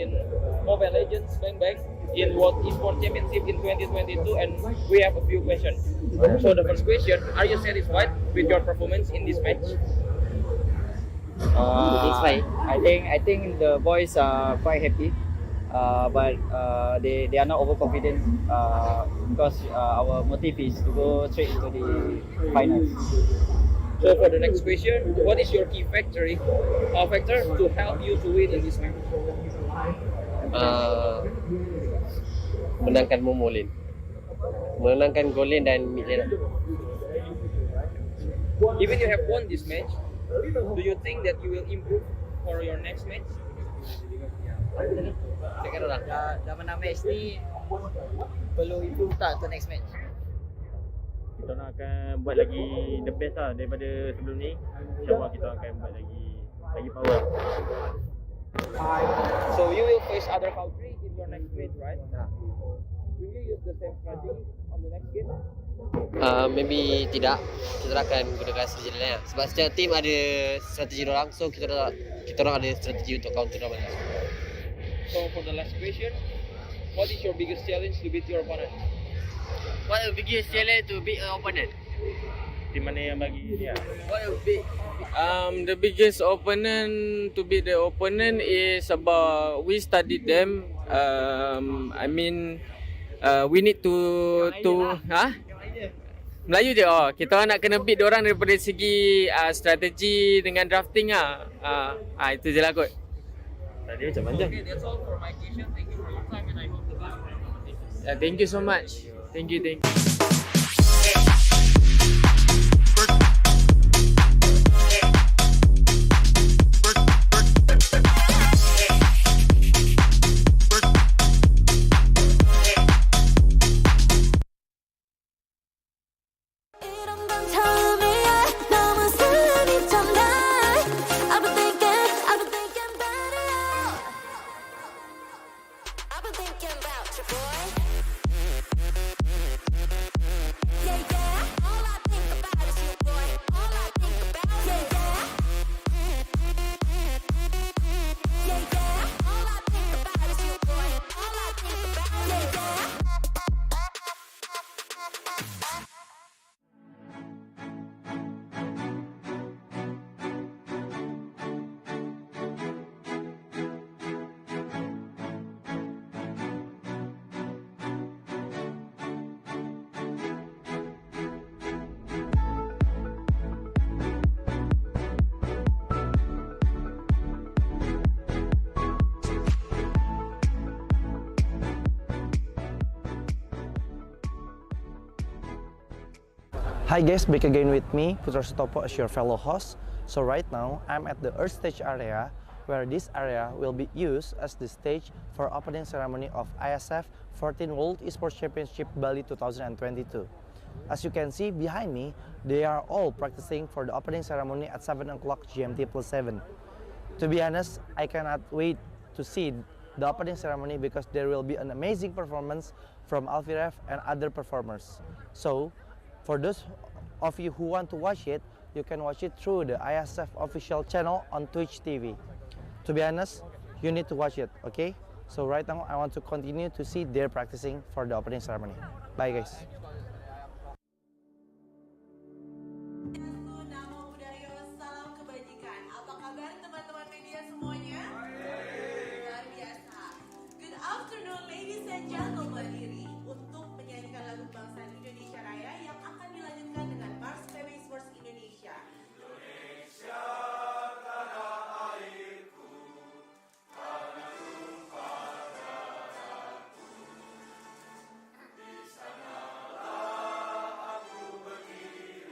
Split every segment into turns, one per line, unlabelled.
in Mobile Legends Bang in World Esports Championship in 2022, and we have a few questions. So the first question: are you satisfied with your performance in this match?
I think the boys are quite happy, but they are not overconfident because our motive is to go straight into the finals.
So for the next question, what is your key factor to help you to win in this match?
Menangkan Momolin, menangkan Golin dan mid lane.
Even you have won this match, do you think that you will improve for your next match?
Cakap orang. Dah menang match ni, perlu improve tak untuk next match?
Kita nak akan buat lagi the best lah daripada sebelum ni. InsyaAllah kita akan buat lagi power.
So you will face other country in your next match, right? Will you use the same strategy on the next game?
Maybe tidak. Kita akan gunakan strategi lain lah. Sebab setiap team ada strategi orang, so kita orang ada strategi untuk counter orang.
So for the last question, what is your biggest challenge to beat your opponent?
What the biggest challenge to beat an opponent?
Team mana yang bagi dia?
What the big
The biggest opponent to beat the opponent is about we studied them. We need to Melayu je. Kita nak kena beat diorang daripada segi strategi dengan drafting itu je lah kot.
Tadi macam panjang.
Okay, that's all for my question. Thank you for your time, and I hope the best for your competition.
Thank you so much. Thank you.
Hi guys, back again with me, Putra Sutopo as your fellow host. So right now, I'm at the Earth Stage area, where this area will be used as the stage for opening ceremony of IESF 14 World Esports Championship Bali 2022. As you can see behind me, they are all practicing for the opening ceremony at 7 o'clock GMT+7. To be honest, I cannot wait to see the opening ceremony because there will be an amazing performance from Alfiref and other performers. So, for those of you who want to watch it, you can watch it through the IESF official channel on Twitch TV. To be honest, you need to watch it, okay? So right now, I want to continue to see their practicing for the opening ceremony. Bye guys.
Salam kebajikan. Apa kabar teman-teman media semuanya? Luar biasa. Good afternoon ladies and gentlemen. Berdiri untuk menyanyikan lagu kebangsaan Indonesia Raya yang akan dilanjutkan dengan Mars PB Sports Indonesia. Indonesia tanah airku, tanah tumpah darahku. Di sanalah aku berdiri,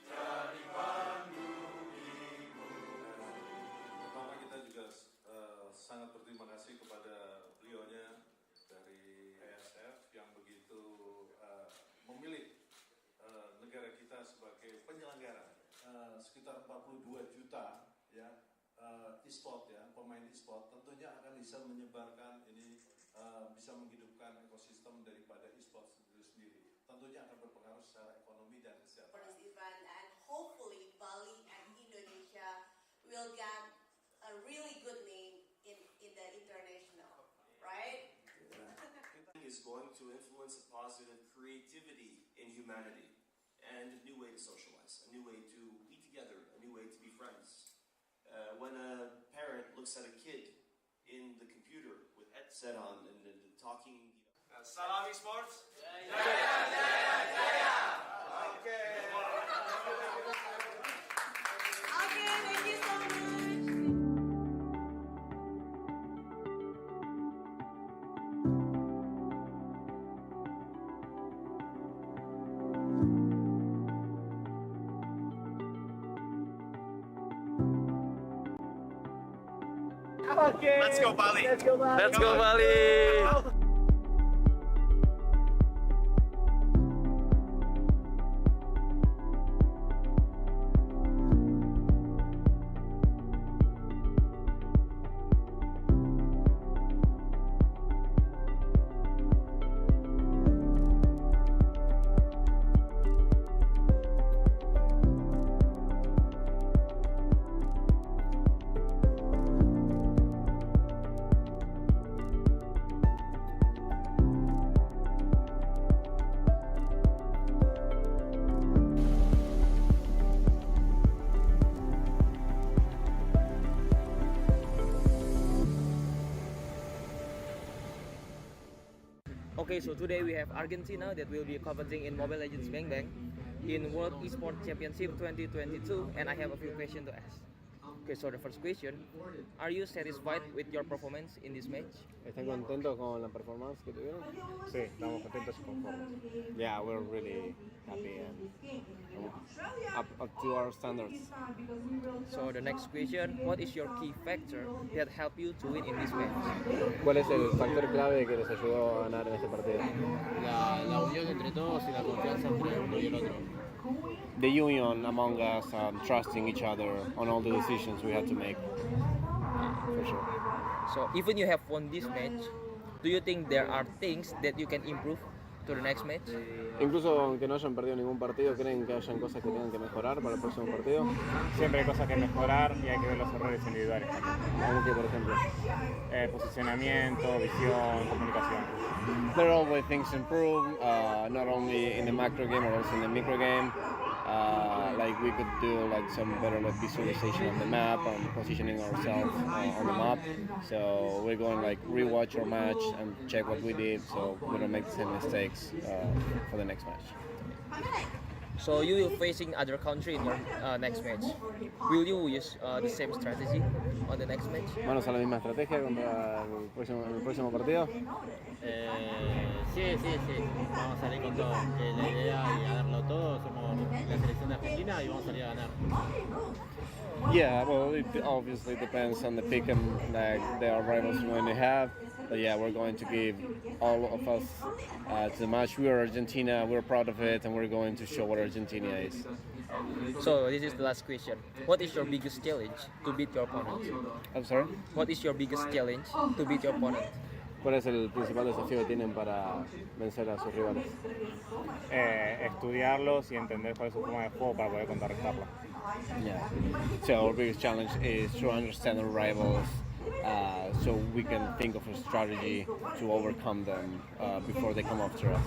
jadi pandu ibu.
Pertama kita juga sangat berterima kasih kepada beliaunya dari IESF yang begitu memilih negara kita sebagai penyelenggara. Sekitar 42 juta ya e-sport ya, pemain e-sport tentunya akan bisa menyebarkan ini, bisa menghidupkan ekosistem daripada e-sport itu sendiri. Tentunya akan berpengaruh secara ekonomi dan kesehatan.
For this event, and hopefully Bali and Indonesia will get a really good name in the international
is going to influence a positive creativity in humanity and a new way to socialize, a new way to be together, a new way to be friends. When a parent looks at a kid in the computer with headset on and talking, Salam Esports.
Okay, thank you so much.
Let's go Bali.
Let's go Bali. Okay, so today we have Argentina that will be competing in Mobile Legends Bang Bang in World Esports Championship 2022, and I have a few questions to ask. Okay, so the first question, are you satisfied with your performance in this match?
¿Están contentos con la performance que tuvieron?
Sí, estamos contentos y conformes.
Yeah, we're really happy and up to our standards.
So the next question, what is your key factor that helped you to win in this match?
¿Cuál es el factor clave que les ayudó a ganar en este partido?
La unión entre todos y la confianza entre uno y el otro.
The union among us and trusting each other on all the decisions we had to make. For sure.
So even you have won this match, do you think there are things that you can improve to the next match?
Incluso aunque no hayan perdido ningún partido, ¿creen que hayan cosas que tengan que mejorar para el próximo partido?
Siempre hay cosas que mejorar y hay que ver los errores individuales también.
¿Cómo que, por ejemplo?
Posicionamiento, visión, comunicación.
There are always things to improve, not only in the macro game but also in the micro game. Like we could do like some better like visualization on the map and positioning ourselves on the map. So we're going like rewatch our match and check what we did so we don't make the same mistakes for the next match.
So you will facing other country in your next match. Will you use the same strategy on the next match?
¿Vamos a la misma estrategia contra el próximo partido?
Sí. Vamos a salir con todo. La idea es ganarlo todo. Somos la selección de Argentina y vamos a salir a ganar.
Yeah, well, it obviously depends on the pick and like the rivals we're going to have. But yeah, we're going to give all of us to the match. We are Argentina, we're proud of it, and we're going to show what Argentina is.
So this is the last question. What is your biggest challenge to beat your opponent?
I'm sorry?
What is your biggest challenge to beat your opponent?
¿Cuál es el principal desafío que tienen para vencer a sus rivales?
Estudiarlos y entender cuál es su forma de juego para poder contrarrestarlo.
Yeah. So our biggest challenge is to understand our rivals, so we can think of a strategy to overcome them before they come after us.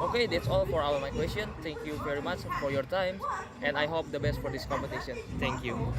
Okay, that's all for all my questions. Thank you very much for your time, and I hope the best for this competition. Thank you.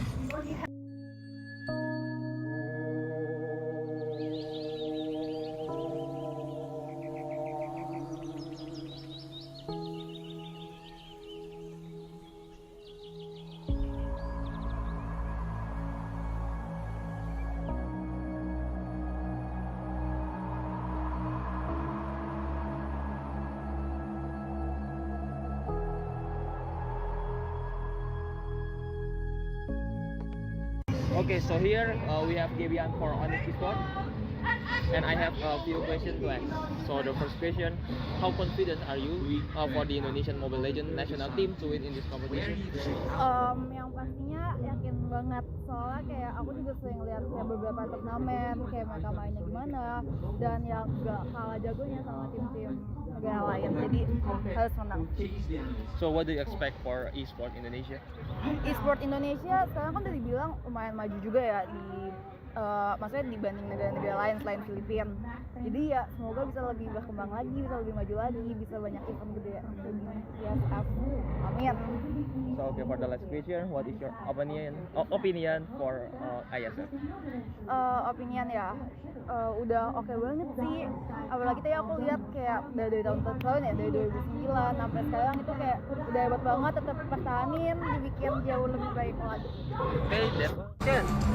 Okay, so here we have Gabian for Honest Sport, and I have a few questions to ask. So the first question, how confident are you for the Indonesian Mobile Legends national team to win in this competition?
Yang pastinya yakin banget, soalnya kayak aku juga sering lihat kayak beberapa turnamen kayak mereka mainnya gimana, dan yang gak kalah jagonya sama tim-tim negara lain, jadi harus menang.
So what do you expect for e-sport Indonesia?
E-sport Indonesia sekarang kan udah dibilang lumayan maju juga ya di maksudnya dibanding negara-negara lain selain Filipina. Jadi ya semoga bisa lebih berkembang lagi, bisa lebih maju lagi, bisa banyak event gede di IESF. Amin.
So okay, for the last question, what is your opinion for IESF?
Opinion ya, udah oke banget sih. Apalagi tadi aku lihat kayak dari tahun-tahun ya, dari 2009 sampai sekarang itu kayak udah hebat banget, tetap pertahanin, dibikin jauh lebih baik lagi.
Okay, that's all.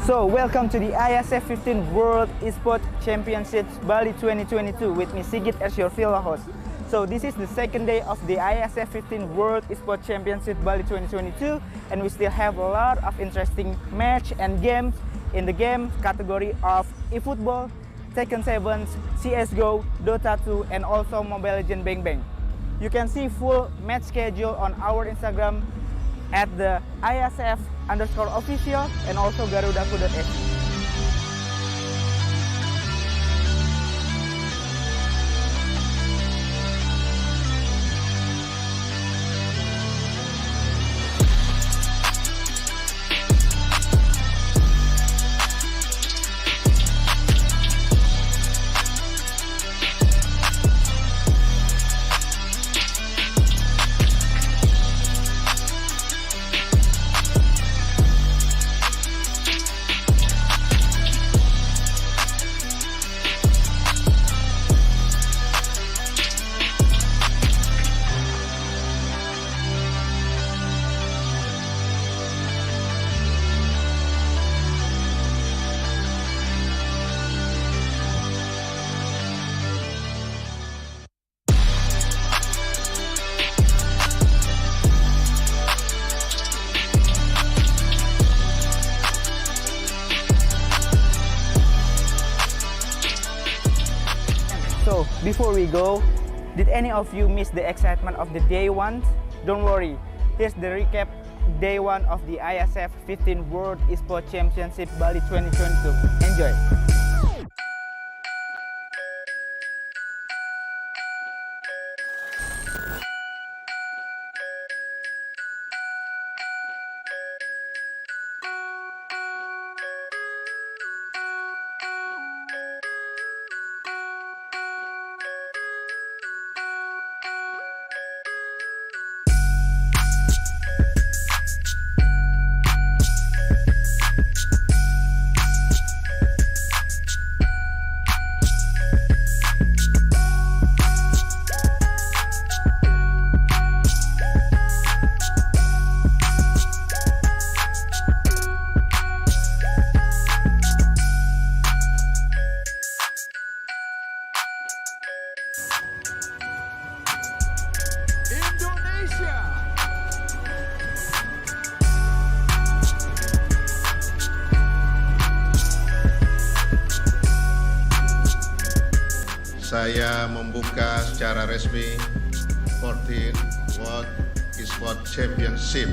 So, welcome to the IESF 15 World Esports Championships Bali 2022 with me Sigit as your field host. So, this is the second day of the IESF 15 World Esports Championship Bali 2022 and we still have a lot of interesting match and games in the game category of eFootball, Tekken 7, CSGO, Dota 2 and also Mobile Legends Bang Bang. You can see full match schedule on our Instagram at the IESF_official and also garudaku.se. So, before we go, did any of you miss the excitement of the day one? Don't worry, here's the recap day one of the IESF 15 World Esports Championship Bali 2022. Enjoy!
Indonesia.
Saya membuka secara resmi 14 World Esports Championship.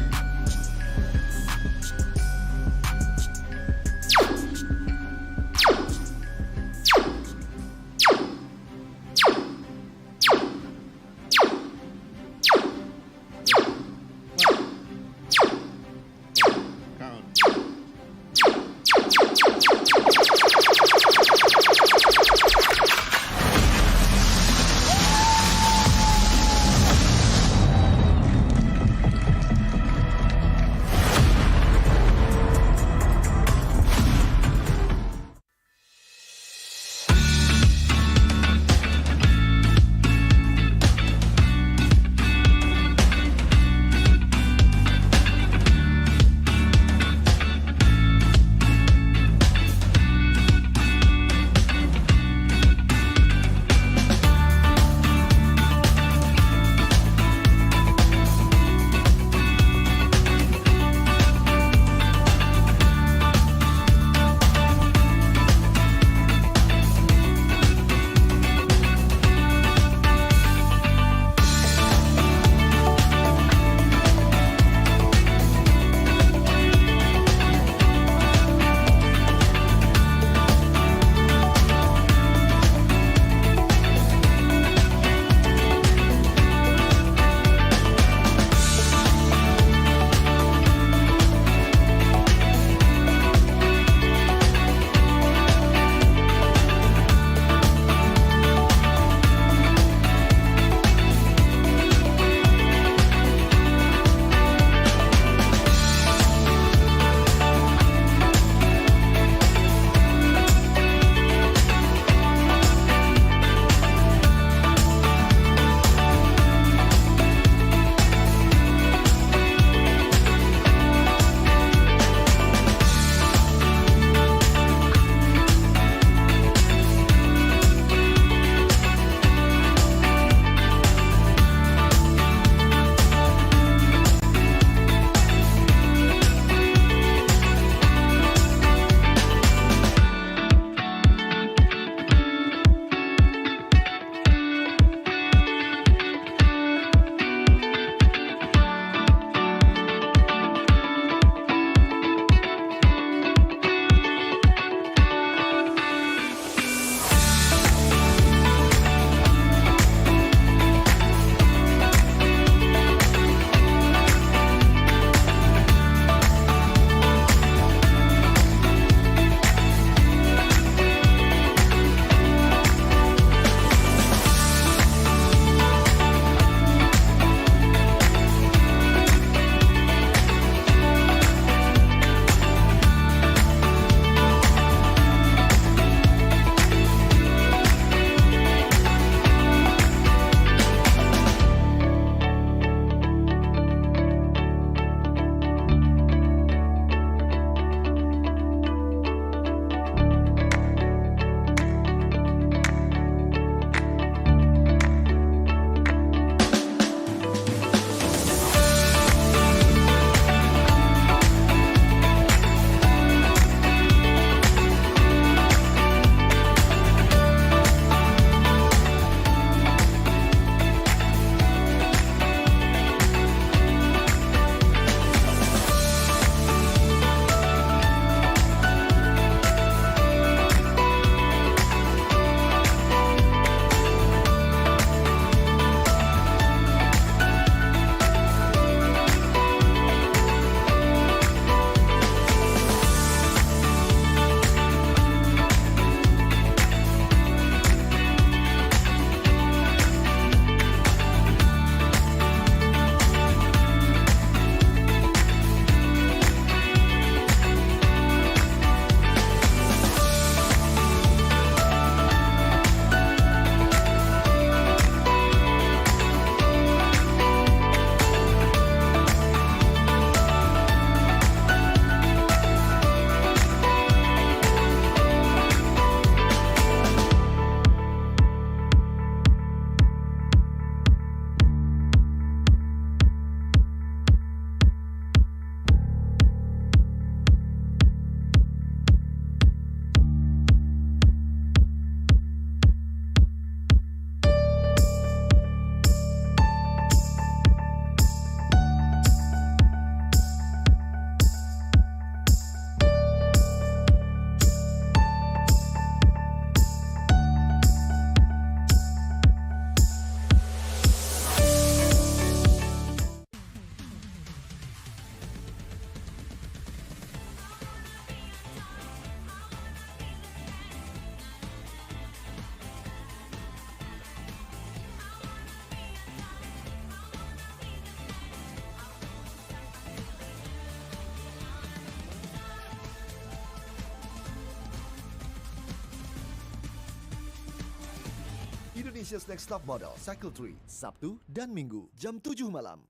Indonesia's Next Top Model Cycle 3, Sabtu dan Minggu, jam 7 malam.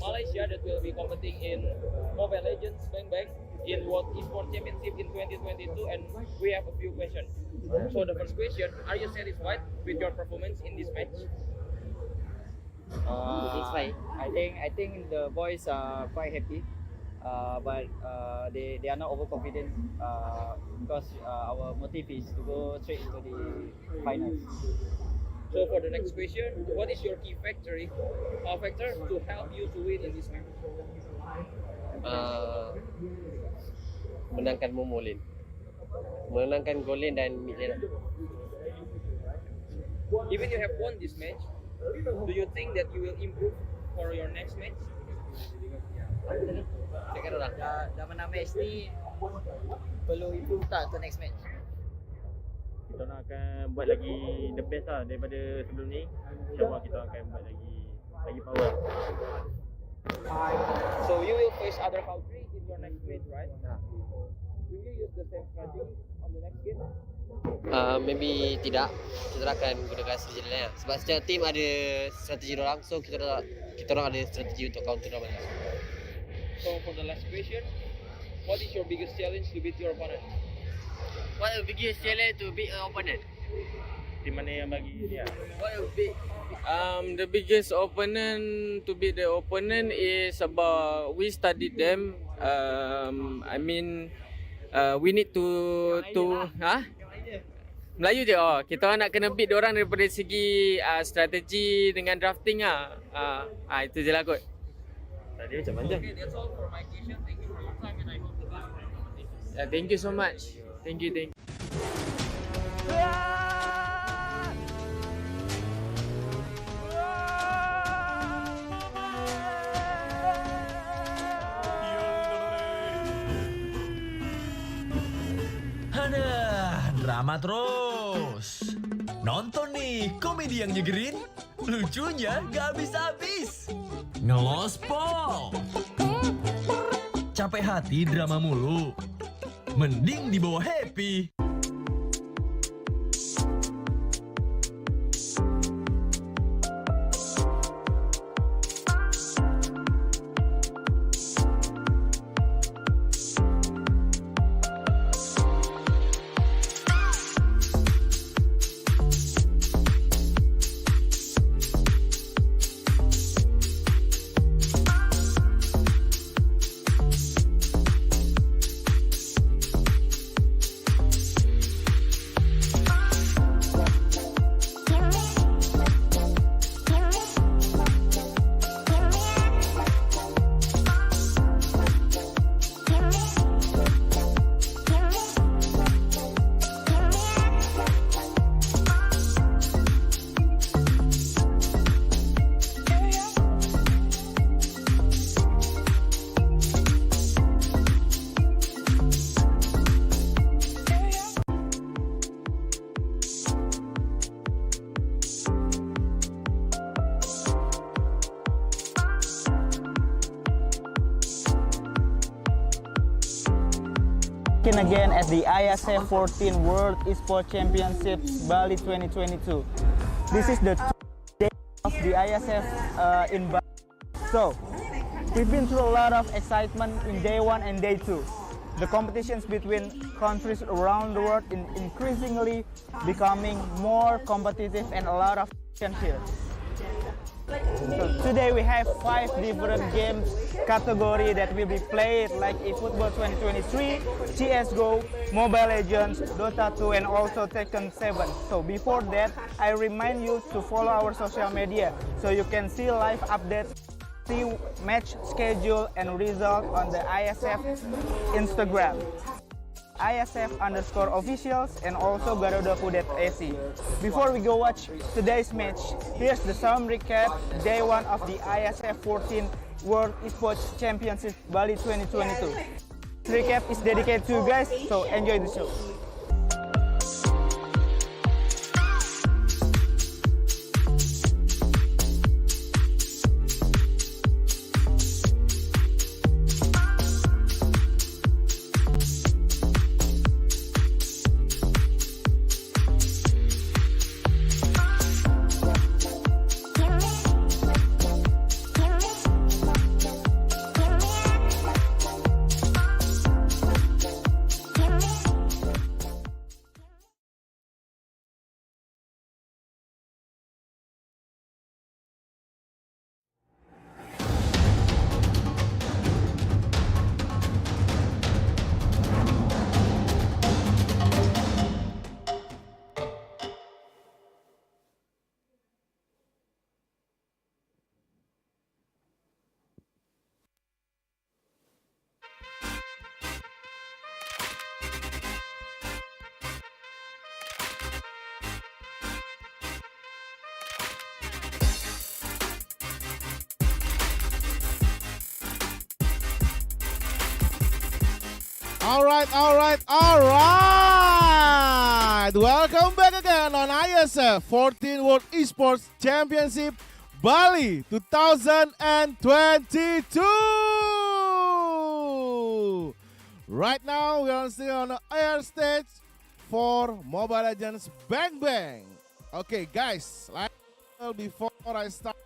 Malaysia that will be competing in Mobile Legends Bang Bang in World Esports Championship in 2022, and we have a few questions. So the first question, are you satisfied with your performance in this match?
I think the boys are quite happy, but they are not overconfident because our motive is to go straight into the finals.
So for the next question, what is your key factor to help you to win in this match?
Menangkan Momolin, menangkan Golin dan mid lane.
Even you have won this match, do you think that you will improve for your next match?
Cakap orang.
Dah menang match ni, perlu improve tak untuk next match?
Kita nak akan buat lagi the best lah daripada sebelum ni. InsyaAllah kita akan buat lagi power.
So you will face other country in your next match, right? Will you use the same strategy on the next game?
Maybe tidak. Kita akan gunakan strategi lain. Sebab setiap team ada strategi orang, so kita orang ada strategi untuk counter orang.
So for the last question, what is your biggest challenge to beat your opponent?
What the biggest challenge to beat an opponent?
Di mana yang bagi dia?
What would be?
The biggest opponent to beat the opponent is about we studied them. We need to Melayu je. Kita nak kena beat diorang daripada segi strategi dengan drafting itu je lah kot.
Tadi macam panjang.
Okay, that's all for my question. Thank you for your time and I hope the best for your competition.
Thank you so much. Thank you.
Aduh, drama terus. Nonton nih, komedi yang nyegerin, lucunya gak habis-habis. Ngelospol. Capek hati drama mulu. Mending dibawa happy.
in again at the IESF 14 World Esports Championships Bali 2022. This is the day of the IESF in Bali. So, we've been through a lot of excitement in day 1 and day 2. The competitions between countries around the world is increasingly becoming more competitive and a lot of action here. So today we have 5 different games category that will be played, like eFootball 2023, CSGO, Mobile Legends, Dota 2, and also Tekken 7. So before that, I remind you to follow our social media so you can see live updates, see match schedule and result on the IESF Instagram, IESF_officials, and also garudaku.ac. Before we go watch today's match, here's the some recap day 1 of the IESF 14 World Esports Championship Bali 2022. This recap is dedicated to you guys, so enjoy the show.
All right. Welcome back again on IESF 14 World Esports Championship Bali 2022. Right now we are still on the air stage for Mobile Legends Bang Bang. Okay, guys, before I start,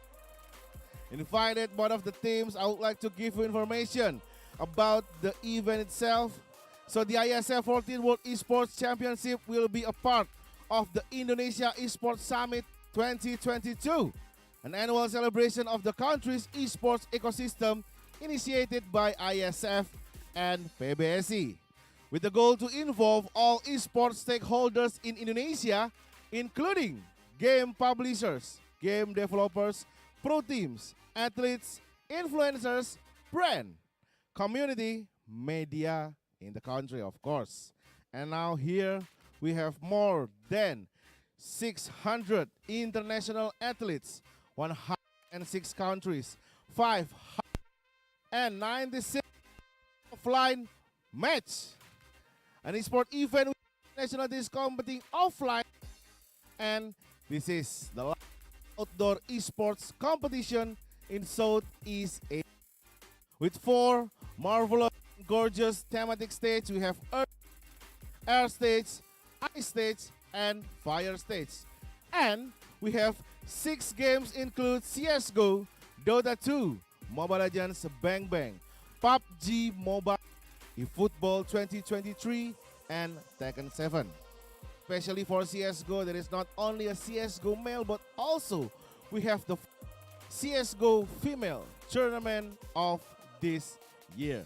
invited one of the teams, I would like to give you information about the event itself. So the IESF 14 World Esports Championship will be a part of the Indonesia Esports Summit 2022, an annual celebration of the country's esports ecosystem initiated by IESF and PBSI, with the goal to involve all esports stakeholders in Indonesia, including game publishers, game developers, pro teams, athletes, influencers, brand, community, media in the country, of course. And now here we have more than 600 international athletes, 106 countries, 596 offline match. An esport event with nationalities competing offline, and this is the last outdoor esports competition in Southeast Asia. With 4 marvelous, gorgeous thematic stages, we have Earth, Air stage, Ice stage, and Fire stage. And we have 6 games include CSGO, Dota 2, Mobile Legends Bang Bang, PUBG Mobile, eFootball 2023, and Tekken 7. Especially for CSGO, there is not only a CSGO male, but also we have the CSGO female tournament of this year.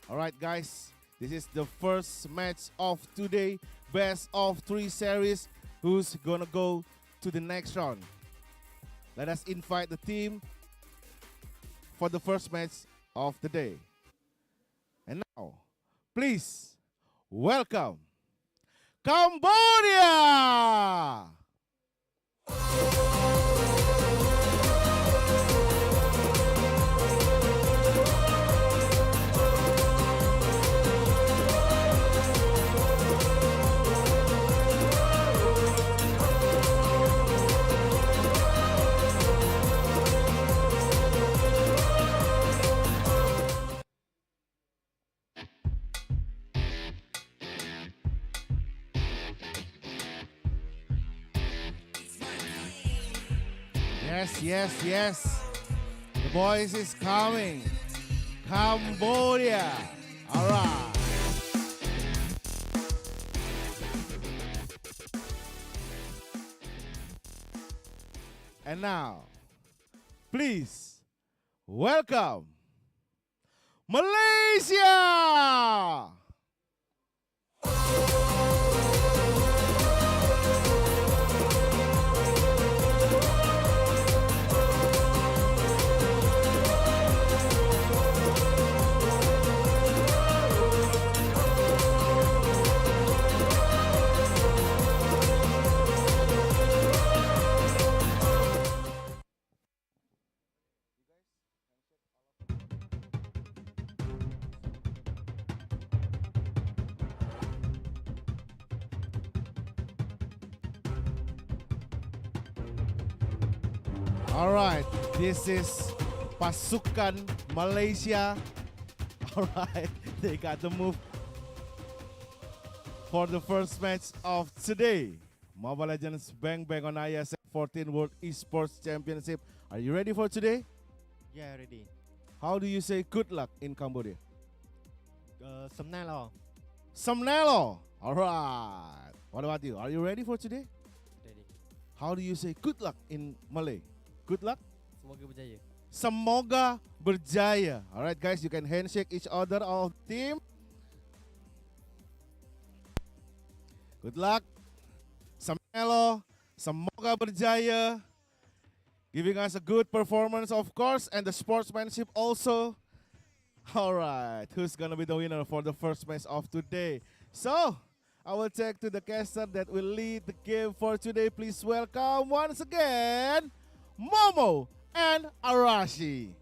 Alright guys, this is the first match of today, best of 3 series. Who's gonna go to the next round? Let us invite the team for the first match of the day. And now, please welcome Cambodia! Yes. The boys is coming. Cambodia. All right. And now, please welcome Malaysia. All right, this is Pasukan Malaysia. All right, they got the move for the first match of today. Mobile Legends Bang Bang on IESF 14 World Esports Championship. Are you ready for today?
Yeah, ready.
How do you say good luck in Cambodia?
Samnalo.
Samnalo. All right. What about you? Are you ready for today?
Ready.
How do you say good luck in Malay? Good luck.
Semoga berjaya.
Semoga berjaya. All right, guys, you can handshake each other, all team. Good luck. Samnelo. Semoga berjaya. Giving us a good performance, of course, and the sportsmanship also. All right, who's gonna be the winner for the first match of today? So, I will take to the caster that will lead the game for today. Please welcome once again, Momo and Arashi.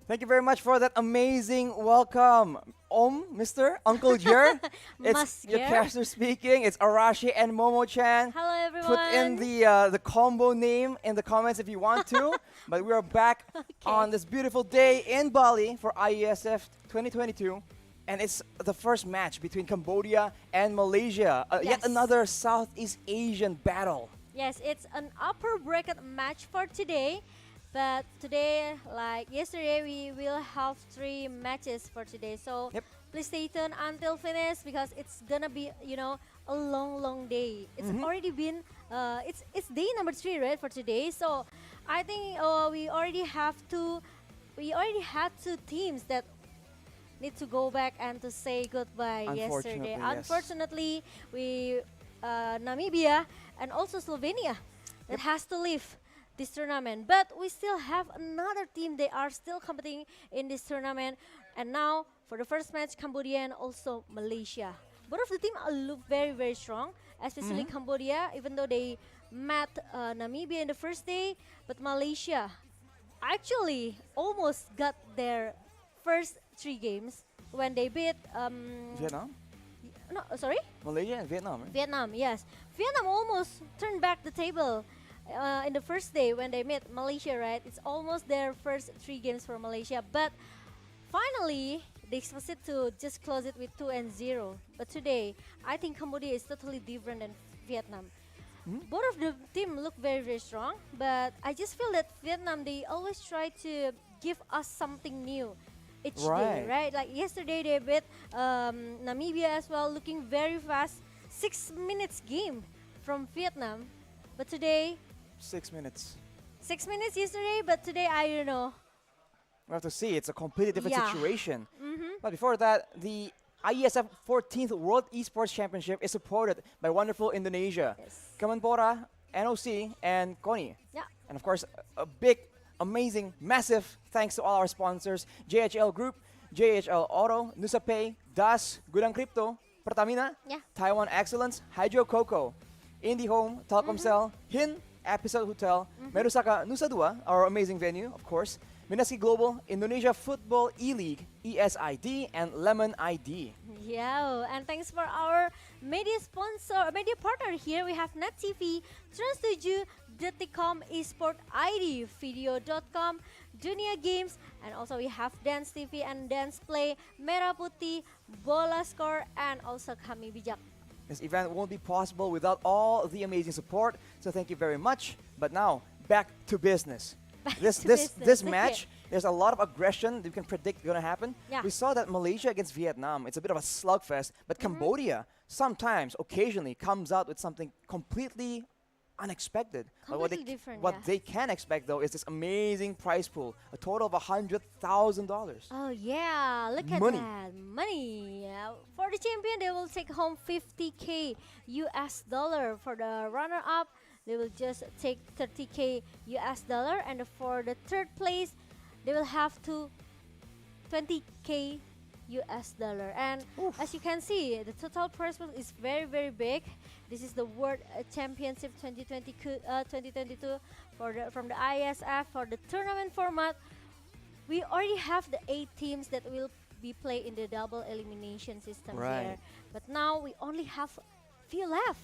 Thank you very much for that amazing welcome. Mr. Uncle Jer. It's your
Jer.
caster speaking. It's Arashi and Momo-chan.
Hello, everyone.
Put in the combo name in the comments if you want to. But we are back on this beautiful day in Bali for IESF 2022. And it's the first match between Cambodia and Malaysia. Yet
Yes.
another Southeast Asian battle.
Yes, it's an upper bracket match for today. But today, like yesterday, we will have 3 matches for today. So please stay tuned until finish because it's gonna be, a long day. It's already been, it's day number 3, right, for today. So I think we already had 2 teams that need to go back and to say goodbye yesterday. Unfortunately, we Namibia and also Slovenia that has to leave this tournament, but we still have another team. They are still competing in this tournament, and now for the first match, Cambodia and also Malaysia. Both of the team look very strong, especially Cambodia, even though they met Namibia in the first day, but Malaysia actually almost got their first 3 games when they beat
Vietnam?
No, sorry?
Malaysia and Vietnam, right?
Vietnam, yes. Vietnam almost turned back the table in the first day when they met Malaysia, right? It's almost their first 3 games for Malaysia, but finally they succeeded to just close it with 2-0. But today, I think Cambodia is totally different than Vietnam. Both of the team look very strong, but I just feel that Vietnam, they always try to give us something new each day, right? Like yesterday they beat Namibia as well, looking very fast. 6 minutes game from Vietnam, but today
6 minutes.
6 minutes yesterday, but today I don't know.
We have to see. It's a completely different situation.
Mhm.
But before that, the IESF 14th World Esports Championship is supported by wonderful Indonesia, Kemenpora, NOC, and KONI.
Yeah.
And of course, a big, amazing, massive thanks to all our sponsors: JHL Group, JHL Auto, Nusa Pay, DAS, Gudang Crypto, Pertamina, Taiwan Excellence, Hydro Coco, IndiHome, Telkomsel, HIN, Episode Hotel, Merusaka Nusa Dua, our amazing venue, of course, Minaski Global, Indonesia Football E-League, ESID, and Lemon ID.
Yeah, and thanks for our media sponsor, media partner here. We have Net TV, Trans7, Deticom, Esport ID, Video.com, Dunia Games, and also we have Dance TV and Dance Play, Merah Putih, Bola Score, and also Kami Bijak.
This event won't be possible without all the amazing support. So thank you very much. But now back to business. This match, there's a lot of aggression that you can predict going to happen.
Yeah.
We saw that Malaysia against Vietnam, it's a bit of a slugfest, but Cambodia sometimes, occasionally, comes out with something completely unexpected. But
Completely different,
what
yeah.
they can expect, though, is this amazing prize pool, a total of $100,000.
Oh yeah, look at
Money.
that. Money. For the champion, they will take home 50k US dollar. For the runner up, they will just take 30k US dollar. And for the third place, they will have to 20k US dollar. And as you can see, the total prize pool is very, very big. This is the World Championship 2022 from the IESF for the tournament format. We already have the 8 teams that will be played in the double elimination system here.
Right.
But now we only have few left.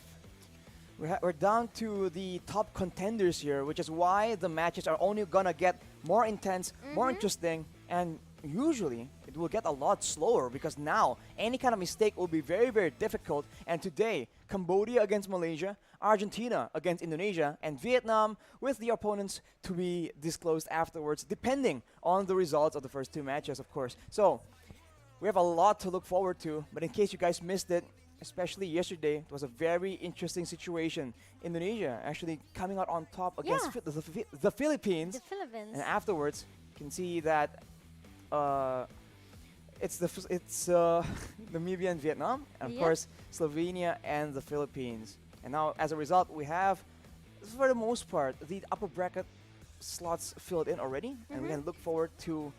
We're down to the top contenders here, which is why the matches are only gonna get more intense, more interesting, and usually it will get a lot slower because now any kind of mistake will be very, very difficult. And today, Cambodia against Malaysia, Argentina against Indonesia, and Vietnam with the opponents to be disclosed afterwards, depending on the results of the first 2 matches, of course. So we have a lot to look forward to, but in case you guys missed it, especially yesterday, it was a very interesting situation. Indonesia actually coming out on top against the Philippines.
The Philippines.
And afterwards, you can see that it's Namibia and Vietnam, and of course Slovenia and the Philippines. And now, as a result, we have, for the most part, the upper bracket slots filled in already, and we can look forward to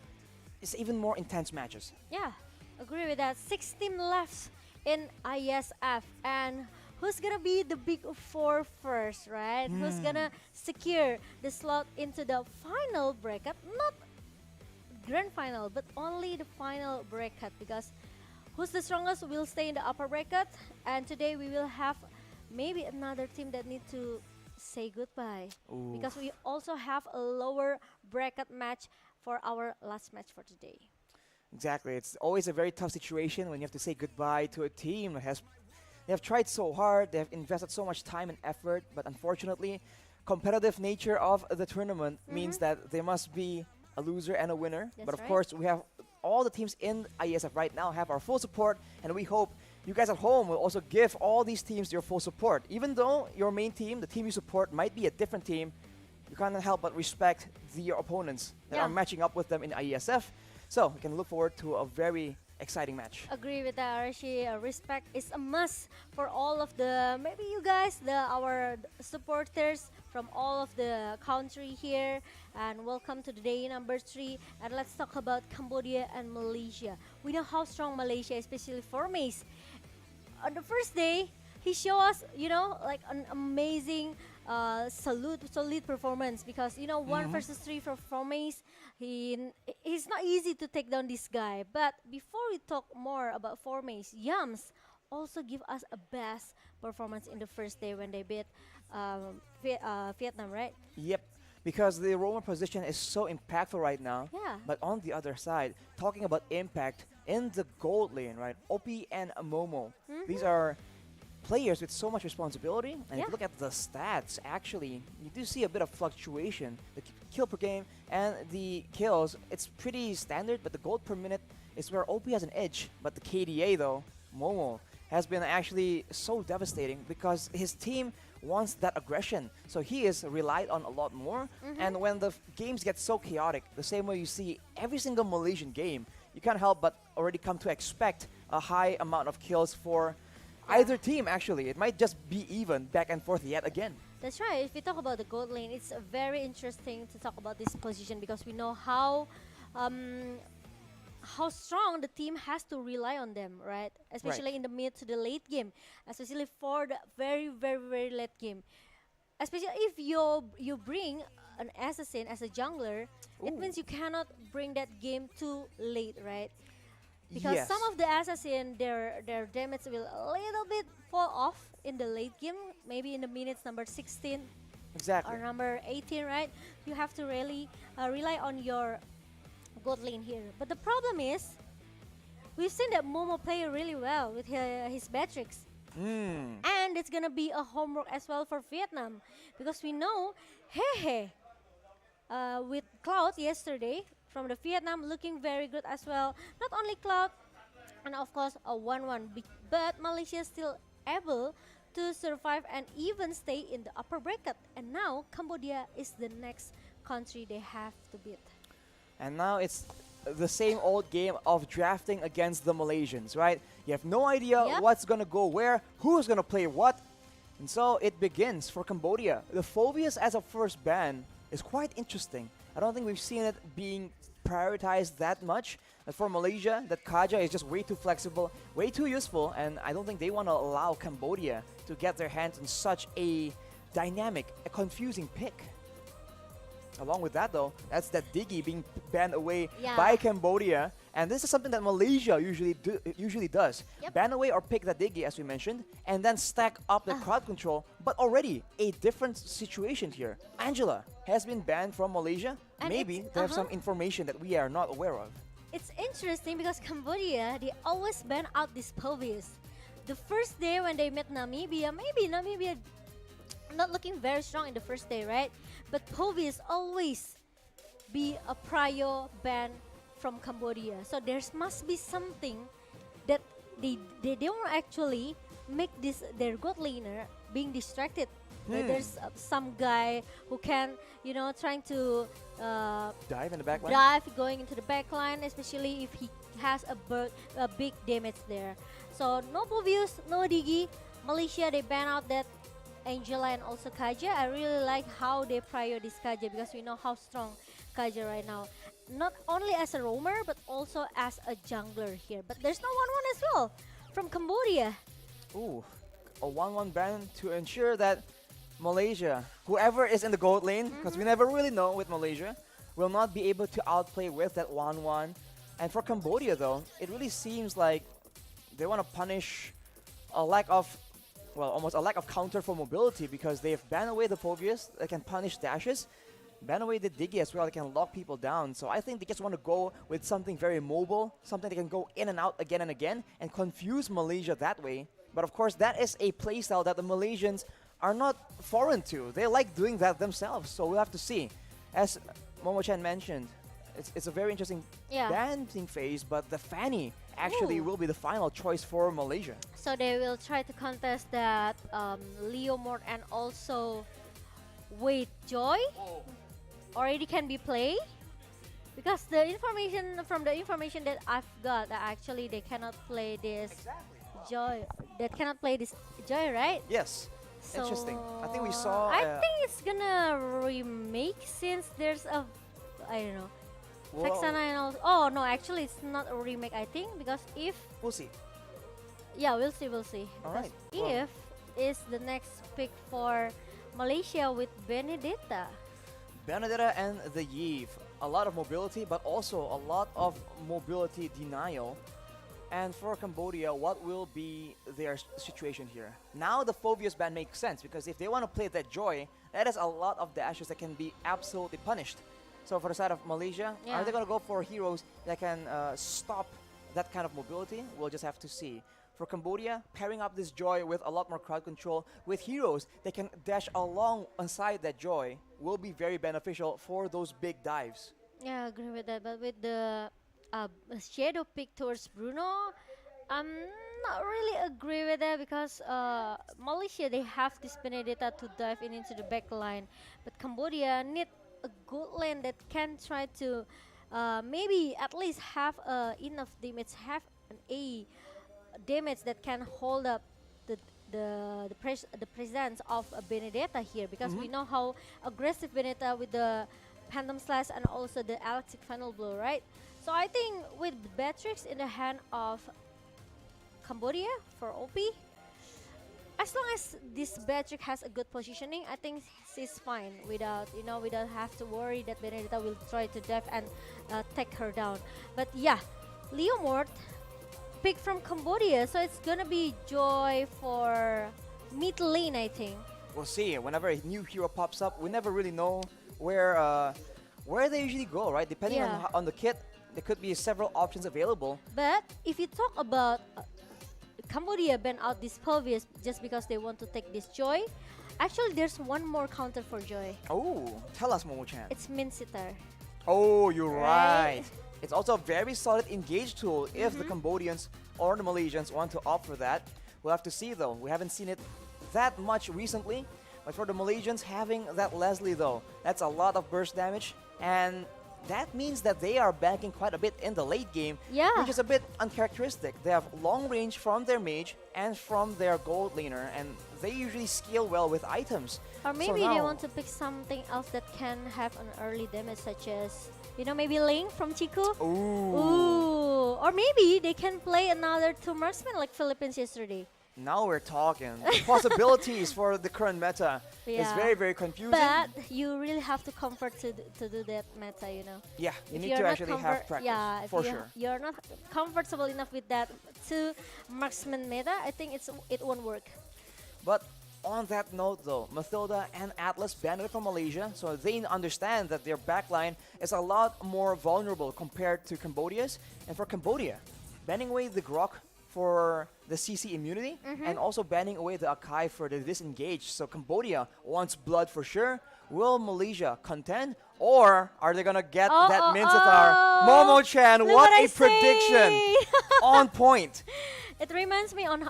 even more intense matches.
Yeah, agree with that. 6 teams left in IESF, and who's gonna be the big 4 first, right? Who's gonna secure the slot into the final bracket? Not grand final, but only the final bracket, because who's the strongest will stay in the upper bracket. And today we will have maybe another team that need to say goodbye, because we also have a lower bracket match for our last match for today.
Exactly. It's always a very tough situation when you have to say goodbye to a team that they have tried so hard, they have invested so much time and effort, but unfortunately, competitive nature of the tournament means that there must be a loser and a winner. But of course, we have all the teams in IESF right now have our full support, and we hope you guys at home will also give all these teams your full support. Even though your main team, the team you support, might be a different team, you can't help but respect your opponents that are matching up with them in IESF. So we can look forward to a very exciting match.
Agree with that, Arashi. Respect is a must for all of the, maybe you guys, our supporters from all of the country here. And welcome to the day number 3. And let's talk about Cambodia and Malaysia. We know how strong Malaysia, especially for Mace. On the first day, he showed us, like an amazing solid performance, because 1 versus 3 for Mace, he's not easy to take down this guy. But before we talk more about Mace, Yams also give us a best performance in the first day when they beat Vietnam, right?
Yep, because the Roman position is so impactful right now.
Yeah.
But on the other side, talking about impact in the gold lane, right? OP and Momo, these are players with so much responsibility, and if you look at the stats, actually, you do see a bit of fluctuation. The kill per game and the kills, it's pretty standard, but the gold per minute is where OP has an edge. But the KDA, though, Momo, has been actually so devastating because his team wants that aggression. So he is relied on a lot more, and when the games get so chaotic, the same way you see every single Malaysian game, you can't help but already come to expect a high amount of kills for either team. Actually, it might just be even back and forth yet again.
That's right. If we talk about the gold lane, it's very interesting to talk about this position, because we know how strong the team has to rely on them, right? Especially in the mid to the late game, especially for the very, very, very late game. Especially if you bring an assassin as a jungler, it means you cannot bring that game too late, right? Because some of the assassin, their damage will a little bit fall off in the late game, maybe in the minutes number 16 or number 18, right? You have to really rely on your gold lane here. But the problem is, we've seen that Momo play really well with his Beatrix. And it's gonna be a homework as well for Vietnam because we know Hehe with Cloud yesterday from the Vietnam looking very good as well. Not only Cloud and of course a 1-1, but Malaysia still able to survive and even stay in the upper bracket. And now Cambodia is the next country they have to beat.
And now it's the same old game of drafting against the Malaysians, right? You have no idea what's gonna go where, who's gonna play what. And so it begins for Cambodia. The Phobias as a first ban is quite interesting. I don't think we've seen it being prioritized that much. As for Malaysia, that Kaja is just way too flexible, way too useful, and I don't think they want to allow Cambodia to get their hands on such a dynamic, a confusing pick. Along with that though, that's that Diggy being banned away by Cambodia. And this is something that Malaysia usually does. Ban away or pick that Diggy, as we mentioned, and then stack up the crowd control. But already a different situation here. Angela has been banned from Malaysia.
And
maybe they have some information that we are not aware of.
It's interesting because Cambodia, they always ban out these Phobias. The first day when they met Namibia, maybe Namibia not looking very strong in the first day, right? But Phobias always be a prior ban from Cambodia. So there must be something that they don't actually make this their god laner being distracted. There's some guy who can, trying to
dive in the back line.
Dive going into the back line, especially if he has a big damage there. So no Phobias, no Diggy. Malaysia, they ban out that Angela and also Kaja. I really like how they prior this Kaja because we know how strong Kaja right now. Not only as a roamer, but also as a jungler here. But there's no 1-1 as well from Cambodia.
Ooh, a 1-1 ban to ensure that Malaysia, whoever is in the gold lane, because we never really know with Malaysia, will not be able to outplay with that 1-1. And for Cambodia though, it really seems like they want to punish a lack of, well, almost a lack of counter for mobility because they've banned away the Phobias that can punish dashes, ban away the Diggy as well that can lock people down. So I think they just want to go with something very mobile, something that can go in and out again and again and confuse Malaysia that way. But of course, that is a playstyle that the Malaysians are not foreign to. They like doing that themselves, so we'll have to see. As Momo-chan mentioned, it's a very interesting banting phase, but the Fanny actually will be the final choice for Malaysia.
So they will try to contest that Leo Mort and also Wait Joy already can be played because the information that I've got that actually they cannot play this Joy. They cannot play this Joy, right?
Yes.
So
interesting. I think we saw.
I think it's gonna remake since there's a, I don't know. Vexana and all. Oh no, actually it's not a remake. I think because if
we'll see.
Yeah, we'll see.
All right.
If is the next pick for Malaysia with Benedetta.
Benedetta and the Yeve. A lot of mobility, but also a lot of mobility denial. And for Cambodia, what will be their situation here? Now the Phobias ban makes sense because if they want to play that Joy, that is a lot of dashes that can be absolutely punished. So for the side of Malaysia, are they going to go for heroes that can stop that kind of mobility? We'll just have to see. For Cambodia, pairing up this Joy with a lot more crowd control with heroes that can dash alongside that Joy will be very beneficial for those big dives.
Yeah, I agree with that. But with the shadow pick towards Bruno, I'm not really agree with that because Malaysia, they have this Benedetta to dive into the back line. But Cambodia need a good lane that can try to maybe at least have enough damage, have an A damage that can hold up the presence of a Benedetta here because we know how aggressive Benedetta with the Phantom Slash and also the Electric Final Blow, right? So I think with Beatrix in the hand of Cambodia for OP, as long as this Beatrix has a good positioning, I think she's fine without have to worry that Benedetta will try to dive and take her down. But yeah, Leo Mort pick from Cambodia, so it's gonna be Joy for mid lane, I think.
We'll see. Whenever a new hero pops up, we never really know where they usually go, right? Depending on the kit, there could be several options available.
But if you talk about Cambodia banned out this pelvis just because they want to take this Joy. Actually, there's one more counter for Joy.
Oh, tell us, Momo-chan.
It's Minsitter.
Oh, you're
Right.
right. It's also a very solid engage tool if the Cambodians or the Malaysians want to opt for that. We'll have to see though. We haven't seen it that much recently. But for the Malaysians, having that Leslie though, that's a lot of burst damage. And that means that they are banking quite a bit in the late game,
Yeah.
which is a bit uncharacteristic. They have long range from their mage and from their gold laner, and they usually scale well with items.
Or
So
maybe they
now-
want to pick something else that can have an early damage, such as, you know, maybe Ling from Chiku. Ooh. Or maybe they can play another 2 marksmen like Philippines yesterday.
Now we're talking. The possibilities for the current meta is
Yeah.
very, very confusing.
But you really have to comfort to do that meta, you know.
Yeah, you
If
need
you're
to
not
actually have practice,
Yeah, if
for
you-
sure.
you're not comfortable enough with that 2 marksman meta, I think it won't work.
But on that note though, Mathilda and Atlas banned it from Malaysia, so they understand that their backline is a lot more vulnerable compared to Cambodia's. And for Cambodia, banning away the Grok for the CC immunity and also banning away the Akai for the disengage. So Cambodia wants blood for sure. Will Malaysia contend, or are they gonna get that Minsitar? Momo-chan,
Look
what
what I
a prediction!
say.
On point.
It reminds me on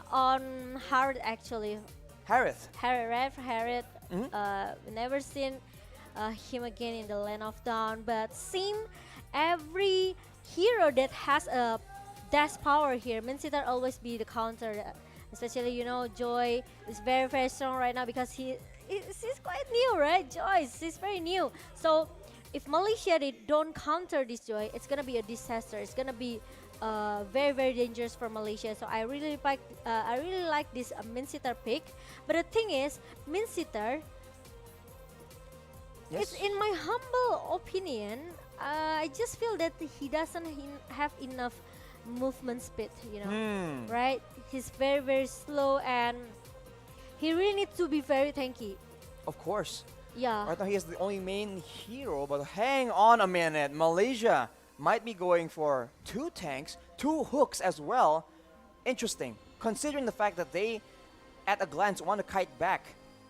Harith actually.
Harith.
Harith, right? Harith. Never seen him again in the Land of Dawn, but seen every hero that has a dash power here. Minsitar always be the counter, especially, you know, Joy is very, very strong right now because he's quite new, right? Joy, she's very new. So if Malaysia they don't counter this Joy, it's gonna be a disaster. It's gonna be very, very dangerous for Malaysia. So I really like this Minsitar pick. But the thing is, Minsitar, it's in my humble opinion, I just feel that he doesn't have enough movement speed, you know, right? He's very, very slow, and he really needs to be very tanky.
Of course.
Yeah.
Right now he is the only main hero, but hang on a minute. Malaysia might be going for 2 tanks, 2 hooks as well. Interesting, considering the fact that they, at a glance, want to kite back.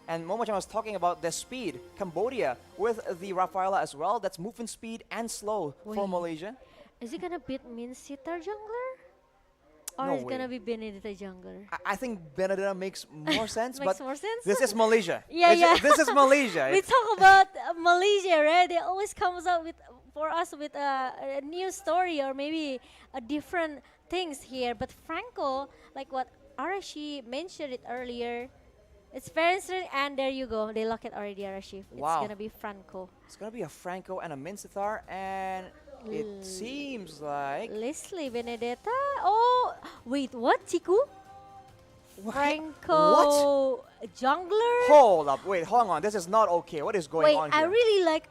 And Momo-chan was talking about the speed. Cambodia with the Rafaela as well. That's movement speed and slow for
Wait.
Malaysia.
Is it gonna beat Minsitar jungler? Or
No
is it
way.
gonna be Benedetta jungler?
I think Benedetta makes more sense,
Makes
but
more sense?
this is Malaysia.
Yeah.
This is Malaysia.
We talk about Malaysia, right? They always comes up with for us with a new story or maybe a different things here. But Franco, like what Arashi mentioned it earlier, it's very interesting. And there you go, they lock it already, Arashi.
Wow.
It's gonna be Franco.
It's gonna be a Franco and a Minsitar, and it seems like
Leslie Benedetta. Oh, wait, what? Chiku? Franco jungler?
Hold up, wait, hold on. This is not okay. What is going
Wait,
on
I
here?
really like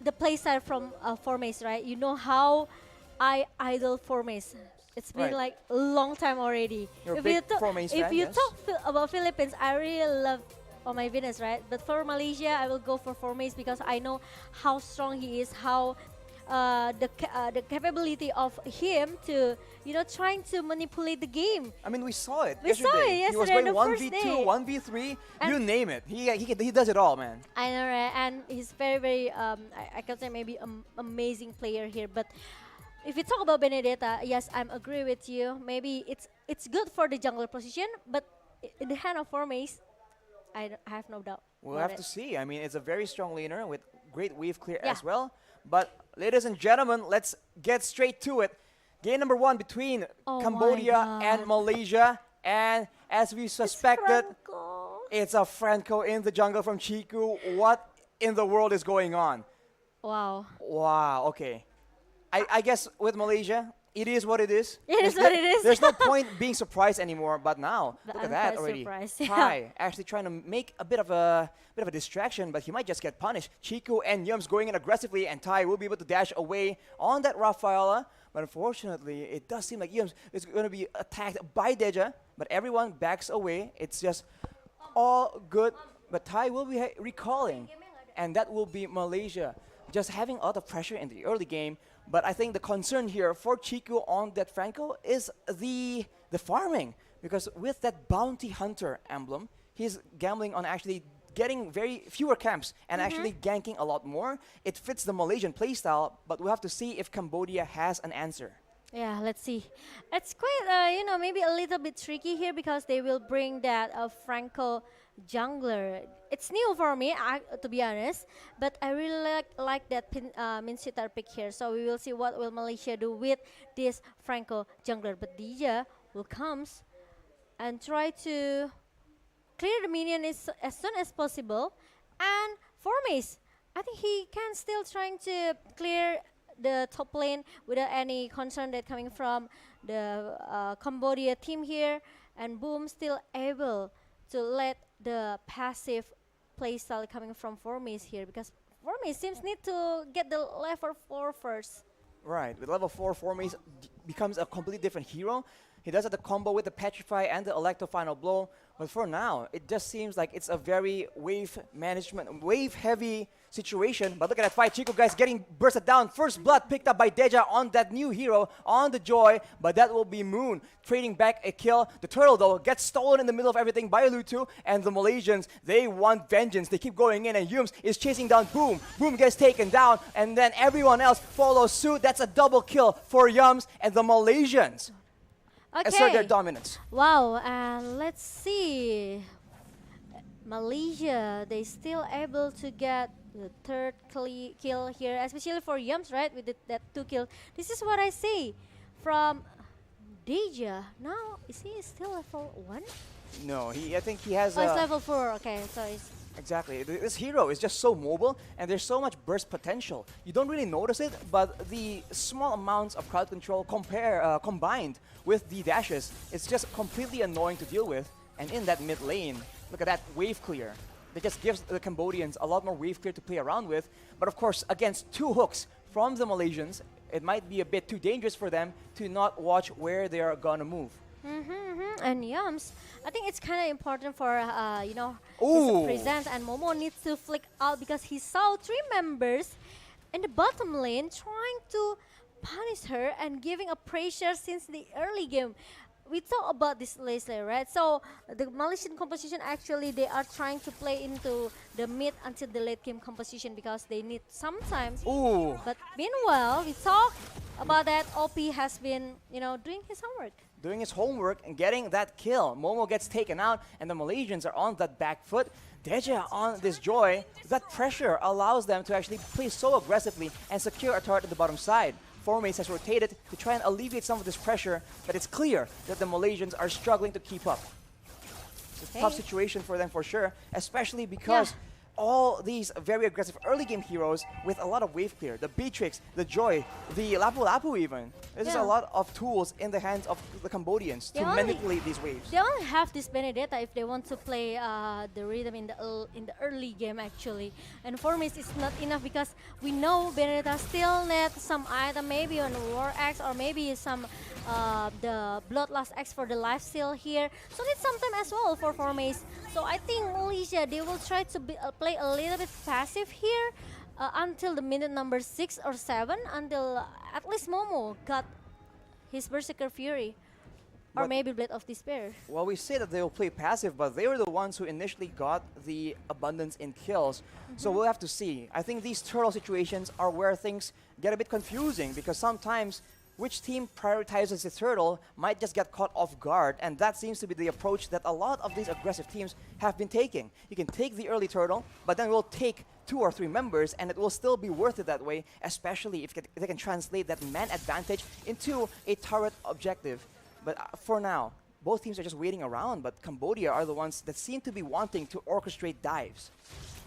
the playstyle from Formace, right? You know how I idol Formace. It's been
Right.
like a long time already.
You're a
if
big
you talk,
Formace
if
fan,
you
yes?
talk about Philippines, I really love Oh My Venus, right? But for Malaysia, I will go for Formace because I know how strong he is, how the capability of him to, you know, trying to manipulate the game.
I mean, we saw it
We saw it
He was
yesterday,
going
the first
1v2,
day.
1v3,
And-
you name it. He does it all, man.
I know, right? And he's very, very, I can say maybe amazing player here. But if you talk about Benedetta, yes, I'm agree with you. Maybe it's good for the jungler position, but in the hand of Formace, I have no doubt.
We'll
about
have to
it.
see. I mean, it's a very strong laner with great wave clear
Yeah.
as well. But ladies and gentlemen, let's get straight to it. Game number 1 between
Oh my
Cambodia
God.
and Malaysia. And as we suspected, it's a Franco in the jungle from Chiku. What in the world is going on?
Wow.
Wow, okay. I guess with Malaysia, it is what it is.
It is what it is.
There's no point being surprised anymore. But now,
But
look
I'm
at that
quite
already.
surprised, yeah.
Ty actually trying to make a bit of a distraction, but he might just get punished. Chiku and Yums going in aggressively, and Ty will be able to dash away on that Rafaela. But unfortunately, it does seem like Yums is going to be attacked by Deja, but everyone backs away. It's just all good. But Ty will be recalling, and that will be Malaysia just having a lot of pressure in the early game. But I think the concern here for Chiku on that Franco is the farming. because with that bounty hunter emblem, he's gambling on actually getting very fewer camps and actually ganking a lot more. It fits the Malaysian playstyle, but we'll have to see if Cambodia has an answer.
Yeah, let's see. It's quite, maybe a little bit tricky here because they will bring that Franco jungler. It's new for me, to be honest, but I really like that Min Sitar pick here. So we will see what will Malaysia do with this Franco jungler. But Dija will comes and try to clear the minion as soon as possible. And Formis, I think he can still trying to clear the top lane without any concern that coming from the Cambodia team here. And Boom still able to let the passive playstyle coming from Formis here, because Formis seems need to get the level 4 first.
Right, with level 4, Formis becomes a completely different hero. He does have the combo with the Petrify and the Electro Final Blow, but for now, it just seems like it's a very wave management, wave-heavy situation. But look at that fight, Chico guys getting bursted down. First blood picked up by Deja on that new hero, on the Joy, but that will be Moon trading back a kill. The turtle, though, gets stolen in the middle of everything by Lutu, and the Malaysians, they want vengeance. They keep going in, and Yums is chasing down Boom. Boom gets taken down, and then everyone else follows suit. That's a double kill for Yums, and the Malaysians assert their dominance.
Wow, and let's see. Malaysia, they still able to get the third kill here, especially for Yums, right? With that 2 kill. This is what I see from Deja. Now, is he still level 1?
No, I think he has.
Oh, it's level 4. Okay, so it's.
Exactly. This hero is just so mobile, and there's so much burst potential. You don't really notice it, but the small amounts of crowd control combined with the dashes, it's just completely annoying to deal with. And in that mid lane, look at that wave clear. It just gives the Cambodians a lot more wave clear to play around with. But of course, against 2 hooks from the Malaysians, it might be a bit too dangerous for them to not watch where they are gonna move.
And Yums, I think it's kind of important for his presence, and Momo needs to flick out because he saw 3 members in the bottom lane trying to punish her and giving a pressure since the early game. We talk about this later, right? So the Malaysian composition, actually they are trying to play into the mid until the late game composition because they need sometimes. But meanwhile, we talk about that. OP has been, doing his homework.
Doing his homework and getting that kill. Momo gets taken out, and the Malaysians are on that back foot. Deja on this Joy. That pressure allows them to actually play so aggressively and secure a turret at the bottom side. Formis has rotated to try and alleviate some of this pressure, but it's clear that the Malaysians are struggling to keep up. It's a tough situation for them for sure, especially because all these very aggressive early game heroes with a lot of wave clear. The Beatrix, the Joy, the Lapu Lapu even. There's a lot of tools in the hands of the Cambodians to manipulate these waves.
They only have this Benedetta if they want to play the rhythm in the early game actually. And Formis is not enough because we know Benedetta still needs some item, maybe on War Axe or maybe some the Bloodlust Axe for the lifesteal here. So need some time as well for Formis. So I think Malaysia, they will try to play a little bit passive here until the minute number 6 or 7, until at least Momo got his Berserker Fury. Or maybe Blade of Despair.
Well, we say that they will play passive, but they were the ones who initially got the abundance in kills. So we'll have to see. I think these turtle situations are where things get a bit confusing, because sometimes which team prioritizes the turtle might just get caught off guard, and that seems to be the approach that a lot of these aggressive teams have been taking. You can take the early turtle, but then we'll take 2 or 3 members, and it will still be worth it that way, especially if they can translate that man advantage into a turret objective. But for now, both teams are just waiting around, but Cambodia are the ones that seem to be wanting to orchestrate dives.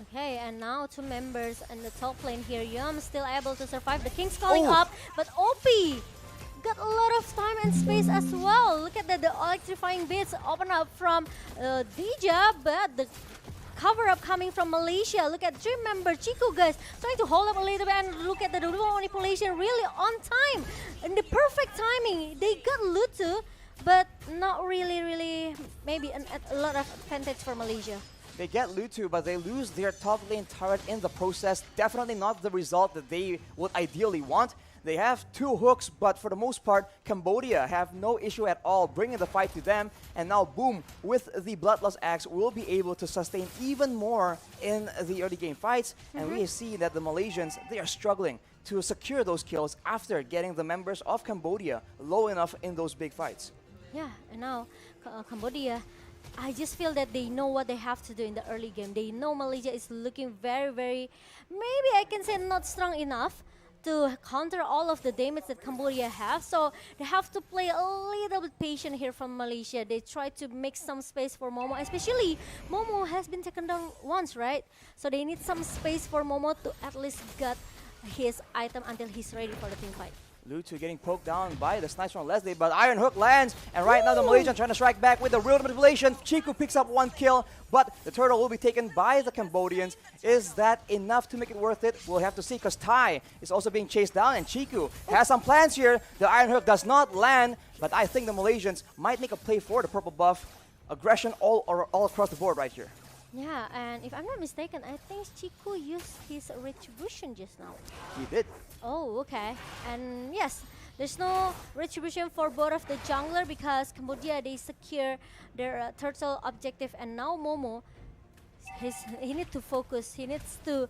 Okay, and now 2 members in the top lane here. Yum still able to survive. The King's calling up, but OP got a lot of time and space as well. Look at that, the electrifying bits open up from Dija, but the cover-up coming from Malaysia. Look at 3 member Chico guys trying to hold up a little bit, and look at the manipulation really on time. In the perfect timing, they got Lutu, but not really, maybe a lot of advantage for Malaysia.
They get Lutu, but they lose their top lane turret in the process. Definitely not the result that they would ideally want. They have 2 hooks, but for the most part, Cambodia have no issue at all bringing the fight to them. And now, boom, with the Bloodlust Axe, will be able to sustain even more in the early game fights. And we see that the Malaysians, they are struggling to secure those kills after getting the members of Cambodia low enough in those big fights.
Yeah, and now Cambodia, I just feel that they know what they have to do in the early game. They know Malaysia is looking very, maybe I can say not strong enough to counter all of the damage that Cambodia have. So they have to play a little bit patient here from Malaysia. They try to make some space for Momo, especially Momo has been taken down once, right? So they need some space for Momo to at least get his item until he's ready for the team fight.
Lutu getting poked down by the snipes from Leslie, but Iron Hook lands, and right now the Malaysian trying to strike back with the real manipulation. Chiku picks up 1 kill, but the turtle will be taken by the Cambodians. Is that enough to make it worth it? We'll have to see, because Tai is also being chased down, and Chiku has some plans here. The Iron Hook does not land, but I think the Malaysians might make a play for the purple buff. Aggression all across the board right here.
Yeah, and if I'm not mistaken, I think Chiku used his retribution just now.
He did.
Oh, okay. And yes, there's no retribution for both of the jungler because Cambodia, they secure their turtle objective, and now Momo, he needs to focus. He needs to,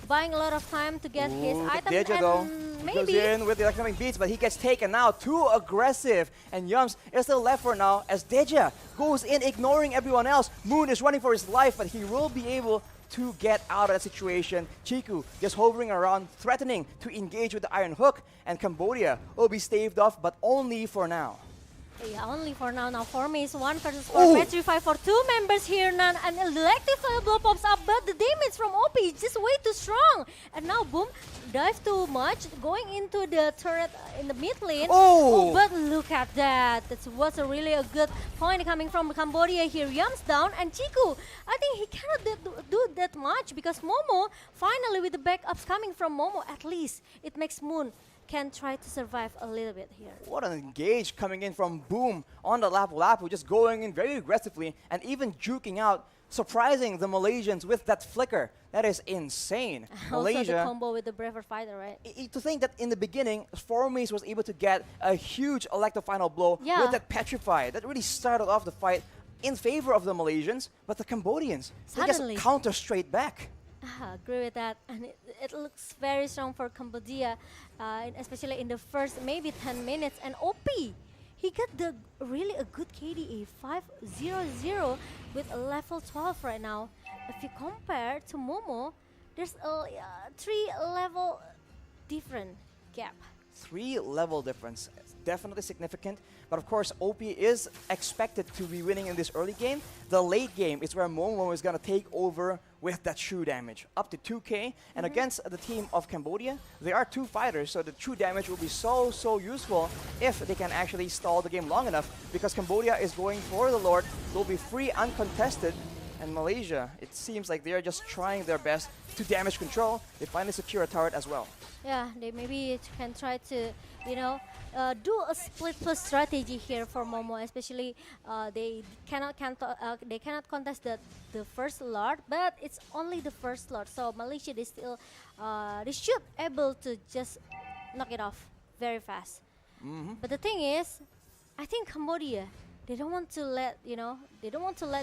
buying a lot of time to get his item.
Deja, though, goes in with the electronic beats, but he gets taken now. Too aggressive, and Yums is still left for now as Deja goes in, ignoring everyone else. Moon is running for his life, but he will be able to get out of that situation. Chiku just hovering around, threatening to engage with the Iron Hook, and Cambodia will be staved off, but only for now.
Yeah, only for now. Now for me, it's 1 versus 4 match 5 for 2 members here. Nan, an electric blow pops up, but the damage from OP is just way too strong. And now, boom, dive too much, going into the turret in the mid lane. Oh, but look at that. That was really a good point coming from Cambodia here. Yams down, and Chiku, I think he cannot do that much because Momo, finally with the backups coming from Momo, at least it makes Moon can try to survive a little bit here.
What an engage coming in from Boom on the Lapu Lapu, just going in very aggressively and even juking out, surprising the Malaysians with that flicker. That is insane.
Also the combo with the Braver Fighter, right?
To think that in the beginning, Formace was able to get a huge electro final blow with that Petrify. That really started off the fight in favor of the Malaysians, but the Cambodians, they just counter straight back.
I agree with that, and it looks very strong for Cambodia, especially in the first maybe 10 minutes. And OP, he got really a good KDA 500 with a level 12 right now. If you compare to Momo, there's a 3-level different gap.
3-level difference. Definitely significant, but of course OP is expected to be winning in this early game. The late game is where Momo is going to take over with that true damage, up to 2k, and against the team of Cambodia, there are 2 fighters, so the true damage will be so useful if they can actually stall the game long enough, because Cambodia is going for the Lord, they'll be free uncontested, and Malaysia, it seems like they're just trying their best to damage control. They finally secure a turret as well.
Yeah, they maybe can try to, do a split plus strategy here for Momo, especially they cannot contest the first Lord, but it's only the first Lord. So Malaysia, they still they should able to just knock it off very fast. But the thing is, I think Cambodia, they don't want to let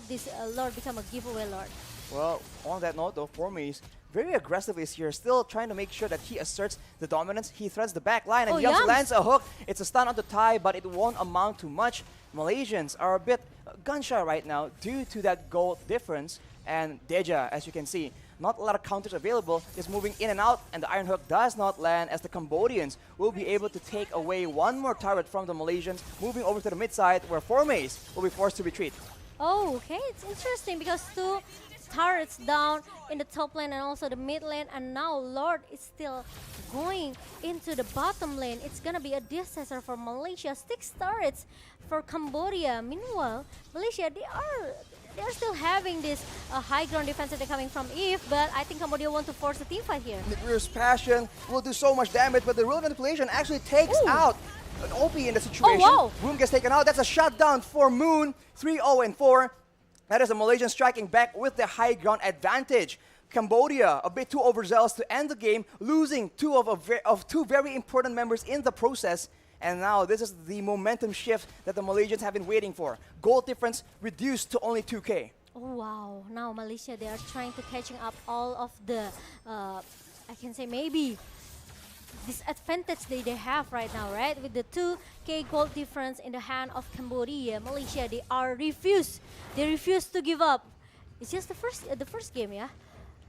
this Lord become a giveaway Lord.
Well, on that note though, Formace very aggressively is here, still trying to make sure that he asserts the dominance. He threads the back line and Yums lands a hook. It's a stun on the tie, but it won't amount to much. Malaysians are a bit gun-shy right now due to that gold difference. And Deja, as you can see, not a lot of counters available, is moving in and out, and the Iron Hook does not land as the Cambodians will be able to take away one more turret from the Malaysians, moving over to the mid side where Formace will be forced to retreat.
Oh, okay, it's interesting because 2 turrets down in the top lane and also the mid lane, and now Lord is still going into the bottom lane. It's gonna be a disaster for Malaysia. 6 turrets for Cambodia. Meanwhile, Malaysia, they're still having this high ground defense that they're coming from Eve, but I think Cambodia want to force a team fight here.
Midrear's Passion will do so much damage, but the real manipulation actually takes out an OP in the situation. Boom gets taken out. That's a shutdown for Moon. 3-0 and 4. That is a Malaysian striking back with the high ground advantage. Cambodia a bit too overzealous to end the game, losing two very important members in the process. And now this is the momentum shift that the Malaysians have been waiting for. Goal difference reduced to only 2K.
Oh wow, now Malaysia, they are trying to catching up all of the, I can say maybe, disadvantage they have right now, right? With the 2K goal difference in the hand of Cambodia, Malaysia, they refuse to give up. It's just the first game, yeah?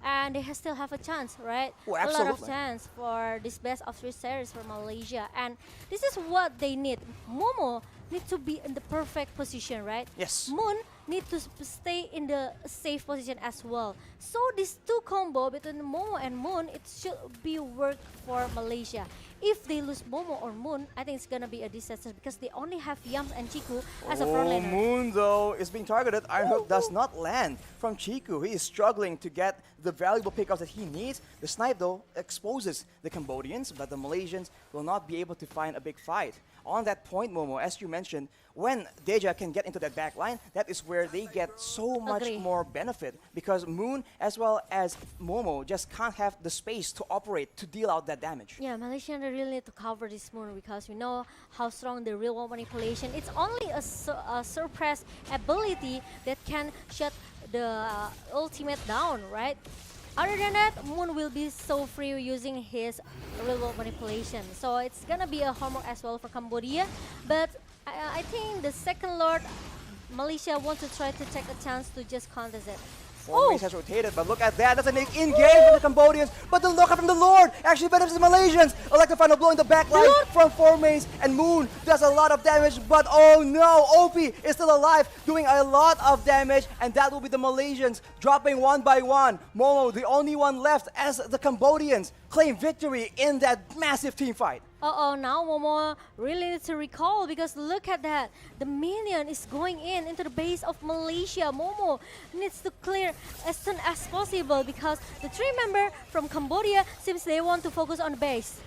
And they still have a chance, right?
Oh,
a lot of chance for this best of 3 series for Malaysia. And this is what they need. Momo need to be in the perfect position, right?
Yes.
Moon need to stay in the safe position as well. So this 2 combo between Momo and Moon, it should be work for Malaysia. If they lose Momo or Moon, I think it's gonna be a disaster because they only have Yams and Chiku as a front laner.
Moon though is being targeted. Iron Hook does not land from Chiku. He is struggling to get the valuable pickups that he needs. The snipe though exposes the Cambodians, but the Malaysians will not be able to find a big fight. On that point, Momo, as you mentioned, when Deja can get into that back line, that is where they get so much more benefit because Moon as well as Momo just can't have the space to operate to deal out that damage.
Yeah, Malaysia really need to cover this Moon because we know how strong the real world manipulation. It's only a suppress ability that can shut the ultimate down, right? Other than that, Moon will be so free using his real world manipulation. So it's gonna be a homework as well for Cambodia. But I think the second Lord, Malaysia want to try to take a chance to just contest it.
Ways has rotated, but look at that. That's an in-game from the Cambodians. But the lookout from the Lord actually benefits the Malaysians. Electric final blow in the back line from Formaze, and Moon does a lot of damage. But oh no, OP is still alive, doing a lot of damage, and that will be the Malaysians dropping one by one. Momo, the only one left as the Cambodians claim victory in that massive team fight.
Now Momo really needs to recall because look at that. The minion is going into the base of Malaysia. Momo needs to clear as soon as possible because the 3 member from Cambodia seems they want to focus on the base.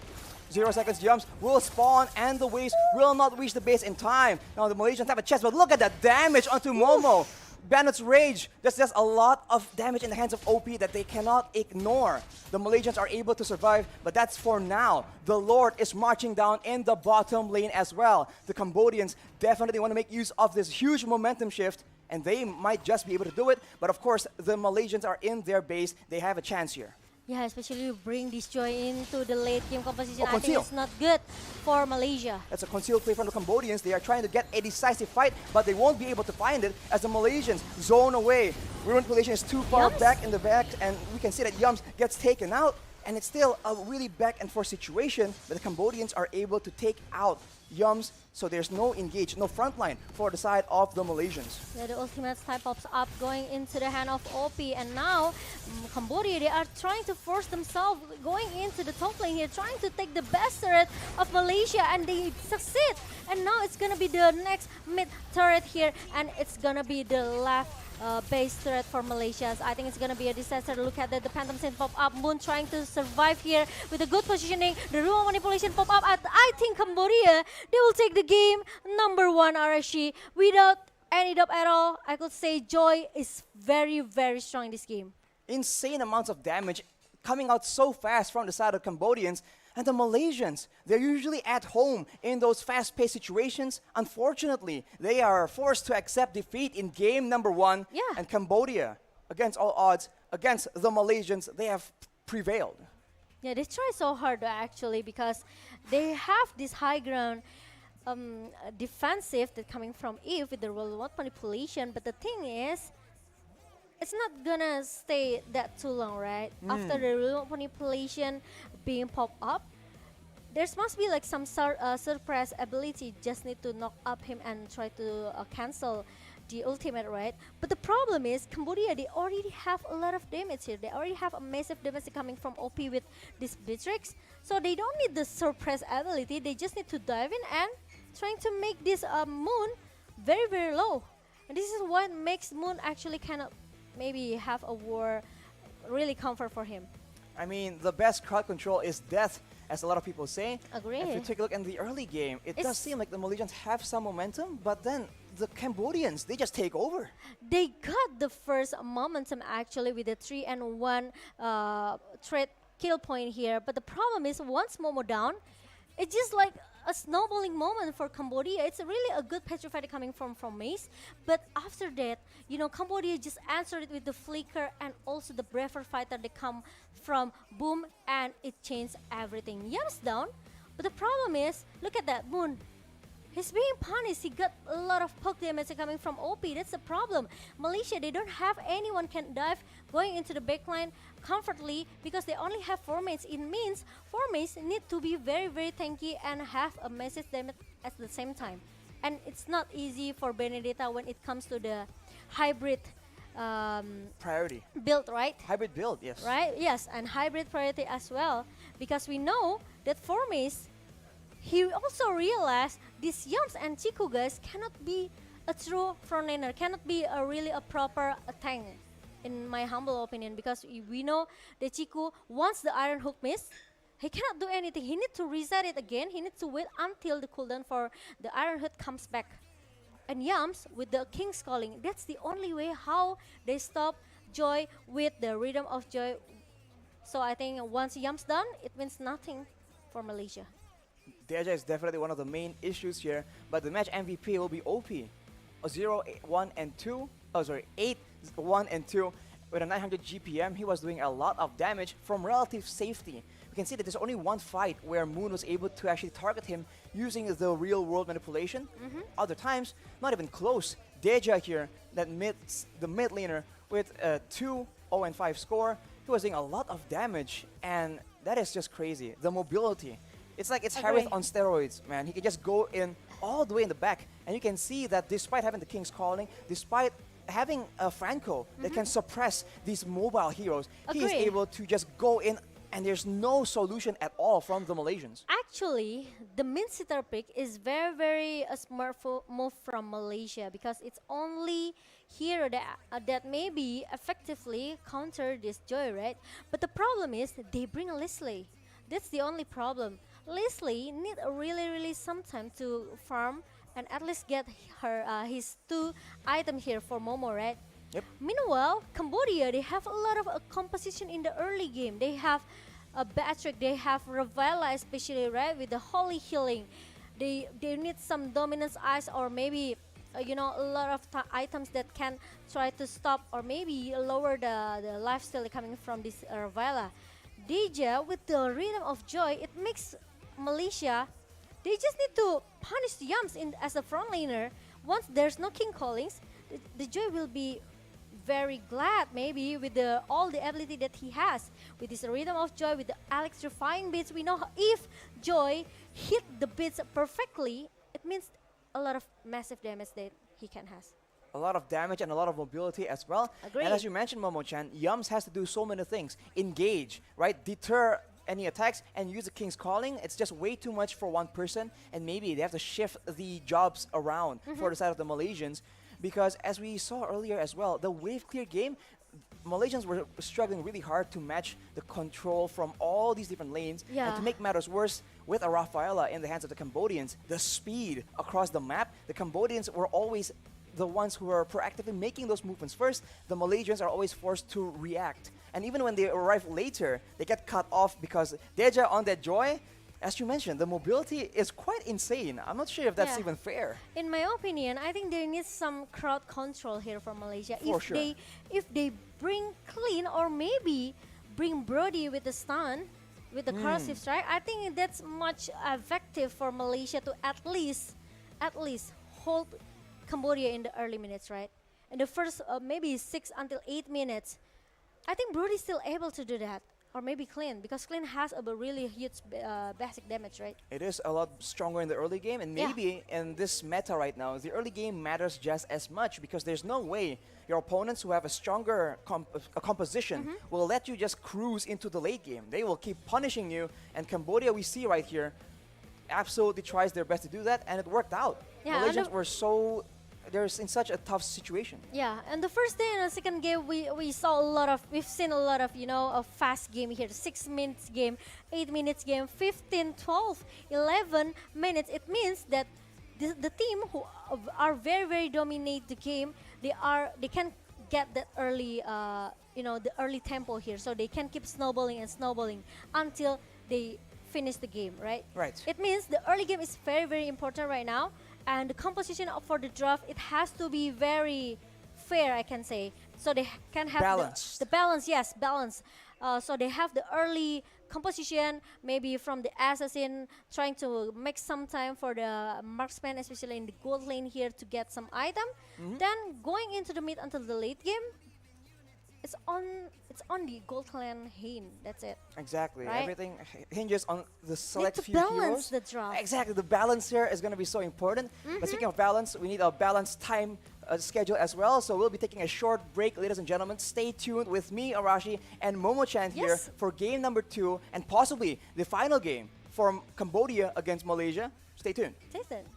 0 seconds jumps will spawn and the waves will not reach the base in time. Now the Malaysians have a chance, but look at that damage onto Momo. Bandit's Rage, there's just a lot of damage in the hands of OP that they cannot ignore. The Malaysians are able to survive, but that's for now. The Lord is marching down in the bottom lane as well. The Cambodians definitely want to make use of this huge momentum shift, and they might just be able to do it. But of course, the Malaysians are in their base. They have a chance here.
Yeah, especially bring this Joy into the late game composition. I think it's not good for Malaysia.
That's a concealed play from the Cambodians. They are trying to get a decisive fight, but they won't be able to find it as the Malaysians zone away. Ruined Manipulation is too far back in the back, and we can see that Yums gets taken out, and it's still a really back and forth situation, but the Cambodians are able to take out Yums, so there's no engage, no front line for the side of the Malaysians.
Yeah, the ultimate type pops up going into the hand of OP, and now Cambodia, they are trying to force themselves going into the top lane here, trying to take the best turret of Malaysia, and they succeed. And now it's gonna be the next mid turret here, and it's gonna be the left base turret for Malaysia. So I think it's gonna be a disaster. Look at that, the Phantom Sin pop up. Moon trying to survive here with a good positioning. The Ruang Manipulation pop up. I think Cambodia, they will take the game number 1 RSG without any doubt at all. I could say Joy is very, very strong in this game.
Insane amounts of damage coming out so fast from the side of Cambodians. And the Malaysians, they're usually at home in those fast-paced situations. Unfortunately, they are forced to accept defeat in game number 1.
Yeah.
And Cambodia, against all odds, against the Malaysians, they have prevailed.
Yeah, they try so hard actually because they have this high ground defensive that coming from Eve with the remote manipulation. But the thing is, it's not gonna stay that too long, right? After the remote manipulation being popped up, there must be like some suppress ability. Just need to knock up him and try to cancel the ultimate, right? But the problem is Cambodia, they already have a lot of damage here. They already have a massive damage coming from OP with this Beatrix, so they don't need the suppress ability. They just need to dive in and trying to make this Moon very, very low. And this is what makes Moon actually kind of maybe have a war really comfort for him.
I mean, the best crowd control is death as a lot of people say.
Agree.
If you take a look in the early game, it does
It's-
seem like the Malaysians have some momentum, but then the Cambodians, they just take over.
They got the first momentum actually with the 3-1 trade kill point here, but the problem is once Momo down, it's just like a snowballing moment for Cambodia. It's really a good petrified coming from Mace, but after that, you know, Cambodia just answered it with the flicker and also the braver fighter they come from Boom, and it changed everything. Yam's down, but the problem is, look at that Moon. He's being punished. He got a lot of poke damage coming from OP. That's the problem. Malaysia, they don't have anyone can dive going into the backline comfortably because they only have 4 mates. It means 4 mates need to be very, very tanky and have a massive damage at the same time. And it's not easy for Benedetta when it comes to the hybrid
Priority.
build, right?
Hybrid build, yes.
Right? Yes, and hybrid priority as well. Because we know that for mace, he also realized these Yams and Chiku guys cannot be a true frontliner, cannot be really a proper tank, in my humble opinion, because we know that Chiku, once the Iron Hook missed, he cannot do anything. He needs to reset it again. He needs to wait until the cooldown for the Iron Hook comes back. And Yams with the King's Calling, that's the only way how they stop Joy with the Rhythm of Joy. So I think once Yams done, it means nothing for Malaysia.
Deja is definitely one of the main issues here, but the match MVP will be OP. 0, 1, and 2. Oh, sorry, 8, 1, and 2. With a 900 GPM, he was doing a lot of damage from relative safety. We can see that there's only one fight where Moon was able to actually target him using the real-world manipulation. Other times, not even close. Deja here, the mid laner, with a 2, 0, and 5 score, he was doing a lot of damage, and that is just crazy. The mobility. It's like it's Harith on steroids, man. He can just go in all the way in the back. And you can see that despite having the King's Calling, despite having a Franco that can suppress these mobile heroes, he is
Agree.
able to just go in, and there's no solution at all from the Malaysians.
Actually, the mid-sitter pick is very, very a smart move from Malaysia because it's only here that maybe effectively counter this Joy, right? But the problem is they bring a Leslie. That's the only problem. Leslie need a really some time to farm and at least get her his 2 items here for Momo, right?
Yep.
Meanwhile, Cambodia, they have a lot of composition in the early game. They have a Batrick, they have Ravella especially, right, with the Holy Healing. They need some Dominance Eyes or maybe you know, a lot of items that can try to stop or maybe lower the lifesteal coming from this Ravella. Deja with the Rhythm of Joy, it makes Malaysia, they just need to punish the Yams as a frontliner. Once there's no King Callings, the Joy will be very glad maybe with all the ability that he has. With this Rhythm of Joy, with the electrifying beats, we know if Joy hit the beats perfectly, it means a lot of massive damage that he can has.
A lot of damage and a lot of mobility as well.
Agreed.
And as you mentioned, Momo-chan, Yums has to do so many things. Engage, right? Deter any attacks and use the King's Calling. It's just way too much for one person, and maybe they have to shift the jobs around for the side of the Malaysians, because as we saw earlier as well, the wave clear game, Malaysians were struggling really hard to match the control from all these different lanes. And
Yeah.
to make matters worse, with a Rafaela in the hands of the Cambodians, the speed across the map, the Cambodians were always the ones who were proactively making those movements first. The Malaysians are always forced to react. And even when they arrive later, they get cut off because Deja on that Joy, as you mentioned, the mobility is quite insane. I'm not sure if that's
Yeah.
even fair.
In my opinion, I think there needs some crowd control here from Malaysia.
For sure.
If they bring clean or maybe bring Brody with the stun, with the corrosive strike, I think that's much effective for Malaysia to at least hold Cambodia in the early minutes, right? In the first maybe 6 until 8 minutes, I think Brody's still able to do that. Or maybe Clean, because Clean has a really huge basic damage, right?
It is a lot stronger in the early game, and maybe in this meta right now, the early game matters just as much, because there's no way your opponents who have a stronger composition will let you just cruise into the late game. They will keep punishing you, and Cambodia, we see right here, absolutely tries their best to do that, and it worked out.
Yeah,
Malaysians were so they're in such a tough situation.
Yeah, and the first day and the second game, we've seen a lot of, a fast game here. 6 minutes game, 8 minutes game, 15, 12, 11 minutes. It means that the team who are very, very dominate the game, they can get that early, the early tempo here. So they can keep snowballing and snowballing until they finish the game, right?
Right.
It means the early game is very, very important right now. And the composition for the draft, it has to be very fair, I can say. So they can have the balance, yes, balance. So they have the early composition, maybe from the assassin, trying to make some time for the marksman, especially in the gold lane here, to get some item. Then going into the mid until the late game, it's on the gold clan hand. That's it.
Exactly.
Right?
Everything hinges on the select
Need to
few
balance
heroes.
the draft.
Exactly. The balance here is going to be so important. But speaking of balance, we need a balanced time schedule as well. So we'll be taking a short break, ladies and gentlemen. Stay tuned with me, Arashi, and Momo-chan here for game number 2 and possibly the final game from Cambodia against Malaysia. Stay tuned.
Stay tuned.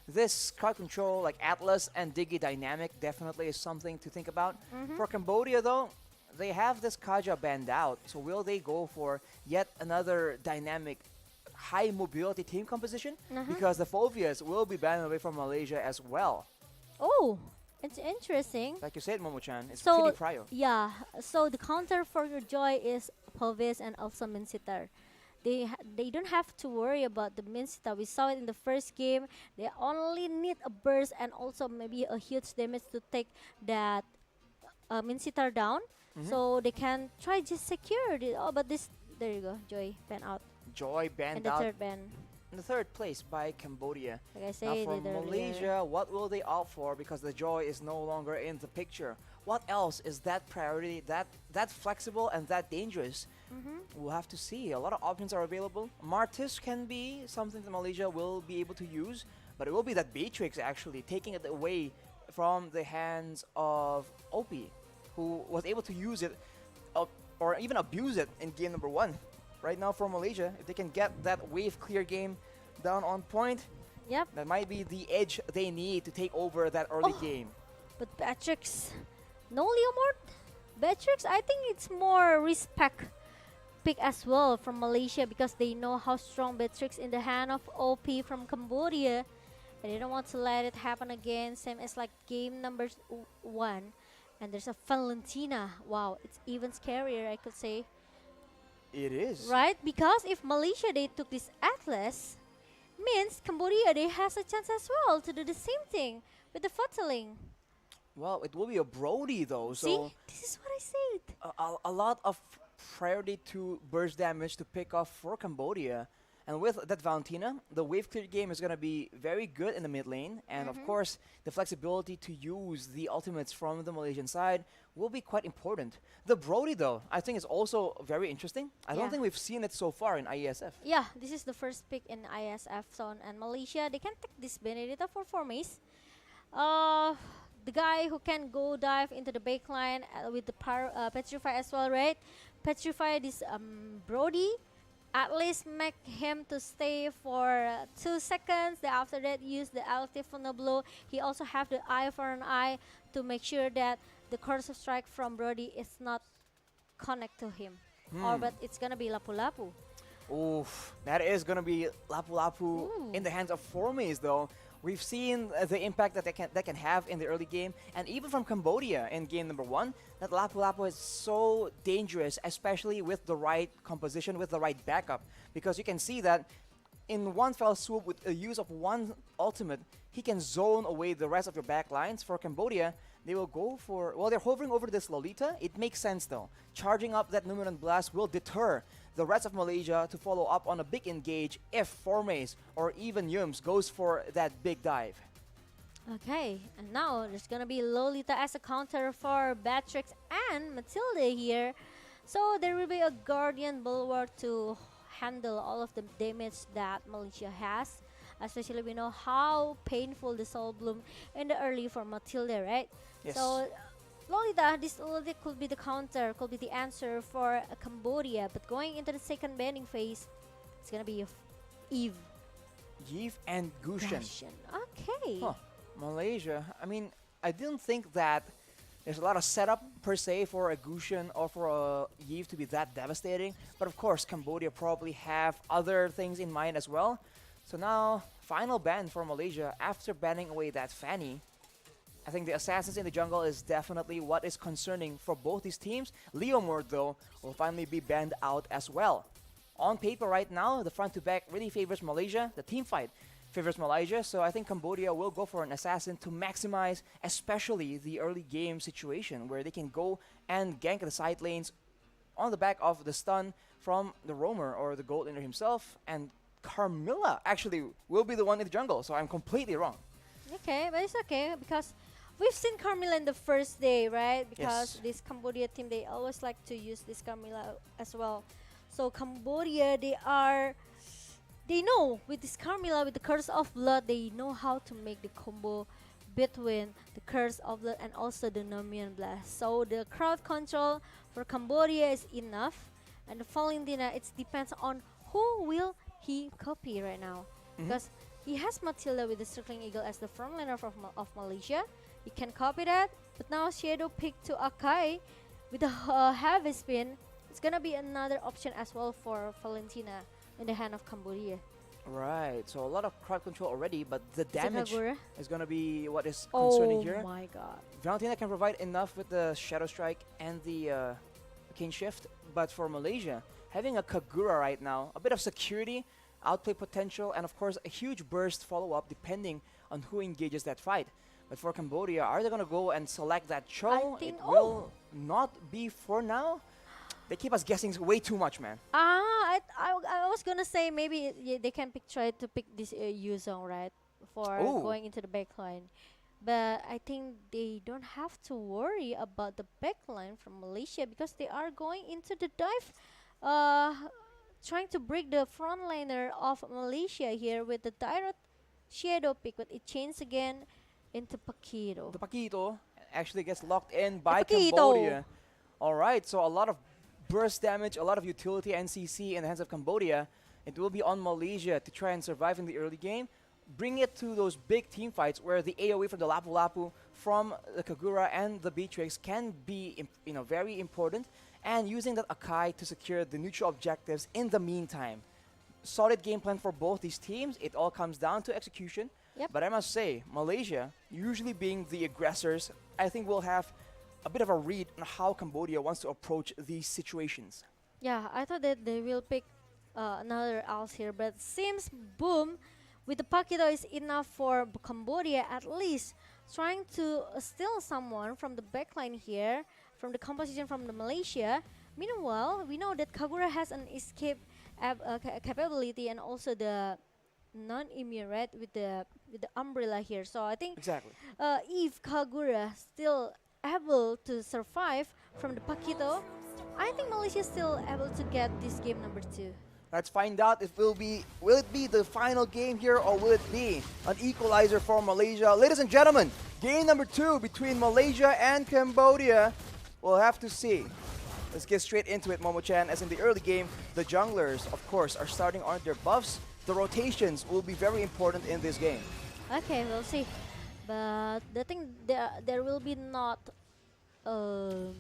This crowd control like Atlas and Digi Dynamic definitely is something to think about. For Cambodia though, they have this Kaja banned out, so will they go for yet another dynamic high mobility team composition? Because the Phobias will be banned away from Malaysia as well.
Oh, it's interesting.
Like you said, Momo-chan, it's
So
pretty prio.
yeah, so the counter for your Joy is Phobias and also Minsitar. They don't have to worry about the Minsitar. We saw it in the first game. They only need a burst and also maybe a huge damage to take that Minsitar down. So they can try just secure it. Oh, but this, there you go, Joy ban out.
Joy banned
And the
out
third ban.
in the third place by Cambodia.
Like I
Now
said
for
it earlier.
Malaysia, what will they opt for? Because the Joy is no longer in the picture. What else is that priority, that flexible and that dangerous? We'll have to see. A lot of options are available. Martis can be something that Malaysia will be able to use, but it will be that Beatrix actually taking it away from the hands of OP, who was able to use it or even abuse it in game number 1. Right now for Malaysia, if they can get that wave clear game down on point, that might be the edge they need to take over that early game.
But Beatrix, no Leomord? Beatrix, I think it's more respect pick as well from Malaysia because they know how strong Beatrix in the hand of OP from Cambodia. And they don't want to let it happen again, same as like game number 1. And there's a Valentina. Wow, it's even scarier, I could say.
It is.
Right? Because if Malaysia, they took this Atlas, means Cambodia, they has a chance as well to do the same thing with the Fotaling.
Well, it will be a Brody though,
See?
so
This is what I said.
a lot of priority to burst damage to pick off for Cambodia. And with that Valentina, the wave clear game is going to be very good in the mid lane. And of course, the flexibility to use the ultimates from the Malaysian side will be quite important. The Brody though, I think is also very interesting. I don't think we've seen it so far in IESF.
Yeah, this is the first pick in ISF zone. And Malaysia, they can take this Benedetta for 4 mace. The guy who can go dive into the backline with the Petrify as well, right? Petrify this Brody. At least make him to stay for 2 seconds. Then after that, use the active funnel blow. He also have the eye for an eye to make sure that the curse of strike from Brody is not connect to him. Or but it's gonna be Lapu Lapu.
Oof, that is gonna be Lapu Lapu in the hands of Formes though. We've seen the impact that they can have in the early game, and even from Cambodia in game number 1, that Lapu Lapu is so dangerous, especially with the right composition, with the right backup, because you can see that in one fell swoop with the use of one ultimate, he can zone away the rest of your back lines. For Cambodia, they will go for, well, they're hovering over this Lolita. It makes sense though. Charging up that Numeron Blast will deter the rest of Malaysia to follow up on a big engage if Formes or even Yums goes for that big dive.
Okay, and now there's gonna be Lolita as a counter for Beatrix and Matilda here. So there will be a Guardian Bulwark to handle all of the damage that Malaysia has. Especially we know how painful the Soul Bloom in the early for Matilda, right?
Yes.
So Lolita, this Lolita could be the counter, could be the answer for Cambodia. But going into the second banning phase, it's gonna be Eve.
Eve and Gushen.
Okay.
Huh. Malaysia, I mean, I didn't think that there's a lot of setup per se for a Gushen or for a Eve to be that devastating. But of course, Cambodia probably have other things in mind as well. So now, final ban for Malaysia after banning away that Fanny. I think the Assassins in the jungle is definitely what is concerning for both these teams. Leomord, though, will finally be banned out as well. On paper right now, the front to back really favors Malaysia. The team fight favors Malaysia, so I think Cambodia will go for an Assassin to maximize especially the early game situation where they can go and gank the side lanes on the back of the stun from the roamer or the gold laner himself, and Carmilla actually will be the one in the jungle, so I'm completely wrong.
Okay, but it's okay because we've seen Carmilla in the first day, right? Because
Yes.
this Cambodia team, they always like to use this Carmilla as well. So Cambodia, they know with this Carmilla, with the Curse of Blood, they know how to make the combo between the Curse of Blood and also the Numeron Blast. So the crowd control for Cambodia is enough, and the Valentina, it depends on who will he copy right now. Because He has Matilda with the Circling Eagle as the frontliner of Malaysia. You can copy that, but now Shadow picked to Akai with a heavy spin. It's gonna be another option as well for Valentina in the hand of Cambodia.
Right, so a lot of crowd control already, but the damage
Kagura.
is gonna be what is concerning
Oh
here.
my god.
Valentina can provide enough with the Shadow Strike and the King Shift, but for Malaysia, having a Kagura right now, a bit of security, outplay potential, and of course a huge burst follow-up depending on who engages that fight. But for Cambodia, are they gonna go and select that Cho? It will not be for now. They keep us guessing way too much, man.
I was gonna say maybe they can try to pick this Yuzong, right, for going into the backline. But I think they don't have to worry about the backline from Malaysia because they are going into the dive, trying to break the frontliner of Malaysia here with the direct Shadow pick, but it changed again into Paquito.
The Paquito actually gets locked in by Cambodia. All right, so a lot of burst damage, a lot of utility NCC in the hands of Cambodia. It will be on Malaysia to try and survive in the early game. Bring it to those big team fights where the AoE from the Lapu Lapu, from the Kagura and the Beatrix can be very important, and using that Akai to secure the neutral objectives in the meantime. Solid game plan for both these teams. It all comes down to execution.
Yep.
But I must say, Malaysia, usually being the aggressors, I think will have a bit of a read on how Cambodia wants to approach these situations.
Yeah, I thought that they will pick another else here, but seems Boom with the Paquito is enough for Cambodia, at least trying to steal someone from the backline here, from the composition from the Malaysia. Meanwhile, we know that Kagura has an escape capability and also the non-immune, right, with the umbrella here. So I think if Kagura still able to survive from the Paquito, I think Malaysia is still able to get this game number 2.
Let's find out if will it be the final game here, or will it be an equalizer for Malaysia? Ladies and gentlemen, game number 2 between Malaysia and Cambodia. We'll have to see. Let's get straight into it, Momo-chan. As in the early game, the junglers, of course, are starting on their buffs. The rotations will be very important in this game.
Okay, we'll see. But the thing, there will be not an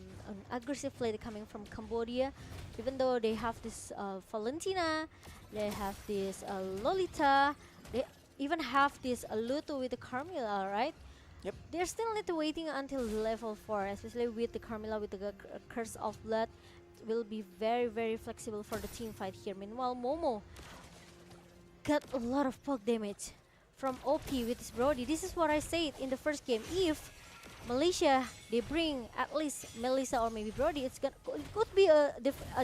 aggressive play coming from Cambodia, even though they have this Valentina, they have this Lolita, they even have this Luto with the Carmilla, right?
Yep.
They're still need to waiting until level 4, especially with the Carmilla with the Curse of Blood. It will be very, very flexible for the team fight here. Meanwhile, Momo got a lot of poke damage from OP with his Brody. This is what I said in the first game. If Malaysia, they bring at least Melissa or maybe Brody, it could be a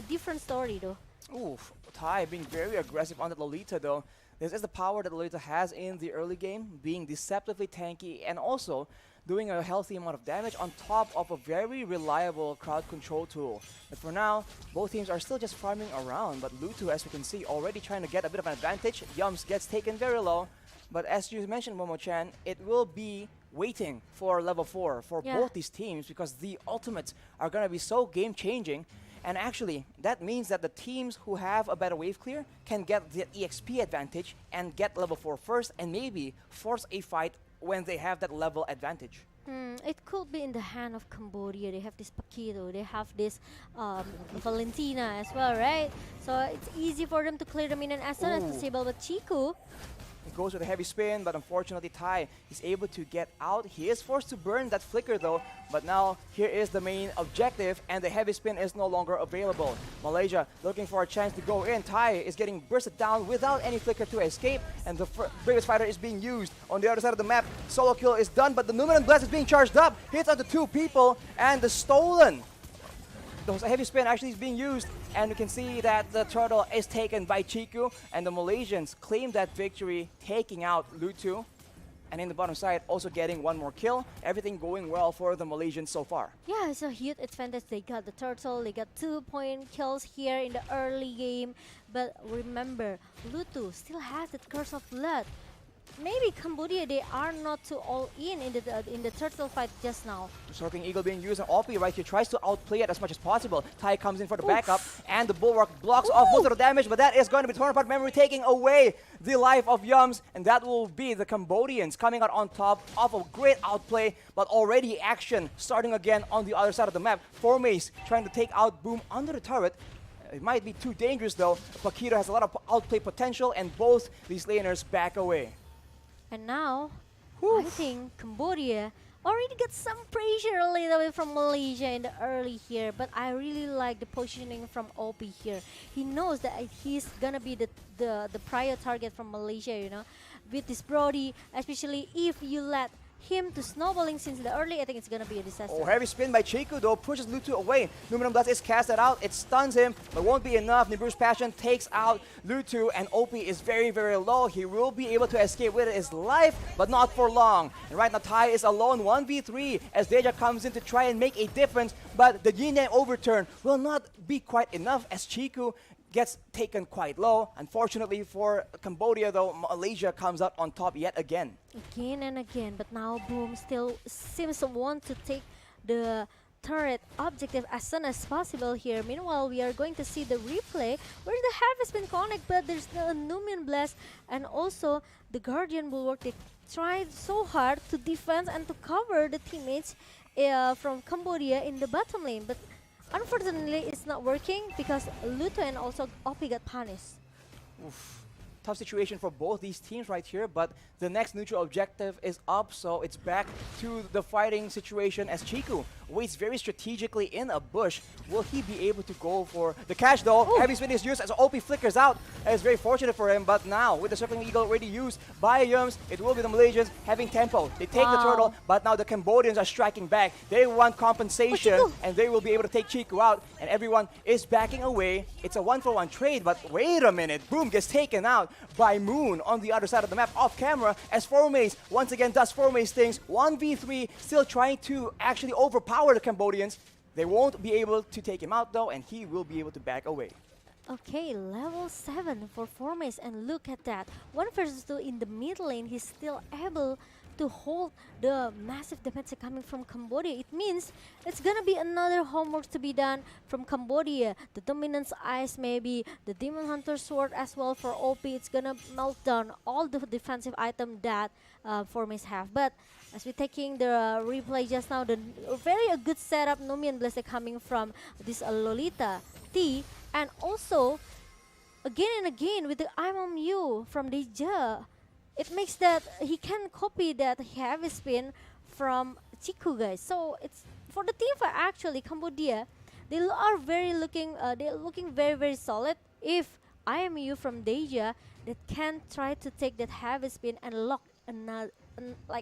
different story though.
Oof, Thai being very aggressive on the Lolita though. This is the power that Lolita has in the early game, being deceptively tanky and also doing a healthy amount of damage on top of a very reliable crowd control tool. But for now, both teams are still just farming around, but Lutu, as we can see, already trying to get a bit of an advantage. Yums gets taken very low, but as you mentioned, Momo-chan, it will be waiting for level 4 for both these teams because the ultimates are going to be so game-changing. And actually, that means that the teams who have a better wave clear can get the EXP advantage and get level 4 first and maybe force a fight when they have that level advantage.
It could be in the hand of Cambodia. They have this Paquito, they have this Valentina as well, right? So it's easy for them to clear the minion as soon as possible, but Chiku,
it goes with a heavy spin, but unfortunately Tai is able to get out. He is forced to burn that flicker though, but now here is the main objective and the heavy spin is no longer available. Malaysia looking for a chance to go in. Tai is getting bursted down without any flicker to escape, and the biggest fighter is being used on the other side of the map. Solo kill is done, but the Numinous Blast is being charged up. Hits onto 2 people, and the stolen. The heavy spin actually is being used, and you can see that the turtle is taken by Chiku, and the Malaysians claim that victory, taking out Lutu. And in the bottom side, also getting 1 more kill. Everything going well for the Malaysians so far.
yeah, it's a huge advantage. They got the turtle, they got 2-point kills here in the early game. But remember, Lutu still has that Curse of Blood. maybe Cambodia, they are not too all in the turtle fight just now.
Soaring Eagle being used, and Opie right here tries to outplay it as much as possible. Tai comes in for the backup, and the Bulwark blocks off most of the damage, but that is going to be torn apart memory, taking away the life of Yums, and that will be the Cambodians coming out on top of a great outplay, but already action starting again on the other side of the map. Formace trying to take out Boom under the turret. It might be too dangerous though. Pakito has a lot of outplay potential, and both these laners back away.
And now, I think Cambodia already got some pressure a little bit from Malaysia in the early here, but I really like the positioning from OP here. He knows that he's gonna be the prior target from Malaysia, you know, with this Brody, especially if you let him to snowballing since the early. I think it's gonna be a disaster.
Oh, heavy spin by Chiku though, pushes Lutu away. Numinum Blast is casted out, it stuns him, but won't be enough. Nibiru's Passion takes out Lutu, and OP is very, very low. He will be able to escape with his life, but not for long. And right now, Tai is alone, 1v3, as Deja comes in to try and make a difference, but the Yin Yang overturn will not be quite enough as Chiku gets taken quite low. Unfortunately for Cambodia though, Malaysia comes out on top yet again.
Again and again, but now Boom still seems to want to take the turret objective as soon as possible here. Meanwhile, we are going to see the replay where the Harvest been connected, but there's the Numian Blast and also the Guardian Bulwark. They tried so hard to defend and to cover the teammates from Cambodia in the bottom lane, but unfortunately, it's not working because Luto and also Opie got punished.
Oof. Tough situation for both these teams right here, but the next neutral objective is up, so it's back to the fighting situation as Chiku waits very strategically in a bush. Will he be able to go for the catch though? Ooh. Heavy spin is used as OP flickers out. It's very fortunate for him, but now with the Circling Eagle already used by Yums, it will be the Malaysians having tempo. They take the turtle, but now the Cambodians are striking back. They want compensation, and they will be able to take Chiku out, and everyone is backing away. It's a 1-for-1 trade, but wait a minute. Boom gets taken out by Moon on the other side of the map off camera as Formace once again does Formace things. 1v3, still trying to actually overpower the Cambodians. They won't be able to take him out though, and he will be able to back away.
Okay, level 7 for Formace, and look at that. 1 versus 2 in the mid lane, he's still able to hold the massive damage coming from Cambodia. It means it's gonna be another homework to be done from Cambodia. The Dominance Ice, maybe the Demon Hunter Sword as well for OP. It's gonna melt down all the defensive item that Formace have. But as we're taking the replay just now, the very good setup Numian Blessed coming from this Lolita T, and also again and again with the I'm on you from Deja. It makes that he can copy that heavy spin from Chiku, guys. So it's for the team fight actually. Cambodia, they're looking very, very solid. If I am you from Deja, that can try to take that heavy spin and lock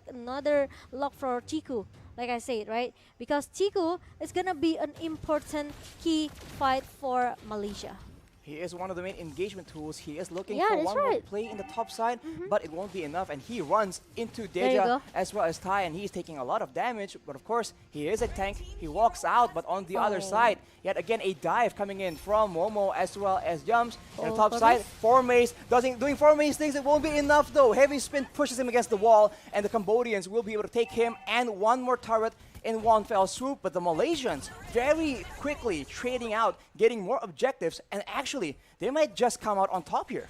another lock for Chiku, like I said, right? Because Chiku is gonna be an important key fight for Malaysia.
He is one of the main engagement tools. He is looking for one more play in the top side, but it won't be enough. And he runs into Deja as well as Tai, and he's taking a lot of damage. But of course, he is a tank. He walks out, but on the other side, yet again a dive coming in from Momo as well as Yums. On the top side, Formace doing Formace things. It won't be enough though. Heavy spin pushes him against the wall, and the Cambodians will be able to take him and one more turret in one fell swoop. But the Malaysians very quickly trading out, getting more objectives, and actually they might just come out on top here.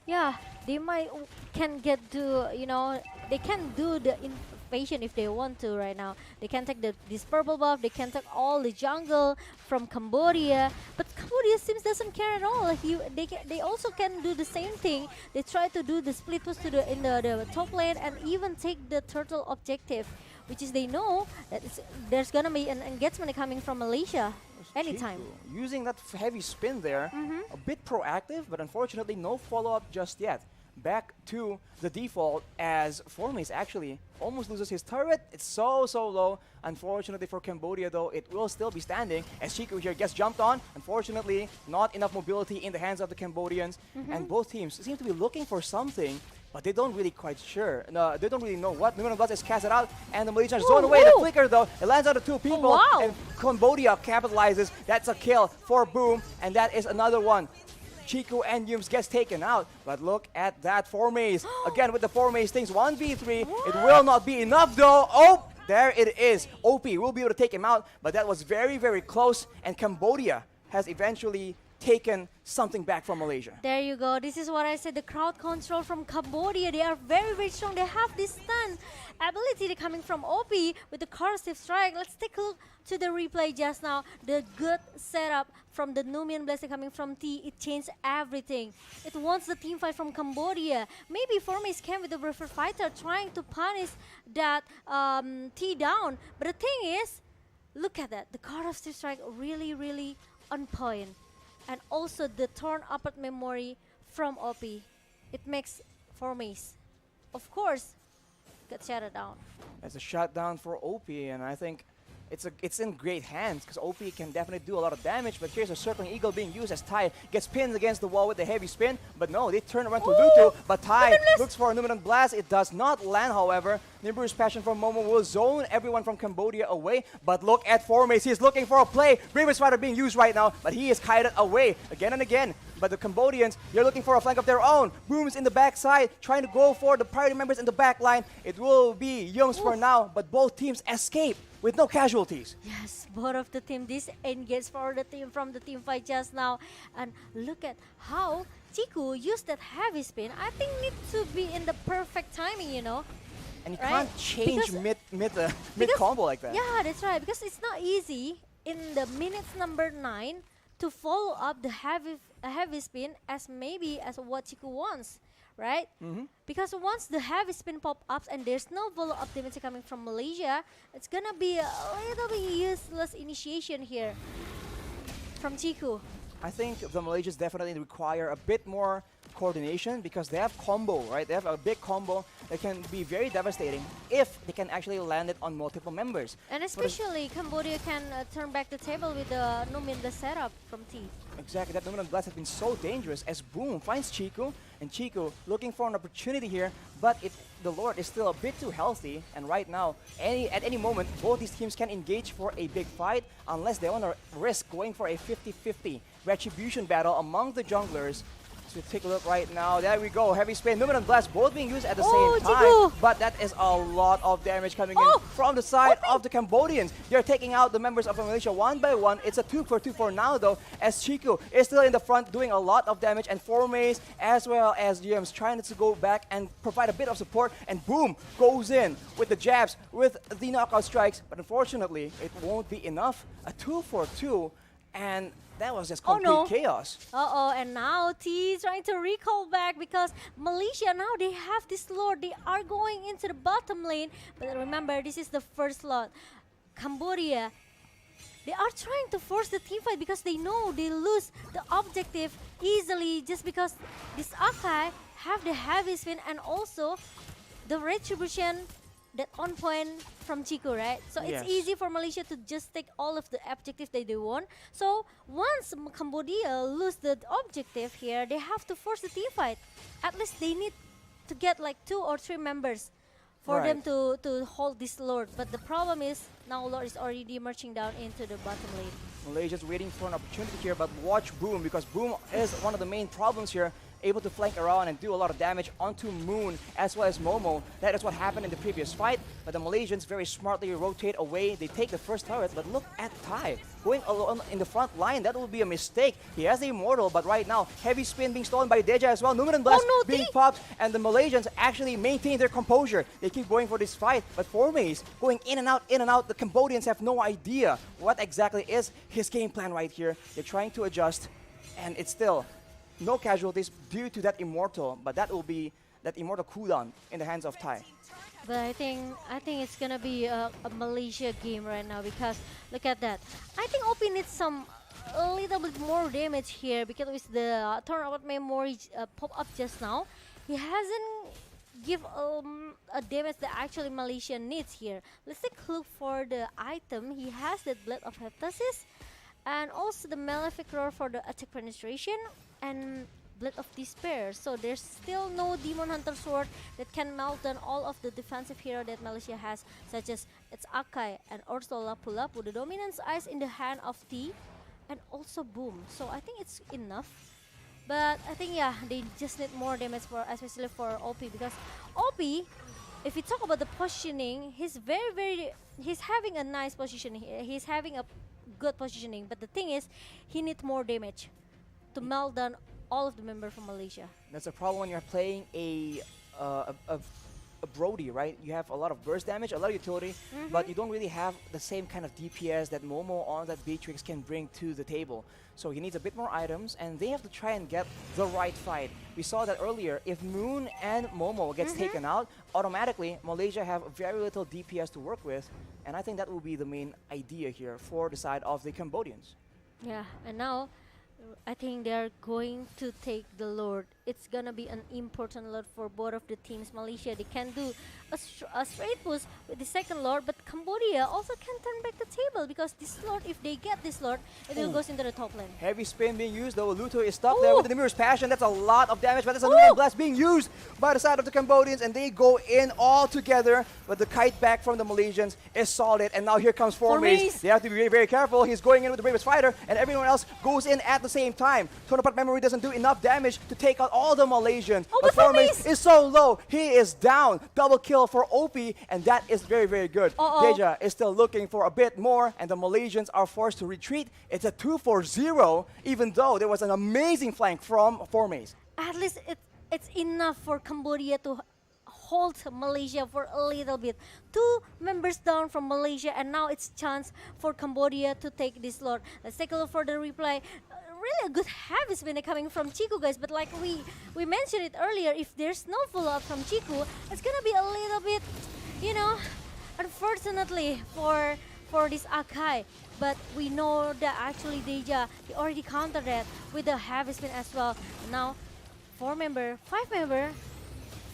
Yeah, they can get to, you know, they can do the invasion if they want to right now. They can take this purple buff, they can take all the jungle from Cambodia, but Cambodia seems doesn't care at all. They also can do the same thing. They try to do the split push to in the top lane and even take the turtle objective, which is they know that there's gonna be an engagement coming from Malaysia anytime.
Chiku, using that heavy spin there, a bit proactive, but unfortunately no follow-up just yet. Back to the default as Formace actually almost loses his turret. It's so low. Unfortunately for Cambodia though, it will still be standing as Chiku here gets jumped on. Unfortunately, not enough mobility in the hands of the Cambodians, and both teams seem to be looking for something, but they don't really quite sure. No, they don't really know what. Numinum Blast is casted out, and the Malaysians zone away. The flicker though, it lands on the two people, and Cambodia capitalizes. That's a kill for Boom, and that is another one. Chico and Yums gets taken out. But look at that 4-maze. Again with the 4-maze things, 1v3. It will not be enough though. Oh, there it is. OP will be able to take him out, but that was very, very close. And Cambodia has eventually taken something back from Malaysia.
There you go. This is what I said. The crowd control from Cambodia. They are very, very strong. They have this stun ability coming from OP with the corrosive strike. Let's take a look to the replay just now. The good setup from the Numian Blessing coming from T. It changed everything. It wants the team fight from Cambodia. Maybe Formace came with the River Fighter trying to punish that T down. But the thing is, look at that. The corrosive strike really, really on point. And also the torn upward memory from OP. It makes Formace, of course, get shut down.
It's a shutdown for OP, and I think it's in great hands because OP can definitely do a lot of damage. But here's a circling eagle being used as Tai gets pinned against the wall with the heavy spin. But no, they turn around to Luto. But Tai looks for a Numinant Blast. It does not land, however. Nimbru's passion from Momo will zone everyone from Cambodia away. But look at Formace. He's looking for a play. Bravest Fighter being used right now, but he is kited away again and again. But the Cambodians, they're looking for a flank of their own. Booms in the backside, trying to go for the priority members in the back line. It will be Youngs for now, but both teams escape with no casualties.
Yes, both of the team disengaged for the team from the team fight just now. And look at how Chiku used that heavy spin. I think needs to be in the perfect timing, you know.
And you can't change mid combo like that.
Yeah, that's right. Because it's not easy in the minutes number 9 to follow up the heavy spin as what Chiku wants, right? Because once the heavy spin pop ups and there's no follow-up damage coming from Malaysia, it's gonna be a little bit useless initiation here from Chiku.
I think the Malaysians definitely require a bit more coordination because they have combo, right? They have a big combo that can be very devastating if they can actually land it on multiple members.
And especially Cambodia can turn back the table with the Numin the setup from T.
Exactly, that Numinant Blast has been so dangerous as Boom finds Chiku, and Chiku looking for an opportunity here, but the Lord is still a bit too healthy, and right now, at any moment, both these teams can engage for a big fight unless they want to risk going for a 50-50 retribution battle among the junglers. So take a look right now. There we go. Heavy spin, Numinant Blast both being used at the same time.
Chiku.
But that is a lot of damage coming in from the side of the Cambodians. They're taking out the members of Malaysia one by one. It's a 2-for-2 for now though, as Chiku is still in the front doing a lot of damage, and Formace as well as GM's trying to go back and provide a bit of support, and Boom goes in with the jabs, with the knockout strikes, but unfortunately it won't be enough. A 2-for-2, and that was just complete chaos.
And now T is trying to recall back because Malaysia now they have this Lord. They are going into the bottom lane. But remember, this is the first lot. Cambodia, they are trying to force the team fight because they know they lose the objective easily just because this Akai have the heavy spin and also the retribution that on point from Chiku, right? So it's easy for Malaysia to just take all of the objectives that they want. So once Cambodia lose the objective here, they have to force the team fight. At least they need to get like 2 or 3 members for them to hold this Lord. But the problem is now Lord is already marching down into the bottom lane.
Malaysia's waiting for an opportunity here, but watch Boom, because Boom is one of the main problems here. Able to flank around and do a lot of damage onto Moon as well as Momo. That is what happened in the previous fight, but the Malaysians very smartly rotate away. They take the first turret, but look at Tai going alone in the front line. That will be a mistake. He has the Immortal, but right now, heavy spin being stolen by Deja as well. Numinant Blast being popped, and the Malaysians actually maintain their composure. They keep going for this fight, but Formace going in and out. The Cambodians have no idea what exactly is his game plan right here. They're trying to adjust, and it's still no casualties due to that Immortal, but that will be that Immortal cooldown in the hands of Tai.
But I think it's gonna be a Malaysia game right now because look at that. I think OP needs a little bit more damage here because with the turnout memory pop up just now, he hasn't give a damage that actually Malaysia needs here. Let's take a look for the item. He has that Blade of Heptasis and also the Malefic Roar for the attack penetration and Blade of Despair. So there's still no Demon Hunter Sword that can melt down all of the defensive hero that Malaysia has, such as its Akai and also Lapu Lapu. The Dominance Ice in the hand of T and also Boom. So I think it's enough But I think yeah, they just need more damage for especially for OP because OP, if you talk about the positioning, he's having a nice position here. He's having a good positioning, but the thing is, he needs more damage to melt down all of the members from Malaysia.
That's a problem when you're playing a Brody, right? You have a lot of burst damage, a lot of utility, but you don't really have the same kind of DPS that Momo on that Beatrix can bring to the table. So he needs a bit more items, and they have to try and get the right fight. We saw that earlier. If Moon and Momo gets taken out, automatically Malaysia have very little DPS to work with, and I think that will be the main idea here for the side of the Cambodians.
Yeah, and now I think they're going to take the Lord. It's gonna be an important Lord for both of the teams. Malaysia, they can do a straight push with the second Lord, but Cambodia also can turn back the table because this Lord, if they get this Lord, it will goes into the top lane.
Heavy spin being used, though Luto is stuck there with the Mirror's Passion. That's a lot of damage, but there's a Lunar Blast being used by the side of the Cambodians, and they go in all together. But the kite back from the Malaysians is solid, and now here comes Formace. They have to be very, very careful. He's going in with the Bravest Fighter, and everyone else goes in at the same time. Tonopart Memory doesn't do enough damage to take out all the Malaysians. But Formace is so low. He is down. Double kill for OP, and that is very, very good. Deja is still looking for a bit more, and the Malaysians are forced to retreat. It's a 2-4-0, even though there was an amazing flank from Formace.
At least it's enough for Cambodia to hold Malaysia for a little bit. 2 members down from Malaysia, and now it's chance for Cambodia to take this Lord. Let's take a look for the replay. Really a good heavy spin coming from Chiku, guys, but like we mentioned it earlier, if there's no follow-up from Chiku, it's gonna be a little bit, you know, unfortunately for this Akai. But we know that actually Deja, he already countered that with the heavy spin as well. Now 4-member, 5-member,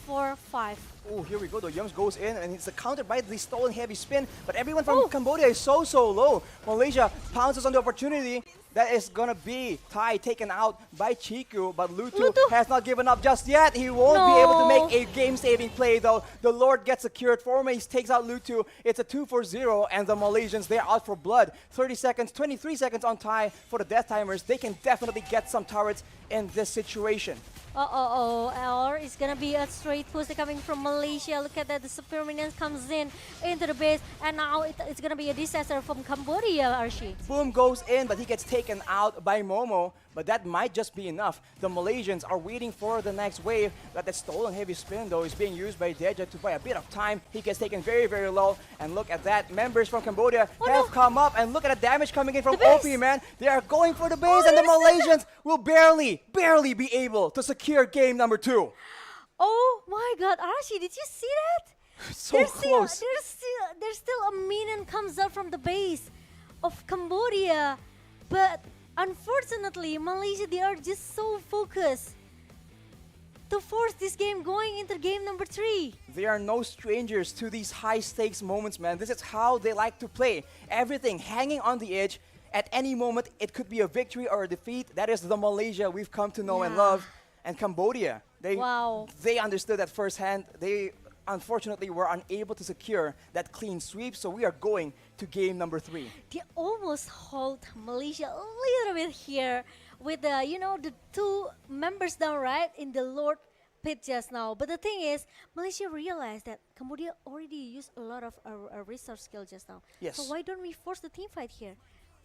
4-5.
Oh, here we go. The Yums goes in, and it's countered by the stolen heavy spin. But everyone from Cambodia is so low. Malaysia pounces on the opportunity. That is gonna be Tai taken out by Chiku, but Lutu has not given up just yet. He won't be able to make a game-saving play, though. The Lord gets secured. Formace takes out Lutu. It's a 2-4-0, and the Malaysians, they're out for blood. 30 seconds, 23 seconds on Tai for the Death Timers. They can definitely get some turrets in this situation.
Or it's gonna be a straight push coming from Malaysia. Look at that, the Super Minions comes in into the base, and now it's gonna be a disaster from Cambodia, Archie.
Boom goes in, but he gets taken out by Momo. But that might just be enough. The Malaysians are waiting for the next wave. But that stolen heavy spin, though, is being used by Deja to buy a bit of time. He gets taken very, very low. And look at that. Members from Cambodia have come up. And look at the damage coming in from OP, man. They are going for the base. And the Malaysians will barely be able to secure game number 2.
Oh my god, Archie, did you see that?
So close.
There's still a minion comes out from the base of Cambodia. But unfortunately, Malaysia, they are just so focused to force this game going into game number 3.
They are no strangers to these high-stakes moments, man. This is how they like to play. Everything hanging on the edge. At any moment, it could be a victory or a defeat. That is the Malaysia we've come to know and love. And Cambodia, they understood that firsthand. They unfortunately were unable to secure that clean sweep, so we are going to game number 3.
They almost hold Malaysia a little bit here with the, you know, the 2 members down right in the Lord pit just now. But the thing is, Malaysia realized that Cambodia already used a lot of resource skill just now.
Yes.
So why don't we force the team fight here?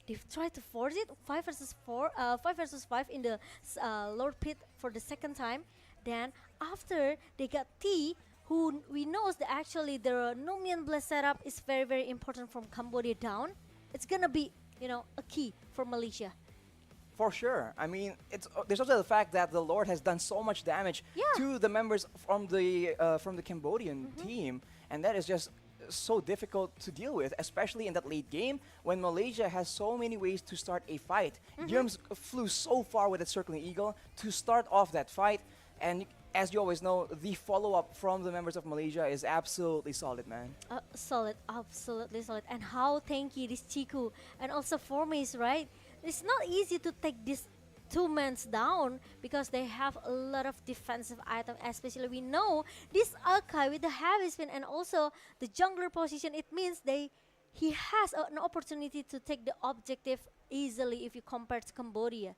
They've tried to force it 5 versus 5 in the Lord pit for the second time. Then after they got T, who we know that actually the Nomian Blast setup is very, very important from Cambodia down. It's gonna be, you know, a key for Malaysia.
For sure. I mean, there's also the fact that the Lord has done so much damage to the members from the Cambodian team, and that is just so difficult to deal with, especially in that late game when Malaysia has so many ways to start a fight. Yums flew so far with that Circling Eagle to start off that fight, and as you always know, the follow-up from the members of Malaysia is absolutely solid, man.
Solid, absolutely solid. And how tanky this Chiku and also Formace, right? It's not easy to take these 2 men down because they have a lot of defensive items. Especially we know this Akai with the heavy spin and also the jungler position. It means he has an opportunity to take the objective easily if you compare to Cambodia.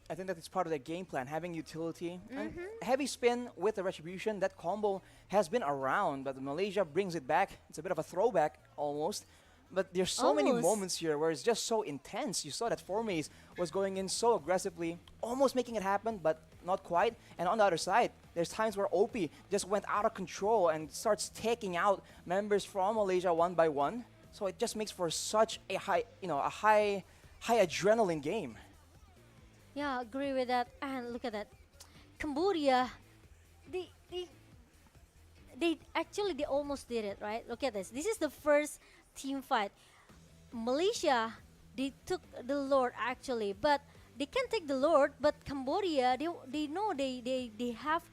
I think that it's part of their game plan, having utility. And heavy spin with the retribution, that combo has been around, but Malaysia brings it back. It's a bit of a throwback almost. But there's so many moments here where it's just so intense. You saw that Formaze was going in so aggressively, almost making it happen, but not quite. And on the other side, there's times where OP just went out of control and starts taking out members from Malaysia one by one. So it just makes for such a high, high adrenaline game.
Yeah, agree with that. And look at that, Cambodia, they almost did it, right? Look at this. This is the first team fight. Malaysia, they took the Lord actually, but they can take the Lord. But Cambodia, they know they have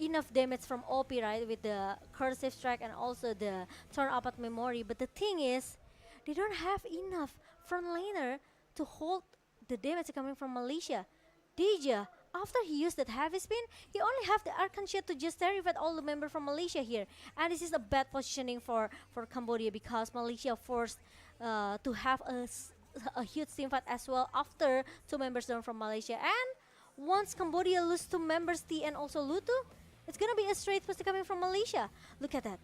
enough damage from OP, right, with the cursive strike and also the turn up at memory. But the thing is, they don't have enough front laner to hold the damage coming from Malaysia. Deja, after he used that heavy spin, he only have the Archangel to just terrify all the members from Malaysia here. And this is a bad positioning for Cambodia, because Malaysia forced to have a huge team fight as well after 2 members down from Malaysia. And once Cambodia lose 2 members, T and also Lutu, it's gonna be a straight push coming from Malaysia. Look at that.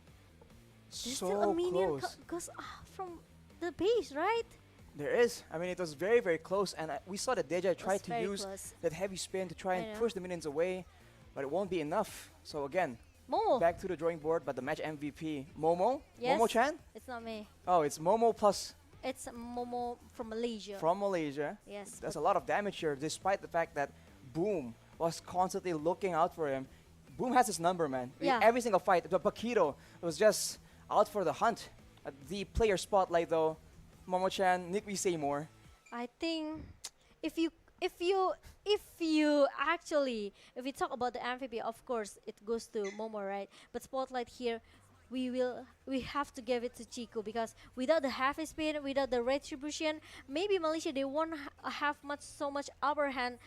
There's still a minion goes from the base, right?
There is. I mean, it was very, very close, and we saw that Deja tried to use that heavy spin to try and push the minions away, but it won't be enough. So again,
Momo,
back to the drawing board, but the match MVP, Momo?
Yes.
Momo-chan?
It's not me.
Oh, it's Momo plus...
It's Momo from Malaysia.
From Malaysia.
Yes.
There's a lot of damage here, despite the fact that Boom was constantly looking out for him. Boom has his number, man.
Yeah.
In every single fight, the Paquito was just out for the hunt. The player spotlight, though, Momo-chan, Nick, we say more.
I think if we talk about the MVP, of course it goes to Momo, right? But spotlight here, we have to give it to Chico, because without the heavy spin, without the retribution, maybe Malaysia they won't have so much upper hand,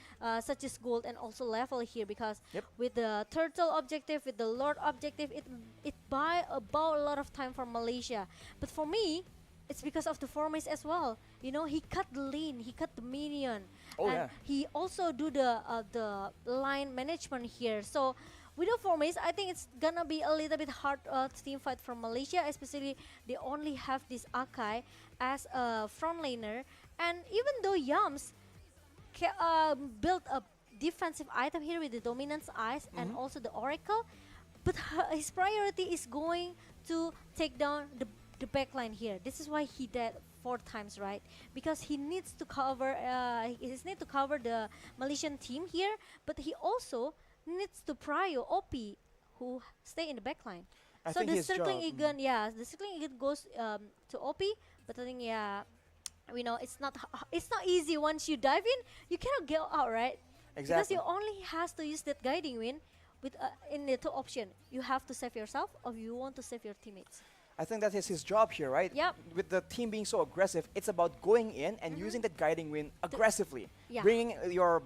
such as gold and also level here, because with the turtle objective, with the Lord objective, it buy about a lot of time for Malaysia. But for me, it's because of the Formace as well. You know, he cut the lane, he cut the minion, and he also do the line management here. So with the Formace, I think it's gonna be a little bit hard team fight from Malaysia, especially they only have this Akai as a front laner. And even though Yams built a defensive item here with the Dominance Eyes and also the Oracle, but his priority is going to take down the backline here. This is why he died 4 times, right? Because he needs to cover the Malaysian team here, but he also needs to prio OP, who stay in the backline. So the circling Egan, the circling Egan goes to OP, but I think we know it's not easy. Once you dive in, you cannot get out, right?
Exactly.
Because you only has to use that guiding wind with in the 2 option. You have to save yourself, or you want to save your teammates.
I think that is his job here, right?
Yep.
With the team being so aggressive, it's about going in and using that guiding wind aggressively,
Yeah.
bringing your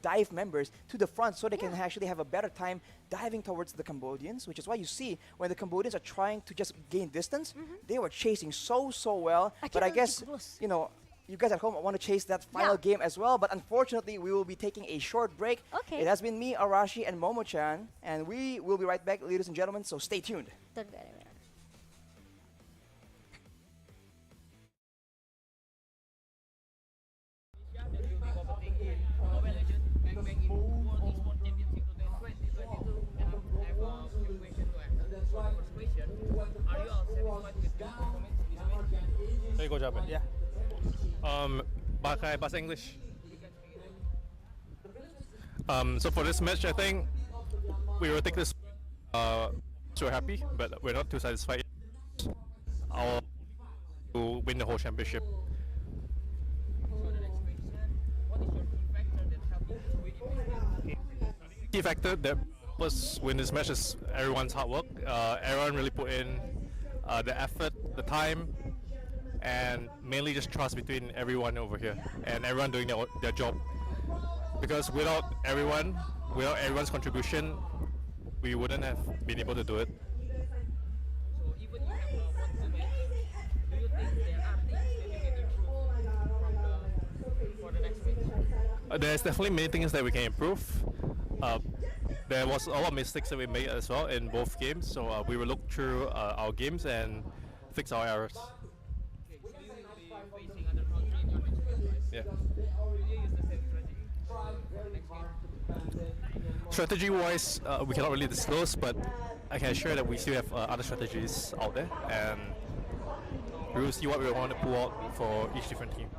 dive members to the front so they can actually have a better time diving towards the Cambodians, which is why you see when the Cambodians are trying to just gain distance, they were chasing so well. But I guess, you guys at home want to chase that final game as well, but unfortunately we will be taking a short break.
Okay.
It has been me, Arashi, and Momo-chan, and we will be right back, ladies and gentlemen, so stay tuned.
Don't go anywhere.
Saya go jawab ya. Pakai bahasa English. So for this match, I think we will take this. So happy, but we're not too satisfied. Our to win the whole championship. Key factor that was win this match is everyone's hard work. Everyone really put in the effort, the time, and mainly just trust between everyone over here and everyone doing their job. Because without everyone's contribution, we wouldn't have been able to do it.
So even you have won the match, do you think there are things that you can improve for the next match?
There's definitely many things that we can improve. There was a lot of mistakes that we made as well in both games, so we will look through our games and fix our errors. Yeah. Strategy-wise, we cannot really disclose, but I can assure that we still have other strategies out there, and we will see what we want to pull out for each different team.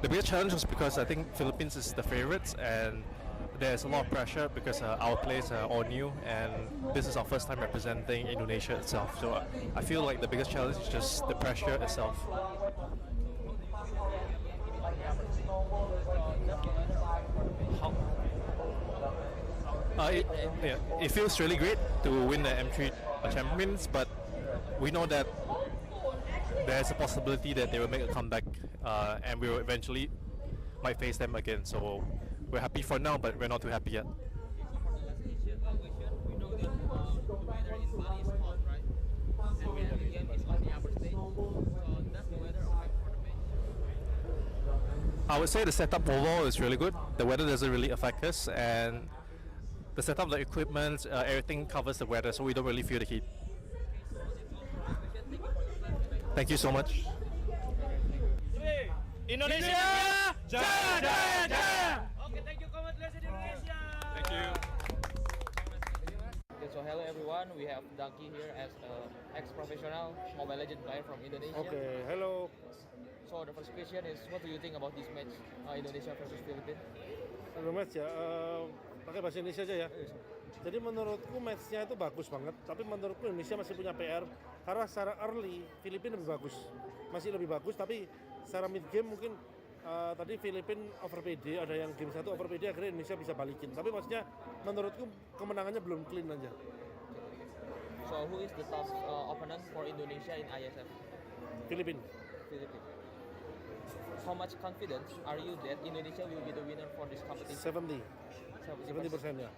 The biggest challenge was because I think Philippines is the favorites, and there's a lot of pressure because our players are all new, and this is our first time representing Indonesia itself. So I feel like the biggest challenge is just the pressure itself. It feels really great to win the M3 champions, but we know that there's a possibility that they will make a comeback, and we will eventually might face them again. So we're happy for now, but we're not too happy yet. I would say the setup overall is really good. The weather doesn't really affect us, and the setup, the equipment, everything covers the weather, so we don't really feel the heat. Thank you so much.
Indonesia! Jaya, jaya, jaya! Okay, thank you. Congratulations, Indonesia!
Thank you.
Okay, so hello everyone. We have Daki here as an ex-professional Mobile Legends player from Indonesia.
Okay, hello.
So the first question is, what do you think about this match, Indonesia versus Philippines?
Sebelum match ya, pakai bahasa Indonesia aja ya. Jadi menurutku matchnya itu bagus banget, tapi menurutku Indonesia masih punya PR karena secara early Filipina lebih bagus, masih lebih bagus, tapi secara mid game mungkin tadi Filipina over PD, ada yang game 1 over PD, akhirnya Indonesia bisa balikin. Tapi maksudnya menurutku kemenangannya belum clean aja.
So who is the top opponent for Indonesia in IESF?
Filipina.
How much confidence are you that Indonesia will be the winner for this competition?
70% ya.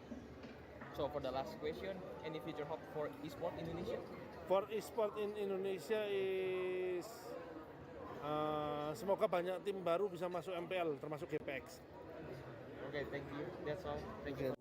So for the last question, any future hope for esport Indonesia?
For esport in Indonesia is semoga banyak tim baru bisa masuk MPL termasuk GPX.
Okay, thank you. That's all. Thank you.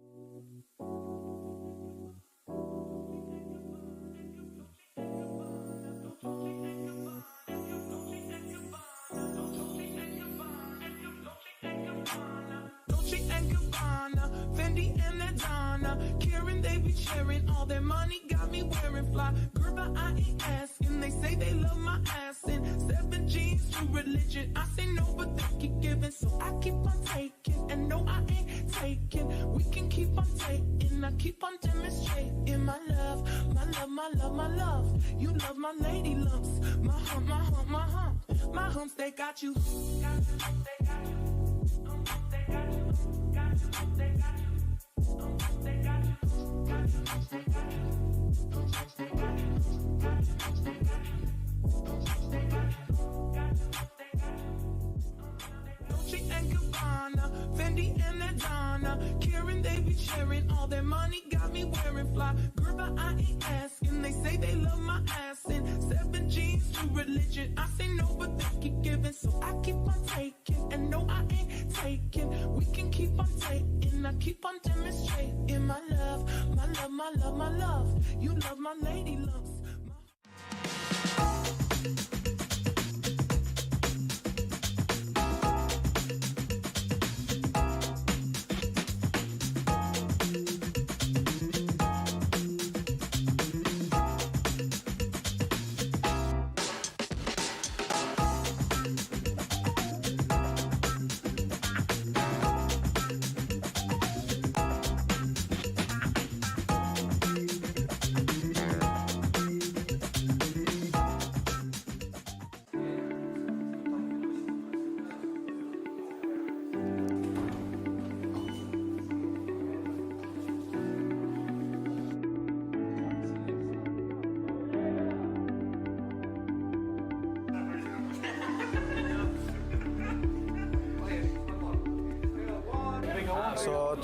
Sharing all their money, got me wearing fly. Girl by IES, and they say they love my ass. And 7 G's to religion, I say no, but they keep giving. So I keep on taking, and no, I ain't taking. We can keep on taking, I keep on demonstrating my love, my love, my love, my love. You love my lady lumps, my hump, my hump, my hump. My humps, they got you. They got you. They got you. Got you. They got you. They got you. Dolce and Gabbana, Fendi and Adana, Karen, they be sharing all their money, got me wearing fly. Girl by IES, and they say they love my ass. And 7 G's to religion, I say no, but they keep giving. So I keep on taking, and no, I ain't taking. We can keep on taking, I keep on demonstrating my love, my love, my love, my love. You love my lady lumps.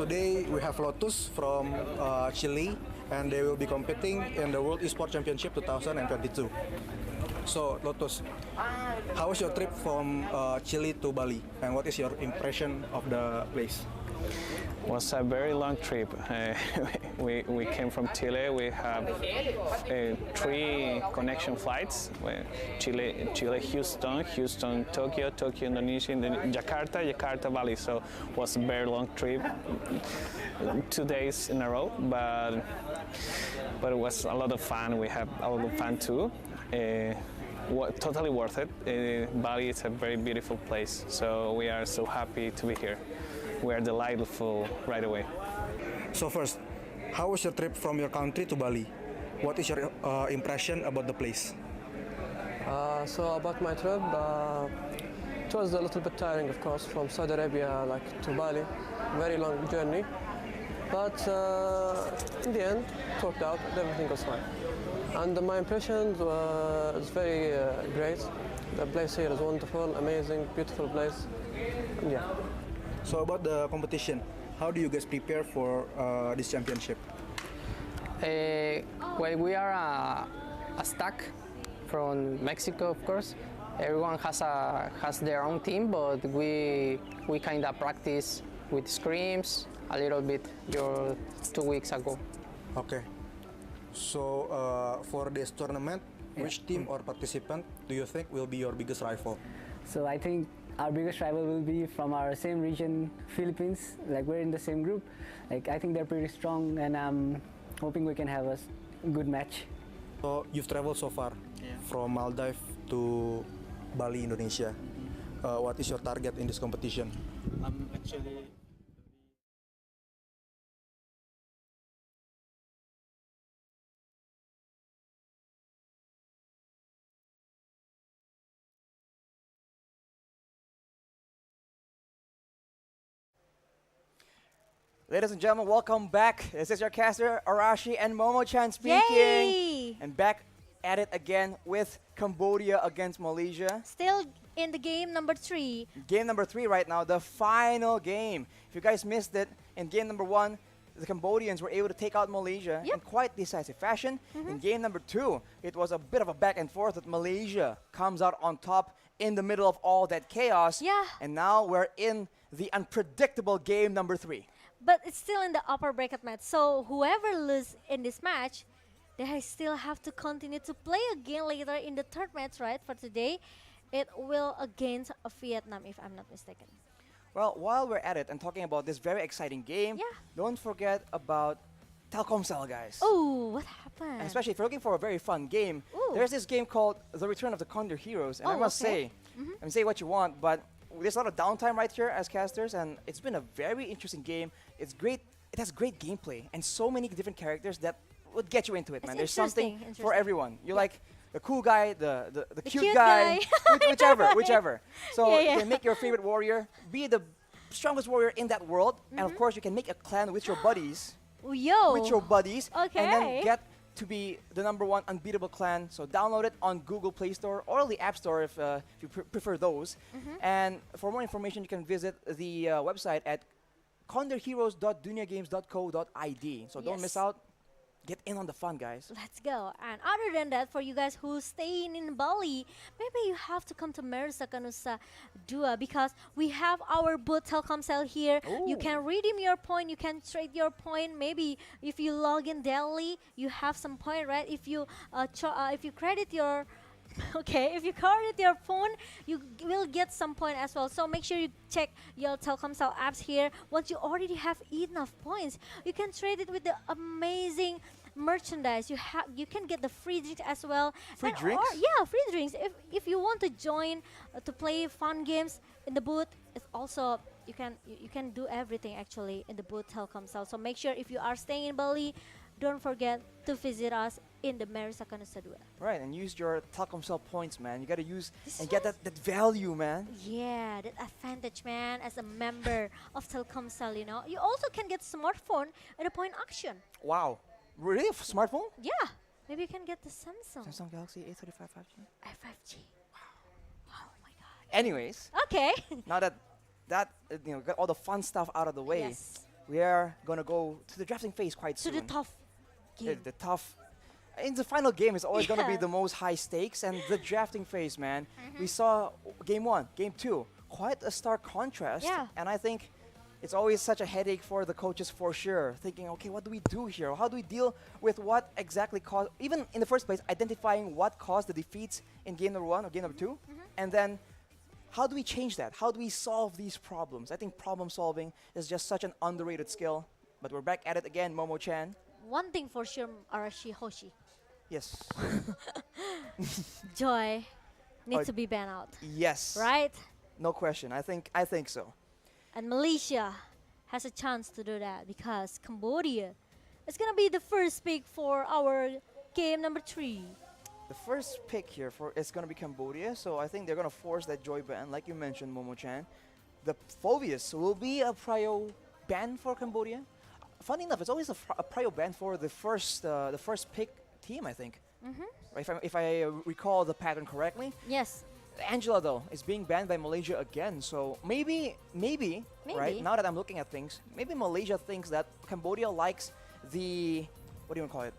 today we have Lotus from Chile, and they will be competing in the World Esports Championship 2022. So Lotus, how was your trip from Chile to Bali, and what is your impression of the place?
Was a very long trip. We came from Chile. We have 3 connection flights: Chile, Houston, Tokyo, Indonesia, Jakarta, Bali. So it was a very long trip, 2 days in a row, but it was a lot of fun. We had a lot of fun too. Totally worth it. Bali is a very beautiful place, so we are so happy to be here. We are delightful right away.
So first, how was your trip from your country to Bali? What is your impression about the place?
So about my trip, it was a little bit tiring, of course, from Saudi Arabia to Bali. Very long journey, but in the end, it worked out. Everything was fine. And my impression was very great. The place here is wonderful, amazing, beautiful place. And yeah.
So about the competition, how do you guys prepare for this championship?
Well, we are a stack from Mexico, of course. Everyone has their own team, but we kind of practice with scrims a little bit 2 weeks ago.
Okay. So for this tournament, which team or participant do you think will be your biggest rival?
So I think our biggest rival will be from our same region, Philippines. Like, we're in the same group. Like, I think they're pretty strong, and I'm hoping we can have a good match.
So you've traveled so far from Maldives to Bali, Indonesia. What is your target in this competition?
Actually.
Ladies and gentlemen, welcome back. This is your caster, Arashi and Momo-chan speaking.
Yay!
And back at it again with Cambodia against Malaysia.
Still in the game number 3.
Game number 3 right now, the final game. If you guys missed it, in game number 1, the Cambodians were able to take out Malaysia in quite decisive fashion. In game number 2, it was a bit of a back and forth that Malaysia comes out on top in the middle of all that chaos.
Yeah.
And now we're in the unpredictable game number 3.
But it's still in the upper bracket match. So whoever loses in this match, they still have to continue to play again later in the third match, right? For today, it will against Vietnam, if I'm not mistaken.
Well, while we're at it and talking about this very exciting game, don't forget about Telkomsel, guys.
Oh, what happened?
And especially if you're looking for a very fun game, there's this game called The Return of the Condor Heroes. And I must say, and say what you want, but there's a lot of downtime right here as casters, and it's been a very interesting game. It's great. It has great gameplay and so many different characters that would get you into it, man. There's something for everyone. You like the cool guy, the cute guy, whichever. So you can make your favorite warrior, be the strongest warrior in that world, and of course you can make a clan with your buddies. With your buddies, and then get to be the #1 unbeatable clan. So download it on Google Play Store or the App Store if you prefer those. And for more information, you can visit the website at condorheroes.duniagames.co.id. So don't miss out. Get in on the fun, guys.
Let's go. And other than that, for you guys who staying in Bali, maybe you have to come to Merusakan Nusa Dua, because we have our booth Telkomsel here. You can redeem your point. You can trade your point. Maybe if you log in daily, you have some point, right? If you credit your if you credit your phone, you will get some point as well. So make sure you check your Telkomsel apps here. Once you already have enough points, you can trade it with the amazing merchandise. You can get the free drinks as well.
Free drinks?
Free drinks. If you want to join to play fun games in the booth, it's also you can do everything actually in the booth Telkomsel. So make sure if you are staying in Bali, don't forget to visit us in the Merusakan Nusa Dua.
Right, and use your Telkomsel points, man. You gotta use and get that value, man.
Yeah, that advantage, man, as a member of Telkomsel, you know. You also can get smartphone in a point auction.
Wow. Really? Smartphone?
Yeah. Maybe you can get the
Samsung Galaxy A35 5G.
5G. Wow. Oh my god.
Anyways.
Okay.
Now that got all the fun stuff out of the way.
Yes.
we are gonna go to the drafting phase quite
To
soon.
the tough game.
The tough. In the final game is always gonna be
Yeah.
the most high stakes, and the drafting phase, man. We saw game 1, game 2, quite a stark contrast.
Yeah.
And I think it's always such a headache for the coaches for sure, thinking, okay, what do we do here? How do we deal with what exactly caused, even in the first place, identifying what caused the defeats in game number 1 or game number 2, and then how do we change that? How do we solve these problems? I think problem solving is just such an underrated skill. But we're back at it again, Momo-chan.
One thing for sure, Arashi Hoshi.
Yes.
Joy needs
Oh,
to be banned out.
Yes.
Right?
No question. I think so.
And Malaysia has a chance to do that because Cambodia is gonna be the first pick for our game number 3.
The first pick here is going to be Cambodia, so I think they're going to force that Joy ban, like you mentioned, Momo-chan. The Phobius will be a prio ban for Cambodia. Funny enough, it's always a prio ban for the first pick team, I think. If I recall the pattern correctly.
Yes.
Angela, though, is being banned by Malaysia again, so maybe, right, now that I'm looking at things, maybe Malaysia thinks that Cambodia likes what do you want to call it?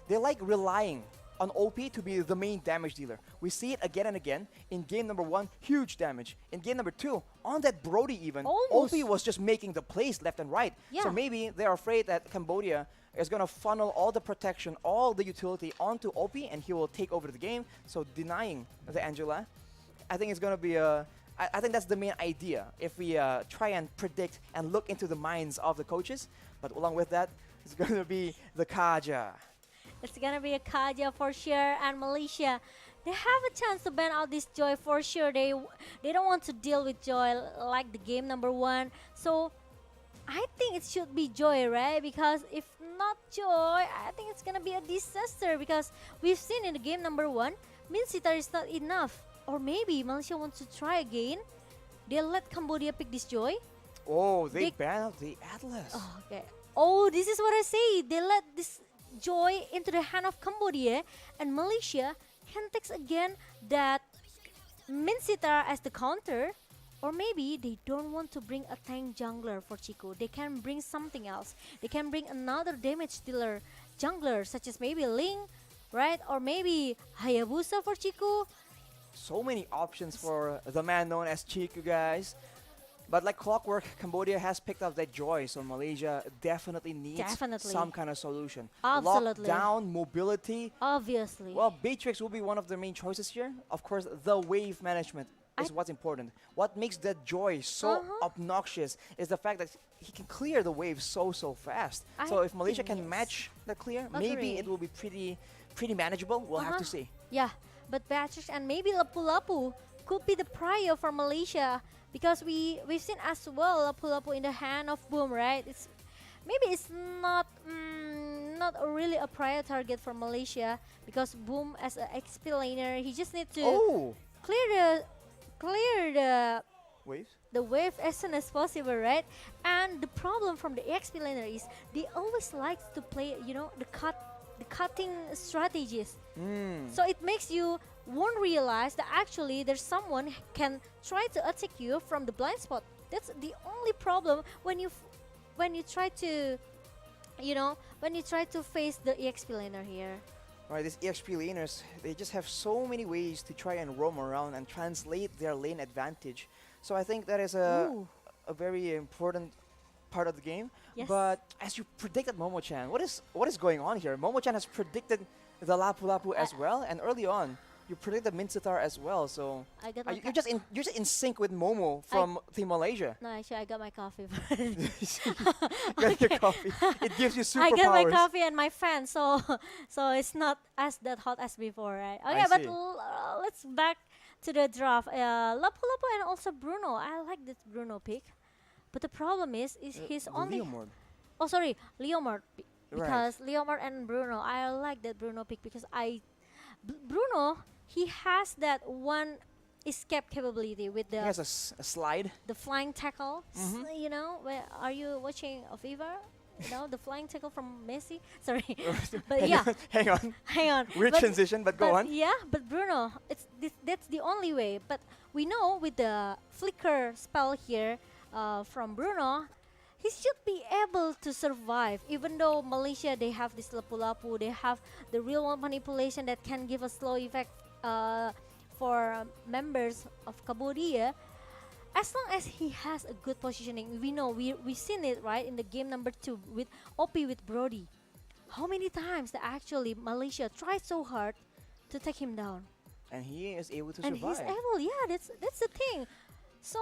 They like relying on OP to be the main damage dealer. We see it again and again. In game number 1, huge damage. In game number 2, on that Brody even,
Almost.
OP was just making the plays left and right.
Yeah.
So maybe they're afraid that Cambodia is going to funnel all the protection, all the utility onto OP, and he will take over the game, so denying the Angela. I think it's going to be I think that's the main idea if we try and predict and look into the minds of the coaches. But along with that, it's going to be the Kaja.
It's gonna be a Kaja for sure, and Malaysia, they have a chance to ban out this Joy for sure. They don't want to deal with Joy like the game number 1. So I think it should be Joy, right? Because if not Joy, I think it's gonna be a disaster because we've seen in the game number 1, Min Sitar is not enough. Or maybe Malaysia wants to try again. They let Cambodia pick this Joy.
Oh, they ban out the Atlas.
Oh, okay. Oh, this is what I say. They let this Joy into the hand of Cambodia, and Malaysia can take again that Min Sitar as the counter. Or maybe they don't want to bring a tank jungler for Chico. They can bring something else. They can bring another damage dealer jungler, such as maybe Ling, right? Or maybe Hayabusa for Chico.
So many options for the man known as Chiku, guys. But like clockwork, Cambodia has picked up that Joy, so Malaysia definitely needs some kind of solution.
Absolutely.
Lockdown, mobility.
Obviously.
Well, Beatrix will be one of their main choices here. Of course, the wave management is what's important. What makes that Joy so obnoxious is the fact that he can clear the waves so fast. So if Malaysia can match the clear, maybe it will be pretty manageable. We'll have to see.
Yeah, but Beatrix and maybe Lapu-Lapu could be the prior for Malaysia. Because we've seen as well Lapu-Lapu in the hand of Boom, right? Maybe it's not really a prior target for Malaysia because Boom as an XP laner, he just need to clear the
waves.
The wave as soon as possible, right? And the problem from the XP laner is they always like to play, the cutting strategies. So it makes you won't realize that actually there's someone can try to attack you from the blind spot. That's the only problem when you try to face the EXP laner here.
Right, these EXP laners, they just have so many ways to try and roam around and translate their lane advantage. So I think that is a very important part of the game.
Yes.
But as you predicted, Momo-chan, what is going on here? Momo-chan has predicted the Lapu-Lapu as well, and early on, you predicted Min Sitar as well. So you're just in sync with Momo from Team Malaysia.
No, actually, I got my coffee.
Got your coffee. It gives you superpowers.
I got my coffee and my fan, so it's not as that hot as before, right? Okay, but let's back to the draft. Lapu-Lapu and also Bruno. I like this Bruno pick, but the problem is he's only.
Leomord.
Oh, sorry, Leomord. Because Leomord and Bruno, I like that Bruno pick because Bruno, he has that one escape capability with the.
He has a slide.
The flying tackle. Are you watching Aviva? The flying tackle from Messi. Sorry, but
hang on. Weird transition, but go on.
Yeah, but Bruno, that's the only way. But we know with the flicker spell here from Bruno, he should be able to survive. Even though Malaysia, they have this lapu-lapu, they have the real world manipulation that can give a slow effect for members of Cambodia. As long as he has a good positioning, we know we seen it right in the game number 2 with OP with Brody. How many times that actually Malaysia tried so hard to take him down,
and he is able to
and
survive.
he's able. Yeah, that's the thing. So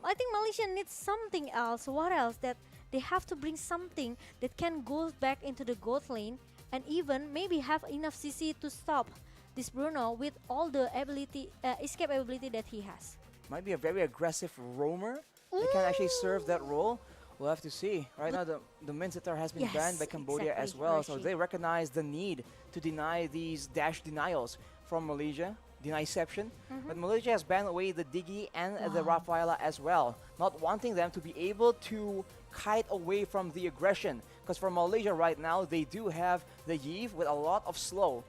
I think Malaysia needs something else. What else? That they have to bring something that can go back into the gold lane and even maybe have enough CC to stop this Bruno with all the ability, escape ability that he has.
Might be a very aggressive roamer that can actually serve that role. We'll have to see. Right now, the Mincetar has been banned by Cambodia as well, so they recognize the need to deny these dash denials from Malaysia, deniception. But Malaysia has banned away the Diggy and the Rafaela as well, not wanting them to be able to kite away from the aggression. Because for Malaysia right now, they do have the Yves with a lot of slow.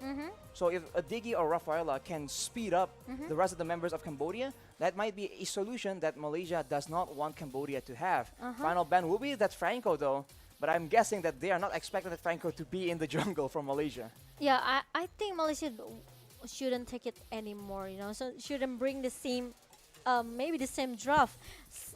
So if a Diggy or Rafaela can speed up the rest of the members of Cambodia, that might be a solution that Malaysia does not want Cambodia to have. Final ban will be that Franco though, but I'm guessing that they are not expecting that Franco to be in the jungle from Malaysia.
Yeah, I think Malaysia shouldn't take it anymore, you know, so shouldn't bring the same, maybe the same draft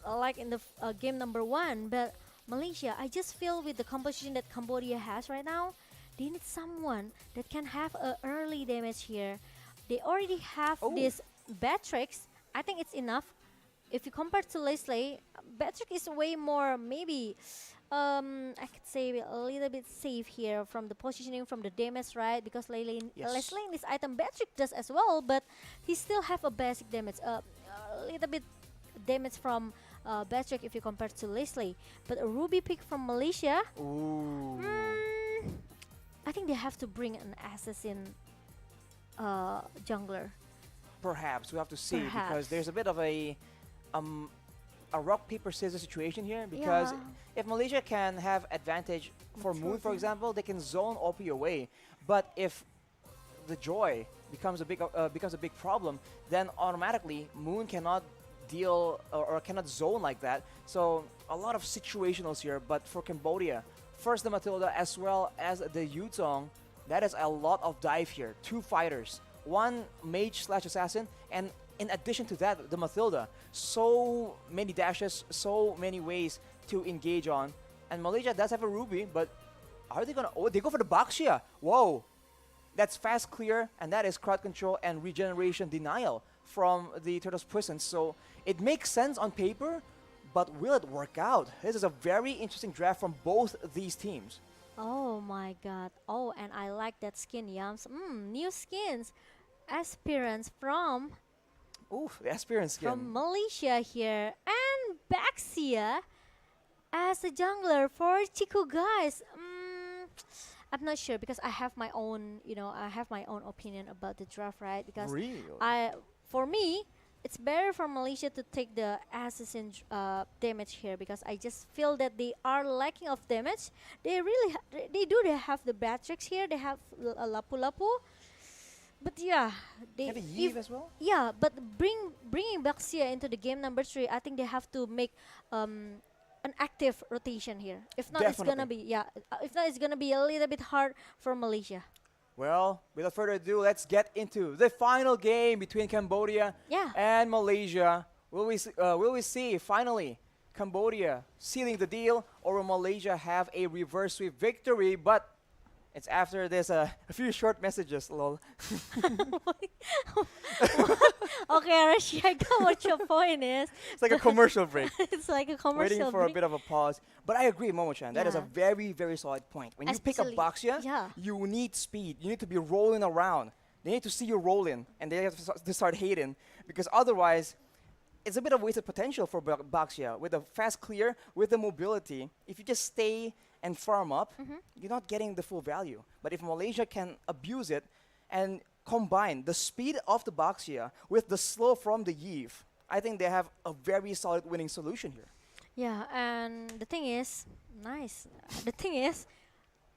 like in the game number 1, but Malaysia, I just feel with the composition that Cambodia has right now, they need someone that can have a early damage here. They already have this Batrix. I think it's enough. If you compare to Leslie, Batrix is way more maybe, I could say a little bit safe here from the positioning, from the damage, right? Because Leslie in this item, Batrix does as well, but he still have a basic damage, a little bit damage from Batrix if you compare to Leslie. But a Ruby pick from Malaysia, I think they have to bring an assassin jungler.
Perhaps we have to see because there's a bit of a rock paper scissors situation here. Because if Malaysia can have advantage for Moon, for example, they can zone OP away. But if the Joy becomes a big problem, then automatically Moon cannot deal or cannot zone like that. So a lot of situationals here. But for Cambodia, first the Matilda as well as the Yutong, that is a lot of dive here. 2 fighters, 1 mage / assassin, and in addition to that, the Matilda. So many dashes, so many ways to engage on. And Malaysia does have a Ruby, but are they gonna? Oh, they go for the Baxia. Whoa, that's fast clear, and that is crowd control and regeneration denial from the Turtles Prison. So it makes sense on paper, but will it work out? This is a very interesting draft from both these teams.
Oh my god. Oh, and I like that skin, Yams. New skins. Aspirants from...
the Aspirant skin.
From Malaysia here. And Baxia as a jungler for Chiku, guys. I'm not sure because I have my own, I have my own opinion about the draft, right? Because for me, it's better for Malaysia to take the assassin damage here because I just feel that they are lacking of damage. They really, they have the Batrix here. They have a Lapu-Lapu, but yeah, they
have a Yves as well.
Yeah, but bringing Baxia into the game number 3, I think they have to make an active rotation here. If not, it's gonna be If not, it's gonna be a little bit hard for Malaysia.
Well, without further ado, let's get into the final game between Cambodia and Malaysia. Will we see finally Cambodia sealing the deal, or will Malaysia have a reverse sweep victory? But it's after this a few short messages, lol.
Okay, Rashi, I got what your point is.
It's like a commercial break.
It's like a commercial
Waiting for
break.
a bit of a pause. But I agree, Momo-chan. That is a very, very solid point. When you pick up Baxia, you need speed. You need to be rolling around. They need to see you rolling, and they have to start hating. Because otherwise, it's a bit of wasted potential for Baxia. With a fast clear, with the mobility, if you just stay and farm up, you're not getting the full value. But if Malaysia can abuse it and combine the speed of the Baxia with the slow from the Yves, I think they have a very solid winning solution here.
Yeah, and the thing is, the thing is,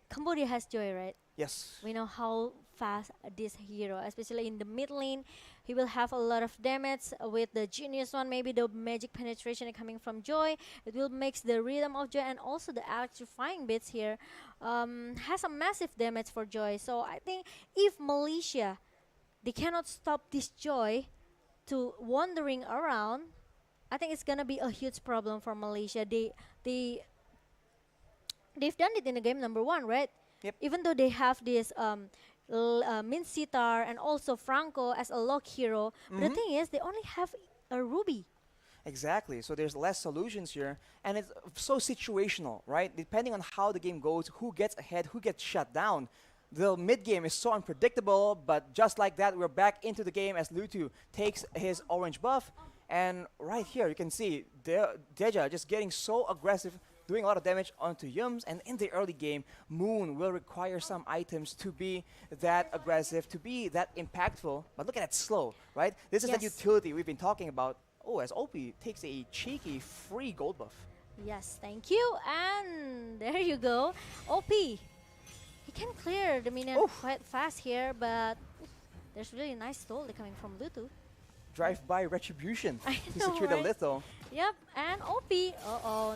Cambodia has Joy, right?
Yes.
We know how fast this hero, especially in the mid lane. He will have a lot of damage with the genius one, maybe the magic penetration coming from Joy. It will mix the rhythm of Joy and also the electrifying bits here. Has a massive damage for Joy. So I think if Malaysia, they cannot stop this Joy to wandering around, I think it's gonna be a huge problem for Malaysia. They've done it in the game number 1, right?
Yep.
Even though they have this Min Sitar and also Franco as a lock hero, but the thing is they only have a Ruby.
Exactly. So there's less solutions here, and it's so situational, right? Depending on how the game goes, who gets ahead, who gets shut down. The mid game is so unpredictable, but just like that, we're back into the game as Lutu takes his orange buff. And right here, you can see Deja just getting so aggressive, doing a lot of damage onto Yums. And in the early game, Moon will require some items to be that aggressive, to be that impactful. But look at that slow, right? This is the utility we've been talking about. Oh, as OP takes a cheeky free gold buff.
Yes, thank you. And there you go. OP. He can clear the minion quite fast here, but there's really nice stole coming from Lutu.
Drive-by retribution to
know,
secure the
right?
lethal.
Yep, and OP,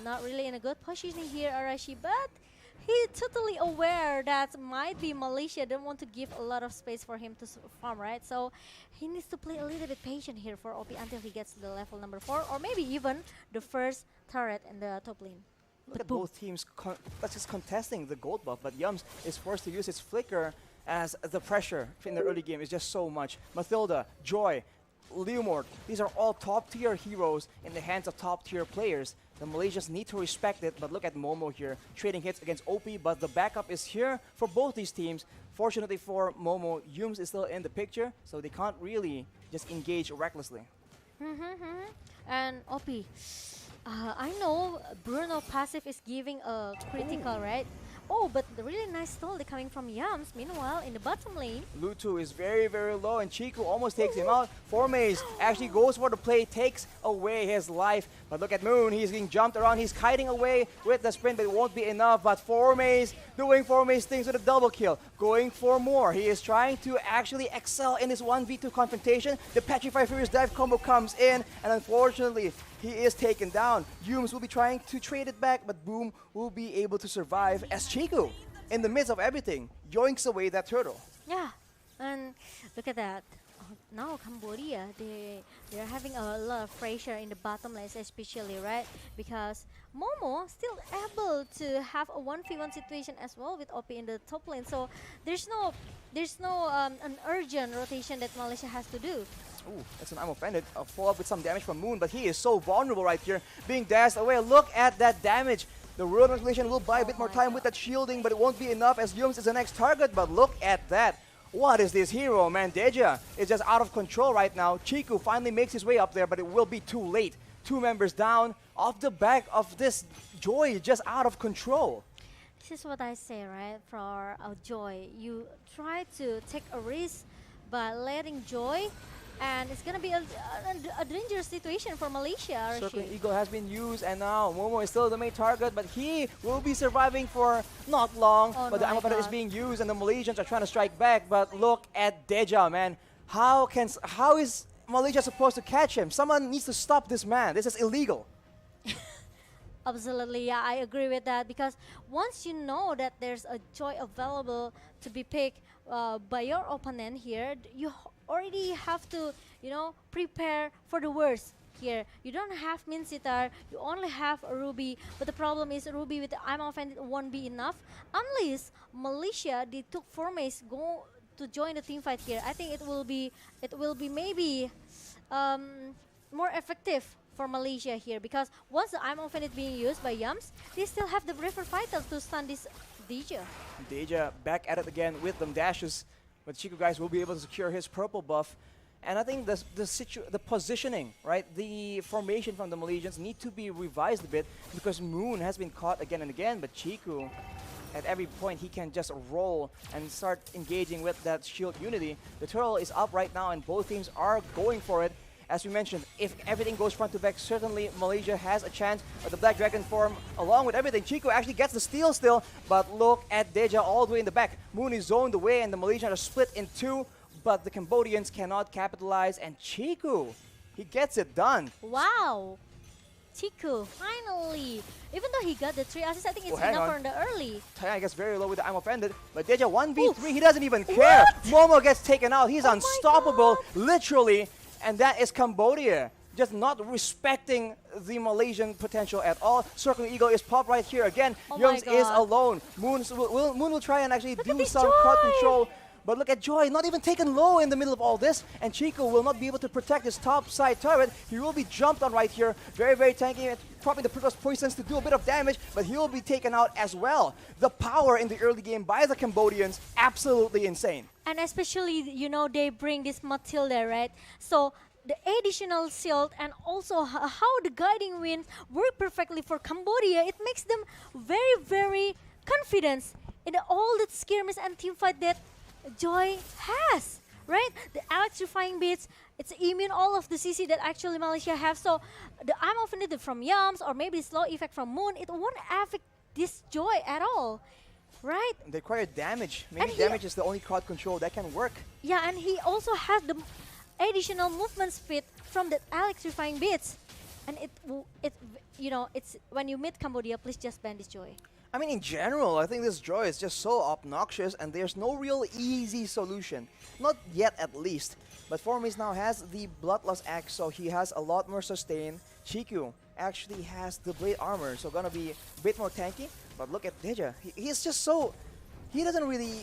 not really in a good position here, Arashi, but he's totally aware that might be Malaysia don't want to give a lot of space for him to farm, right? So he needs to play a little bit patient here for OP until he gets to the level number 4, or maybe even the first turret in the top lane.
Look at both teams just contesting the gold buff, but Yums is forced to use his flicker as the pressure in the early game is just so much. Mathilda, Joy, Leomord, these are all top-tier heroes in the hands of top-tier players. The Malaysians need to respect it, but look at Momo here, trading hits against OP, but the backup is here for both these teams. Fortunately for Momo, Yums is still in the picture, so they can't really just engage recklessly.
And OP, I know Bruno passive is giving a critical, right? Oh, but the really nice stall coming from Yams. Meanwhile, in the bottom lane,
Lutu is very, very low, and Chiku almost takes him out. Formaze actually goes for the play, takes away his life. But look at Moon, he's getting jumped around. He's kiting away with the sprint, but it won't be enough. But Formaze doing Formaze things with a double kill, going for more. He is trying to actually excel in this 1v2 confrontation. The Petrify Furious dive combo comes in, and unfortunately, he is taken down. Yums will be trying to trade it back, but Boom will be able to survive as Chiku, in the midst of everything, yoinks away that turtle.
yeah, and look at that. Now Cambodia, they're having a lot of pressure in the bottom lane, especially, right? Because Momo still able to have a 1v1 situation as well with OP in the top lane. So there's no an urgent rotation that Malaysia has to do.
Ooh, that's an I'm offended. A follow-up with some damage from Moon, but he is so vulnerable right here, being dashed away. Look at that damage. The Royal Translation will buy a bit more time with that shielding, but it won't be enough as Yums is the next target. But look at that. What is this hero, man? Deja is just out of control right now. Chiku finally makes his way up there, but it will be too late. 2 members down off the back of this Joy, just out of control.
This is what I say, right? For Joy, you try to take a risk by letting Joy, and it's gonna be a dangerous situation for Malaysia.
Circling Eagle has been used, and now Momo is still the main target, but he will be surviving for not long. But the ammo is being used, and the Malaysians are trying to strike back. But look at Deja, man. How is Malaysia supposed to catch him? Someone needs to stop this man. This is illegal.
Absolutely, yeah, I agree with that, because once you know that there's a Joy available to be picked by your opponent here, you already have to, prepare for the worst here. You don't have Min Sitar, you only have a Ruby, but the problem is Ruby with the I'm offended won't be enough unless Malaysia, they took Formace go to join the team fight here. I think it will be maybe more effective for Malaysia here, because once the I'm offended being used by Yums, they still have the River Vital to stun this Deja.
Deja back at it again with them dashes, but Chiku guys will be able to secure his purple buff. And I think the positioning, right, the formation from the Malaysians need to be revised a bit, because Moon has been caught again and again, but Chiku, at every point he can just roll and start engaging with that shield unity. The turtle is up right now and both teams are going for it. as we mentioned, if everything goes front to back, certainly Malaysia has a chance. But the Black Dragon form, along with everything, Chico actually gets the steal still. But look at Deja all the way in the back. Moon is zoned away, and the Malaysians are split in two. But the Cambodians cannot capitalize, and Chico, he gets it done.
Wow. Chico, finally. Even though he got the 3 assists, I think it's enough for the early.
Taeyang gets very low with the I'm offended, but Deja 1v3, he doesn't even care. Momo gets taken out, he's unstoppable, literally, and that is Cambodia. Just not respecting the Malaysian potential at all. Circle Eagle is popped right here again. Youngs is alone. Moon will try and actually do some crowd control. But look at Joy, not even taken low in the middle of all this. And Chico will not be able to protect his top side turret. He will be jumped on right here. Very, very tanky. Popping the Prickles Poisons to do a bit of damage, but he will be taken out as well. The power in the early game by the Cambodians, absolutely insane.
And especially, you know, they bring this Matilda, right? So the additional shield and also how the guiding winds work perfectly for Cambodia, it makes them very, very confident in all the skirmish and teamfight that Joy has, right? The electrifying beats, it's immune all of the CC that actually Malaysia have. So the I'm offended from Yams or maybe slow effect from Moon, it won't affect this Joy at all, right?
They require damage. Maybe damage is the only crowd control that can work.
Yeah, and he also has the additional movement speed from the electrifying beats. And you know, it's when you meet Cambodia, please just ban this Joy.
I mean, in general, I think this Joy is just so obnoxious and there's no real easy solution. Not yet, at least. But Formis now has the Bloodlust Axe, so he has a lot more sustain. Chiku actually has the Blade Armor, so gonna be a bit more tanky. But look at Deja. He's just so... He doesn't really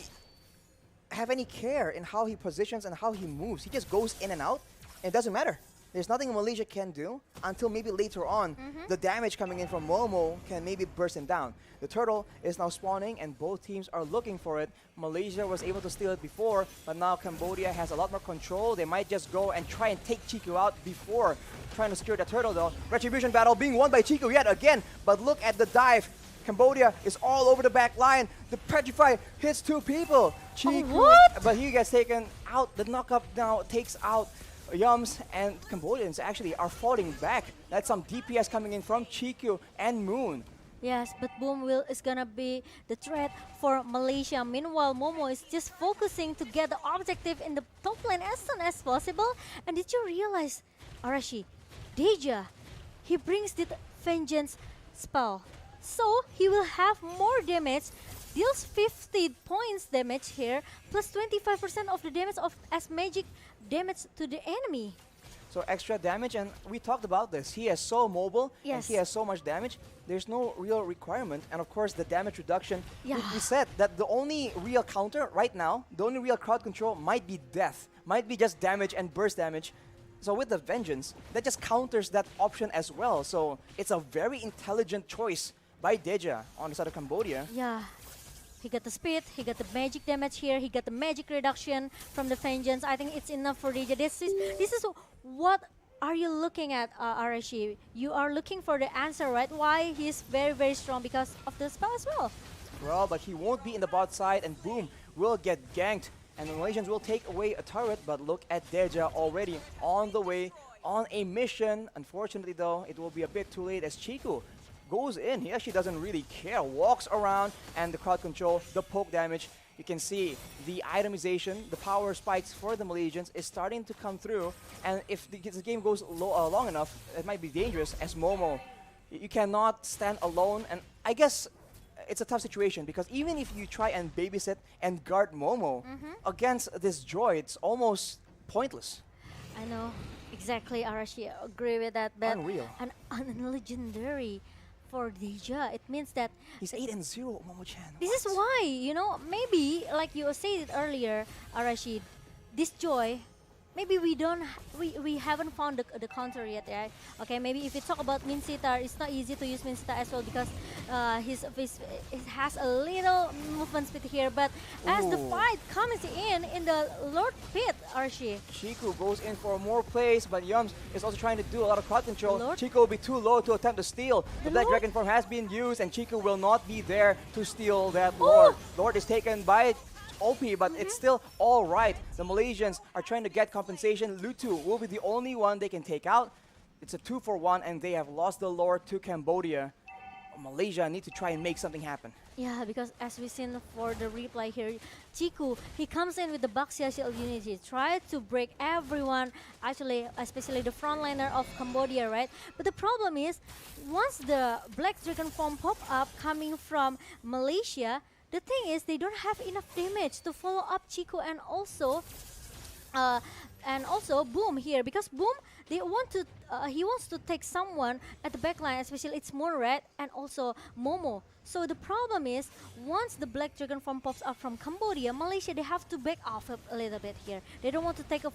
have any care in how he positions and how he moves. He just goes in and out, and it doesn't matter. There's nothing Malaysia can do until maybe later on the damage coming in from Momo can maybe burst him down. The turtle is now spawning and both teams are looking for it. Malaysia was able to steal it before, but now Cambodia has a lot more control. They might just go and try and take Chiku out before trying to secure the turtle though. Retribution battle being won by Chiku yet again, but look at the dive. Cambodia is all over the back line. The Petrify hits 2 people. Chiku, but he gets taken out. The knockup now takes out Yums, and Cambodians actually are falling back. That's some DPS coming in from Chiku and Moon.
Yes, but Boom is gonna be the threat for Malaysia. Meanwhile, Momo is just focusing to get the objective in the top lane as soon as possible. And did you realize, Arashi, Deja, he brings the Vengeance spell. So he will have more damage, deals 50 points damage here, plus 25% of the damage as magic damage to the enemy.
So extra damage, and we talked about this. He is so mobile, and he has so much damage. There's no real requirement, and of course the damage reduction. We said that the only real counter right now, the only real crowd control might be death, might be just damage and burst damage. So with the Vengeance, that just counters that option as well. So it's a very intelligent choice by Deja on the side of Cambodia.
Yeah. He got the speed, he got the magic damage here, he got the magic reduction from the Vengeance. I think it's enough for Deja. This is what are you looking at, Arashi? You are looking for the answer, right? Why he's very, very strong because of the spell as well.
Well, but he won't be in the bot side, and Boom will get ganked. And the Malaysians will take away a turret, but look at Deja already on the way on a mission. Unfortunately, though, it will be a bit too late as Chiku goes in. He actually doesn't really care, walks around, and the crowd control, the poke damage. You can see the itemization, the power spikes for the Malaysians is starting to come through. And if the game goes long enough, it might be dangerous as Momo. You cannot stand alone, and I guess it's a tough situation because even if you try and babysit and guard Momo against this Joy, it's almost pointless.
I know, exactly, Arashi, I agree with that. But
Unreal.
An unlegendary for Deja, it means that
he's 8-0, Momo-chan.
This is why, you know, maybe like you said earlier, Arashi, this Joy, maybe we haven't found the counter yet, right? Okay, maybe if we talk about Minsita, it's not easy to use Minsita as well because it has a little movement speed here. But as the fight comes in the Lord Pit, Archie,
Chiku goes in for more plays, but Yums is also trying to do a lot of crowd control. Chiku will be too low to attempt to steal. The Black Dragon form has been used, and Chiku will not be there to steal that Lord. Lord is taken by OP, but it's still all right. The Malaysians are trying to get compensation. Lutu will be the only one they can take out. It's a 2-for-1, and they have lost the Lord to Cambodia. Malaysia need to try and make something happen.
Yeah, because as we've seen for the replay here, Chiku, he comes in with the Baxia Shield Unity, tried to break everyone, actually, especially the frontliner of Cambodia, right? But the problem is, once the Black Dragon form pop up coming from Malaysia, the thing is they don't have enough damage to follow up Chiku and also Boom here, because Boom, they want to he wants to take someone at the backline, especially it's Moonred and also Momo. So the problem is, once the Black Dragon form pops up from Cambodia, Malaysia, they have to back off a little bit here. They don't want to take off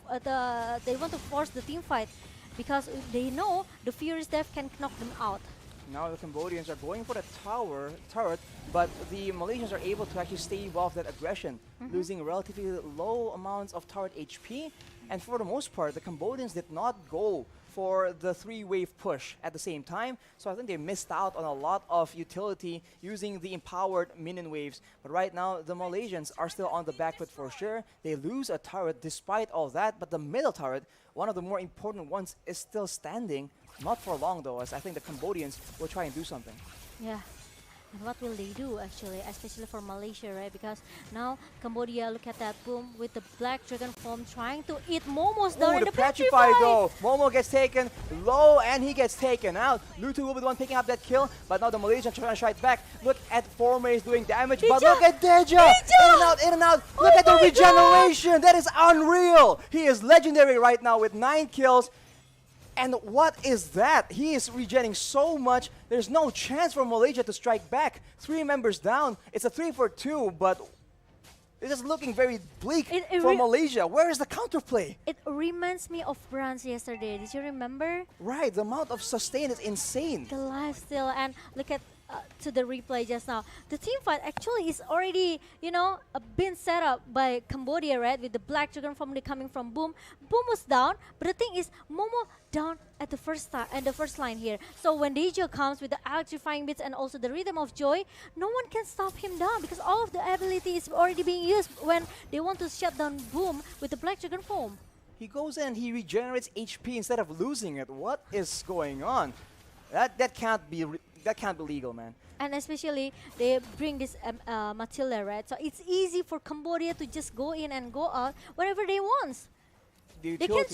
they want to force the team fight because they know the Furious Death can knock them out.
Now the Cambodians are going for the turret, but the Malaysians are able to actually stave off that aggression, losing relatively low amounts of turret HP. And for the most part, the Cambodians did not go for the 3-wave push at the same time, so I think they missed out on a lot of utility using the empowered minion waves. But right now, the Malaysians are still on the back foot for sure. They lose a turret despite all that, but the middle turret, one of the more important ones, is still standing. Not for long though, as I think the Cambodians will try and do something.
Yeah. And what will they do actually, especially for Malaysia, right? Because now Cambodia, look at that, Boom, with the Black Dragon form trying to eat Momo's down in the
Petrify though. Momo gets taken low and he gets taken out. Lutu will be the one picking up that kill, but now the Malaysians trying to strike back. Look at Formace doing damage, but look at Deja! In and out! Look at the regeneration! That is unreal! He is legendary right now with 9 kills. And what is that? He is regenerating so much. There's no chance for Malaysia to strike back. 3 members down. It's a 3-for-2, but it's just looking very bleak for Malaysia. Where is the counterplay?
It reminds me of Bronze yesterday. Did you remember?
Right, the amount of sustain is insane.
The lifesteal, and look at to the replay just now. The team fight actually is already, been set up by Cambodia, right? With the Black Dragon form coming from Boom. Boom was down, but the thing is, Momo down at the first line here. So when Deja comes with the electrifying bits and also the rhythm of joy, no one can stop him down because all of the ability is already being used when they want to shut down Boom with the Black Dragon form.
He goes in, he regenerates HP instead of losing it. What is going on? That can't be legal, man.
And especially they bring this Matilda, right? So it's easy for Cambodia to just go in and go out whenever they want. They can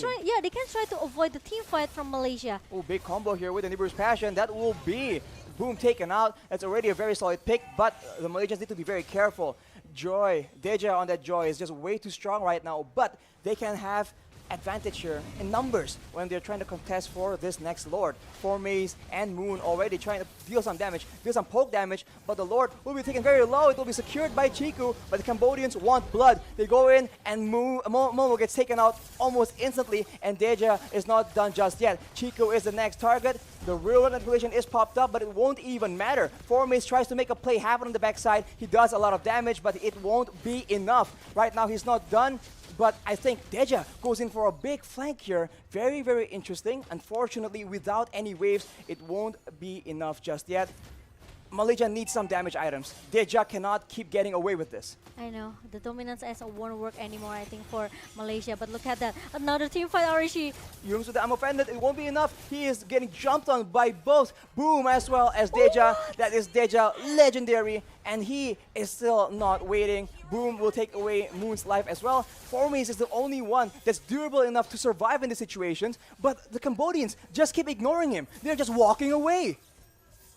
try to avoid the team fight from Malaysia.
Oh, big combo here with the Nibiru's Passion. That will be Boom taken out. That's already a very solid pick, but the Malaysians need to be very careful. Deja on that Joy is just way too strong right now, but they can have advantage here in numbers when they're trying to contest for this next Lord. Formace and Moon already trying to deal some damage, deal some poke damage, but the Lord will be taken very low. It will be secured by Chiku, but the Cambodians want blood. They go in and Momo gets taken out almost instantly, and Deja is not done just yet. Chiku is the next target. The real manipulation is popped up, but it won't even matter. Formace tries to make a play happen on the backside. He does a lot of damage, but it won't be enough. Right now, he's not done. But I think Deja goes in for a big flank here. Very, very interesting. Unfortunately, without any waves, it won't be enough just yet. Malaysia needs some damage items. Deja cannot keep getting away with this.
I know. The dominance as won't work anymore, I think, for Malaysia. But look at that. Another team fight, Arishi.
Yungs with the I'm offended. It won't be enough. He is getting jumped on by both Boom as well as Deja. That is Deja legendary. And he is still not waiting. Boom will take away Moon's life as well. Formace is the only one that's durable enough to survive in these situations. But the Cambodians just keep ignoring him. They're just walking away.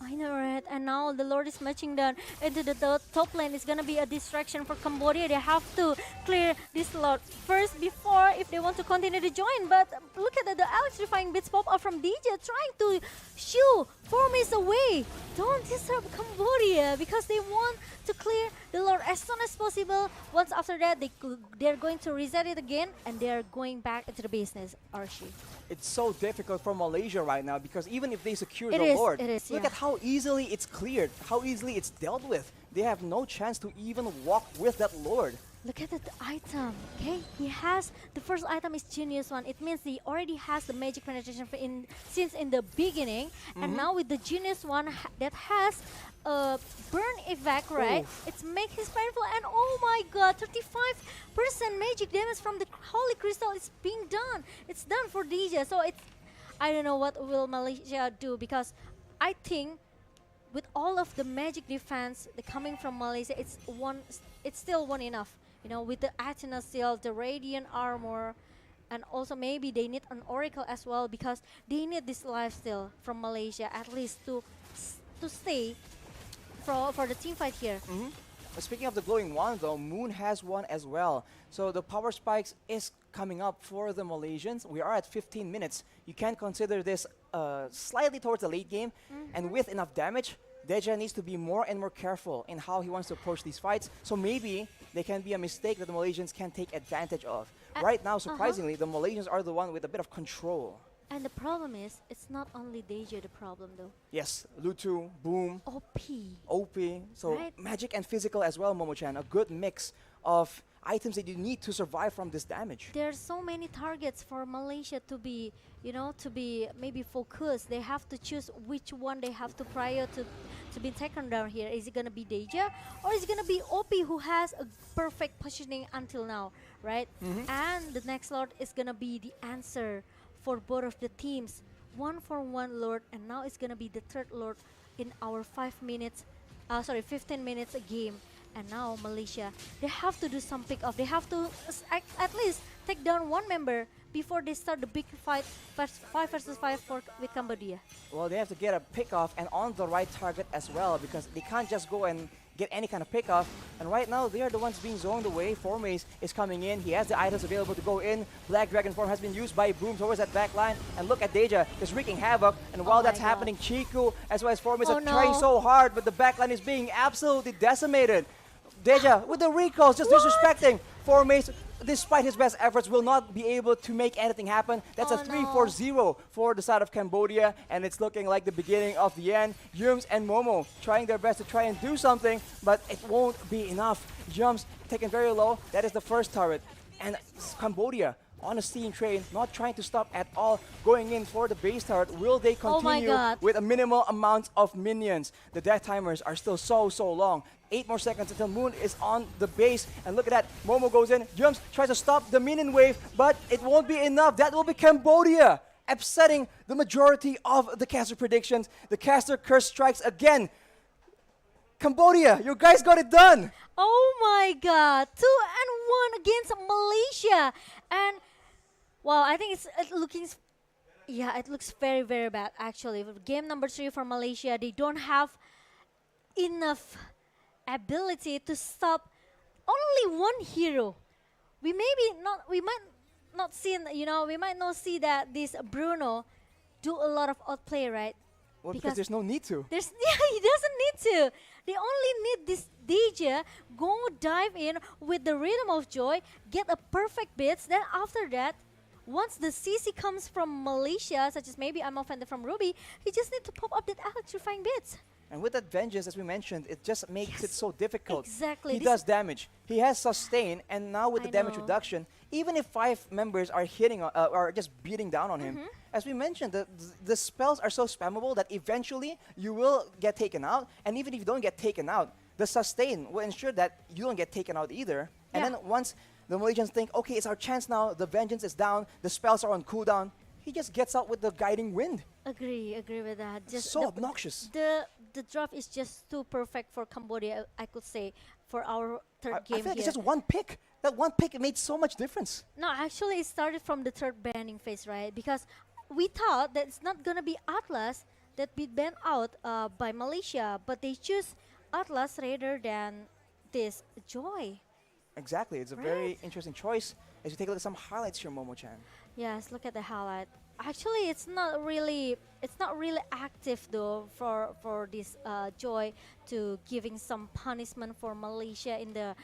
I know, right? And now the Lord is matching down into the top lane. It's gonna be a distraction for Cambodia. They have to clear this Lord first before if they want to continue to join. But look at the electrifying bits pop up from DJ trying to shoo Formace away. Don't disturb Cambodia because they want to clear the Lord as soon as possible. Once after that, they're going to reset it again and they're going back into the business, Archie.
It's so difficult for Malaysia right now because even if they secure the Lord, look at how easily it's cleared, how easily it's dealt with. they have no chance to even walk with that Lord.
Look at the item, okay? He has, the first item is Genius one. It means he already has the magic penetration since in the beginning. And now with the Genius one that has burn effect, right? It's make his painful, and oh my god, 35% magic damage from the Holy Crystal is being done. It's done for DJ. So it's, I don't know what will Malaysia do, because I think with all of the magic defense coming from Malaysia, it's still one enough. You know, with the Athena Seal, the Radiant Armor, and also maybe they need an Oracle as well, because they need this lifesteal from Malaysia at least to stay for the team fight here.
Speaking of the glowing wand though, Moon has one as well. So the power spikes is coming up for the Malaysians. We are at 15 minutes. You can consider this slightly towards the late game, and with enough damage, Deja needs to be more and more careful in how he wants to approach these fights. So maybe they can be a mistake that the Malaysians can take advantage of. Right now, surprisingly, the Malaysians are the one with a bit of control.
And the problem is, it's not only Deja the problem though.
Yes, Lutu, Boom,
OP.
So
right?
magic and physical as well, Momo-chan. A good mix of items that you need to survive from this damage.
There are so many targets for Malaysia to be, you know, to be maybe focused. They have to choose which one they have to prior to be taken down here. Is it gonna be Deja, or is it gonna be OP, who has a perfect positioning until now, right? And the next Lord is gonna be the answer for both of the teams. 1-for-1 Lord, and now it's gonna be the third Lord in our 15 minutes a game. And now Malaysia, they have to do some pick off. They have to at least take down one member before they start the big fight, 5 versus 5 with Cambodia.
Well, they have to get a pick off and on the right target as well, because they can't just go and get any kind of pick off. And right now, they are the ones being zoned away. Formace is coming in. He has the items available to go in. Black Dragon form has been used by Boom towards that back line. And look at Deja just wreaking havoc. And while that's happening, Chiku as well as Formace are trying so hard, but the back line is being absolutely decimated. Deja with the recalls, just disrespecting. Formace, despite his best efforts, will not be able to make anything happen. That's a 3-4-0 for the side of Cambodia, and it's looking like the beginning of the end. Yums and Momo trying their best to try and do something, but it won't be enough. Yums taken very low. That is the first turret. And Cambodia on a steam train, not trying to stop at all, going in for the base turret. Will they continue with a minimal amount of minions? The death timers are still so long. 8 more seconds until Moon is on the base. And look at that, Momo goes in, jumps, tries to stop the minion wave, but it won't be enough. That will be Cambodia, upsetting the majority of the caster predictions. The caster curse strikes again. Cambodia, you guys got it done.
Oh my god, 2-1 against Malaysia. And wow, I think it looks very, very bad actually. Game number 3 for Malaysia, they don't have enough ability to stop only one hero. We might not see that this Bruno do a lot of outplay, right?
Well, because there's no need to.
He doesn't need to. They only need this DJ go dive in with the Rhythm of Joy, get a perfect bits. Then after that, once the CC comes from Malaysia, such as maybe I'm offended from Ruby, he just need to pop up that electrifying bits.
And with that Vengeance, as we mentioned, it just makes it so difficult.
Exactly.
He does damage. He has sustain, and now with the damage reduction, even if 5 members are hitting or just beating down on him, as we mentioned, the spells are so spammable that eventually you will get taken out. And even if you don't get taken out, the sustain will ensure that you don't get taken out either. And then once the Malaysians think, okay, it's our chance now, the Vengeance is down, the spells are on cooldown, he just gets out with the Guiding Wind.
Agree with that. Just
so obnoxious.
The draft is just too perfect for Cambodia, I could say, for our third game
I feel like
here.
it's just one pick. That one pick made so much difference.
No, actually it started from the third banning phase, right? Because we thought that it's not gonna be Atlas that be banned out by Malaysia, but they choose Atlas rather than this Joy.
Exactly, it's a very interesting choice. As you take a look at some highlights here, Momo-chan.
Yes, look at the highlight. Actually, it's not really active though for this Joy to giving some punishment for Malaysia in the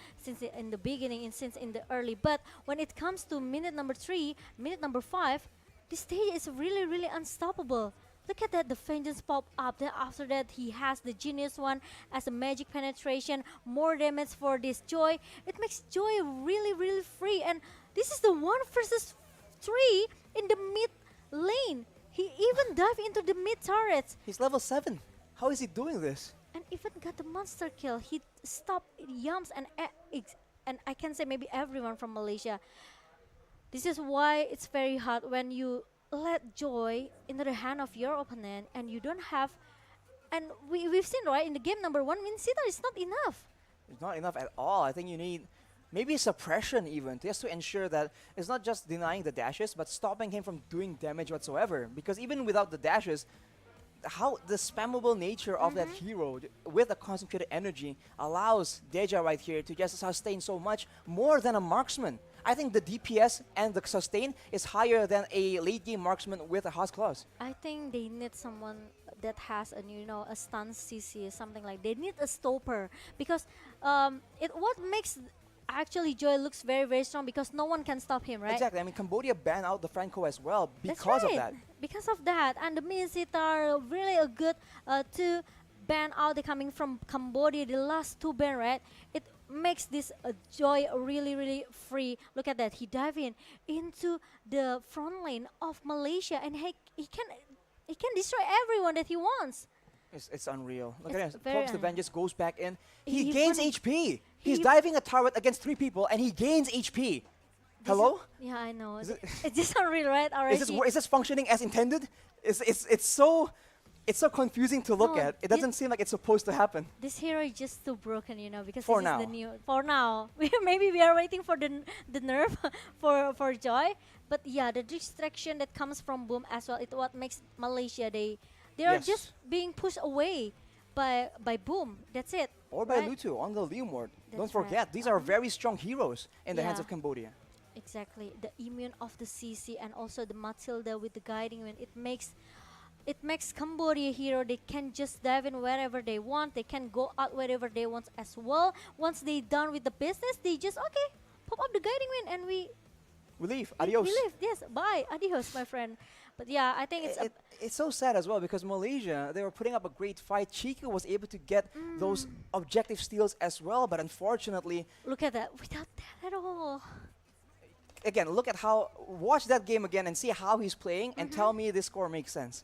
beginning since in the early. But when it comes to minute number 3, minute number 5, this stage is really unstoppable. Look at that, the vengeance pop up. Then after that, he has the genius one as a magic penetration, more damage for this Joy. It makes Joy really, really free. And this is the 1 versus 3 in the mid lane. He even dived into the mid turrets.
He's level 7. How is he doing this?
And even got the monster kill. He stopped Yams and I can say maybe everyone from Malaysia. This is why it's very hard when you let Joy into the hand of your opponent and you don't have. And we've seen, right, in the game number 1, Winsita is not enough.
It's not enough at all. I think you need maybe suppression even, just to ensure that it's not just denying the dashes, but stopping him from doing damage whatsoever. Because even without the dashes, how the spammable nature of that hero with a concentrated energy allows Deja right here to just sustain so much more than a marksman. I think the DPS and the sustain is higher than a late game marksman with a House Claws.
I think they need someone that has a a stun CC, something like. They need a stopper because what makes actually Joy looks very, very strong because no one can stop him, right?
Exactly. I mean, Cambodia banned out the Franco as well because of that.
Because of that, and the Minsita are really a good to ban out the coming from Cambodia. The last 2 ban, right? It makes this Joy really, really free. Look at that. He dive into the front lane of Malaysia, and he can destroy everyone that he wants.
It's unreal. Look
It's
at him.
very
Pokes the Van just goes back in. He
He
gains
run-
HP. He's diving a turret against 3 people and he gains HP. Hello?
Yeah, I know.
Is
It's just unreal, right? Already.
Is this functioning as intended? It's so confusing to look
No,
at. It doesn't seem like it's supposed to happen.
This hero is just too broken, because
For
this
now.
is the new. For now, maybe we are waiting for the nerf for Joy, but yeah, the distraction that comes from Boom as well. It's what makes Malaysia they are
Yes.
just being pushed away by Boom. That's it.
Or by
right?
Lutu on the Lium ward. Don't
That's right.
forget, these are very strong heroes in the hands
Yeah.
of Cambodia.
Exactly, the immune of the CC and also the Matilda with the guiding wind. It makes Cambodia hero. They can just dive in wherever they want. They can go out wherever they want as well. Once they done with the business, they just pop up the guiding wind and we
leave. Adios.
We leave. Yes, bye, adios, my friend. But yeah, I think
It's so sad as well because Malaysia, they were putting up a great fight. Chico was able to get those objective steals as well, but unfortunately,
look at that. Without that at all.
again, watch that game again and see how he's playing and tell me this score makes sense.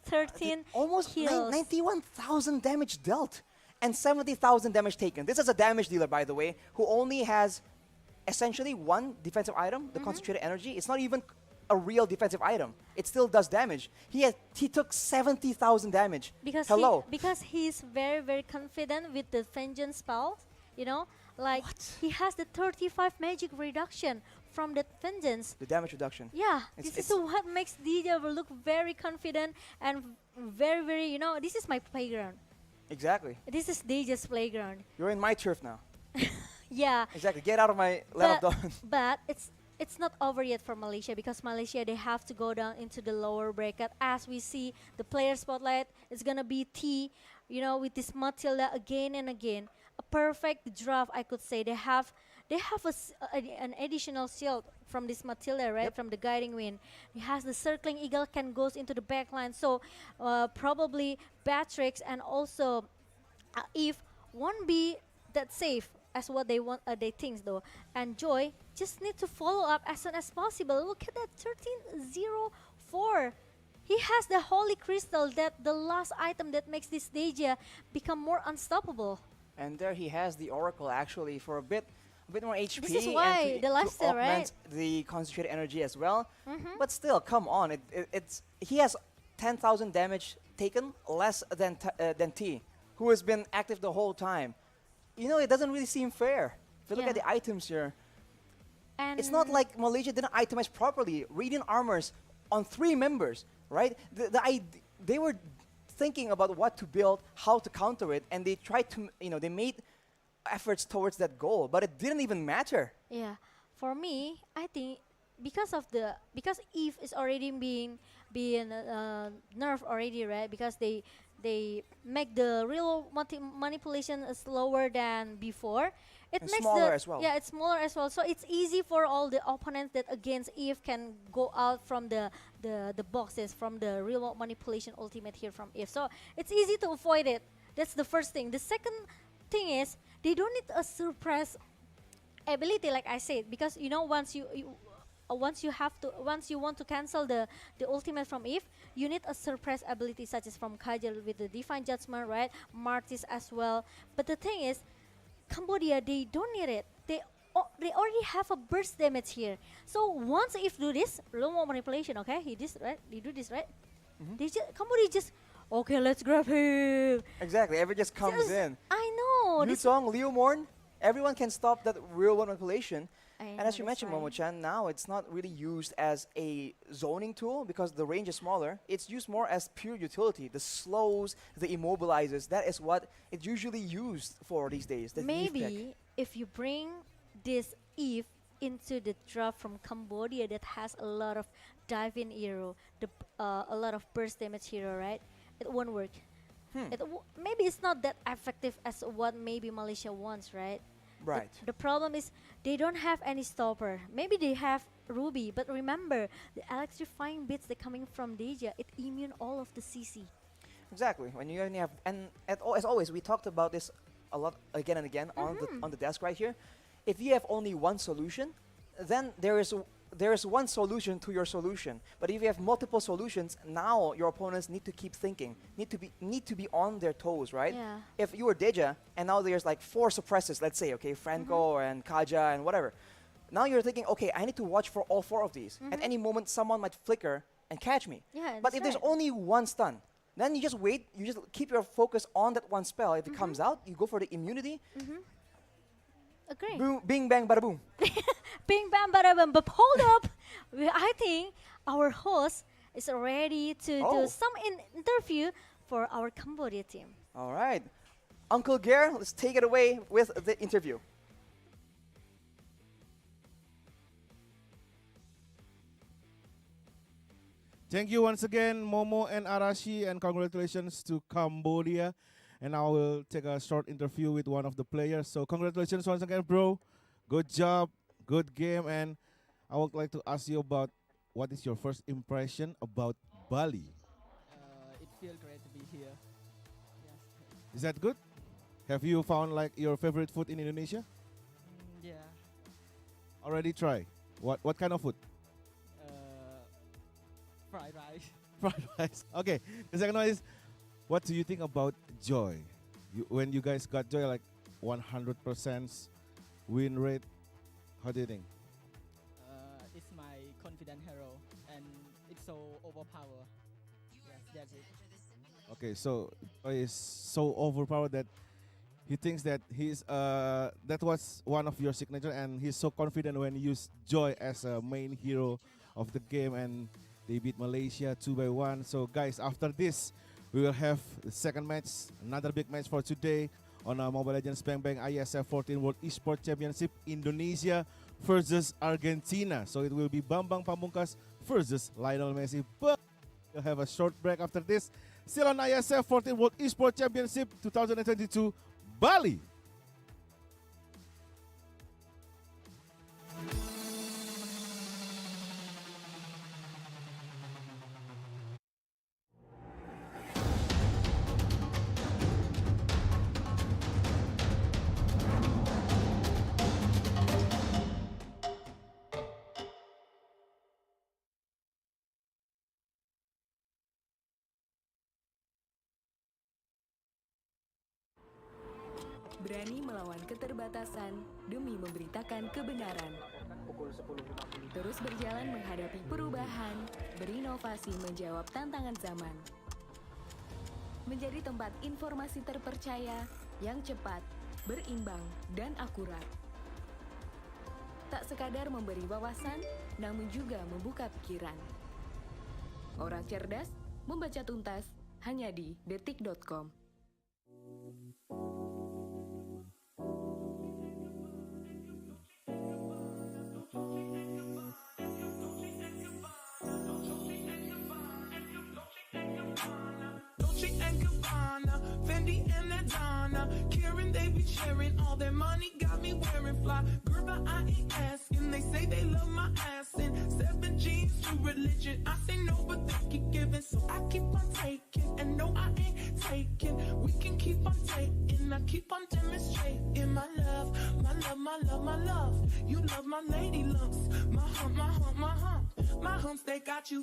13
almost
kills.
91,000 damage dealt and 70,000 damage taken. This is a damage dealer, by the way, who only has essentially 1 defensive item, the concentrated energy. It's not even a real defensive item. It still does damage. He took 70,000 damage.
Because
Hello.
because he's very, very confident with the vengeance spell, like he has the 35 magic reduction from that vengeance.
The damage reduction.
Yeah, this is what makes DJ look very confident and very, very, this is my playground.
Exactly.
This is DJ's playground.
You're in my turf now.
Yeah.
Exactly. Get out of my lane of dawn.
But it's not over yet for Malaysia because Malaysia, they have to go down into the lower bracket. As we see, the player spotlight is gonna be T, with this Matilda again and again. A perfect draft, I could say. They have an additional shield from this Matilda, right? From the guiding wind. It has the circling eagle can goes into the backline. So probably Batrix and also Eve won't be that safe as what they want. They think though. And Joy just need to follow up as soon as possible. Look at that 13-0-4. He has the Holy Crystal, that the last item that makes this Deja become more unstoppable.
And there he has the Oracle actually for a bit more HP.
This is why
and
the lifesteal,
to augment
right?
the concentrated energy as well. But still, come on, he has 10,000 damage taken, less than T, who has been active the whole time. It doesn't really seem fair. If you look at the items here,
and
it's not like Malaysia didn't itemize properly. Radiant armors on 3 members, right? They were thinking about what to build, how to counter it, and they tried to, they made efforts towards that goal, but it didn't even matter.
Yeah, for me, I think because Eve is already being nerfed already, right? Because they make the real manipulation slower than before. it
And
makes
smaller
the
as well.
yeah, it's smaller as well. So it's easy for all the opponents that against Eve can go out from the boxes from the remote manipulation ultimate here from Eve. So it's easy to avoid it. That's the first thing. The second thing is they don't need a suppress ability like I said, because you know once you want to cancel the ultimate from Eve, you need a suppress ability such as from Kajal with the Divine Judgment, right? Martis as well. But the thing is, Cambodia, they don't need it. They already have a burst damage here. So once Eve do this remote manipulation, okay, he do this right. Cambodia just okay, let's grab him.
Exactly, everyone just comes in.
I know.
Yutong, Leo Morn, everyone can stop that real world manipulation.
I
And as you
know, that's
mentioned,
right.
Momo-chan, now it's not really used as a zoning tool because the range is smaller. It's used more as pure utility. The slows, the immobilizers, that is what it's usually used for these days. The Eve tech.
Maybe if you bring this Eve into the draft from Cambodia that has a lot of dive-in hero, a lot of burst damage hero, right? It won't work. Maybe it's not that effective as what maybe Malaysia wants, right?
Right.
The problem is they don't have any stopper. Maybe they have Ruby, but remember the electrifying bits that coming from Deja, it immune all of the CC.
Exactly. When you only have, and as always, we talked about this a lot again and again on the desk right here. If you have only one solution, then there is one solution to your solution. But if you have multiple solutions, now your opponents need to keep thinking, need to be on their toes, right?
Yeah.
If you were Deja and now there's like 4 suppressors, let's say, okay, Franco and Kaja and whatever. Now you're thinking, okay, I need to watch for all 4 of these. At any moment, someone might flicker and catch me.
Yeah,
But if there's only one stun, then you just wait, you just keep your focus on that one spell. If it comes out, you go for the immunity.
Agree.
Boom, bing, bang, bada boom.
Bing bam bada bam. But hold up, I think our host is ready to do some interview for our Cambodia team.
All right. Uncle Gare, let's take it away with the interview.
Thank you once again, Momo and Arashi, and congratulations to Cambodia. And I will take a short interview with one of the players. So congratulations once again, bro. Good job, good game. And I would like to ask you about what is your first impression about Bali?
It feels great to be here. Yes.
Is that good? Have you found like your favorite food in Indonesia?
Yeah.
Already try? What kind of food?
Fried rice.
Fried rice. Okay. The second one is, what do you think about Joy? When you guys got Joy like 100% win rate, how do you think?
It's my confident hero, and it's so overpowered. Yes, that's it.
Okay, so Joy is so overpowered that he thinks that that was one of your signature, and he's so confident when you use Joy as a main hero of the game, and they beat Malaysia 2-1. So guys, after this, we will have the second match, another big match for today on Mobile Legends Bang Bang IESF 14 World Esports Championship, Indonesia versus Argentina. So it will be Bambang Pamungkas versus Lionel Messi. But we'll have a short break after this. Still on IESF 14 World Esports Championship 2022, Bali.
Berani melawan keterbatasan demi memberitakan kebenaran. Terus berjalan menghadapi perubahan, berinovasi menjawab tantangan zaman. Menjadi tempat informasi terpercaya yang cepat, berimbang, dan akurat. Tak sekadar memberi wawasan, namun juga membuka pikiran. Orang cerdas, membaca tuntas, hanya di detik.com.
Dolce and Gabbana, Fendi and Adana, Karen, they be sharing all their money, got me wearing fly. Gerber, I ain't asking, they say they love my ass in 7 jeans to religion. I say no, but they keep giving, so I keep on taking, and no, I ain't taking. We can keep on taking, I keep on demonstrating my love, my love, my love, my love. You love my lady lumps, my hump, my hump, my hump. My humps, they got you.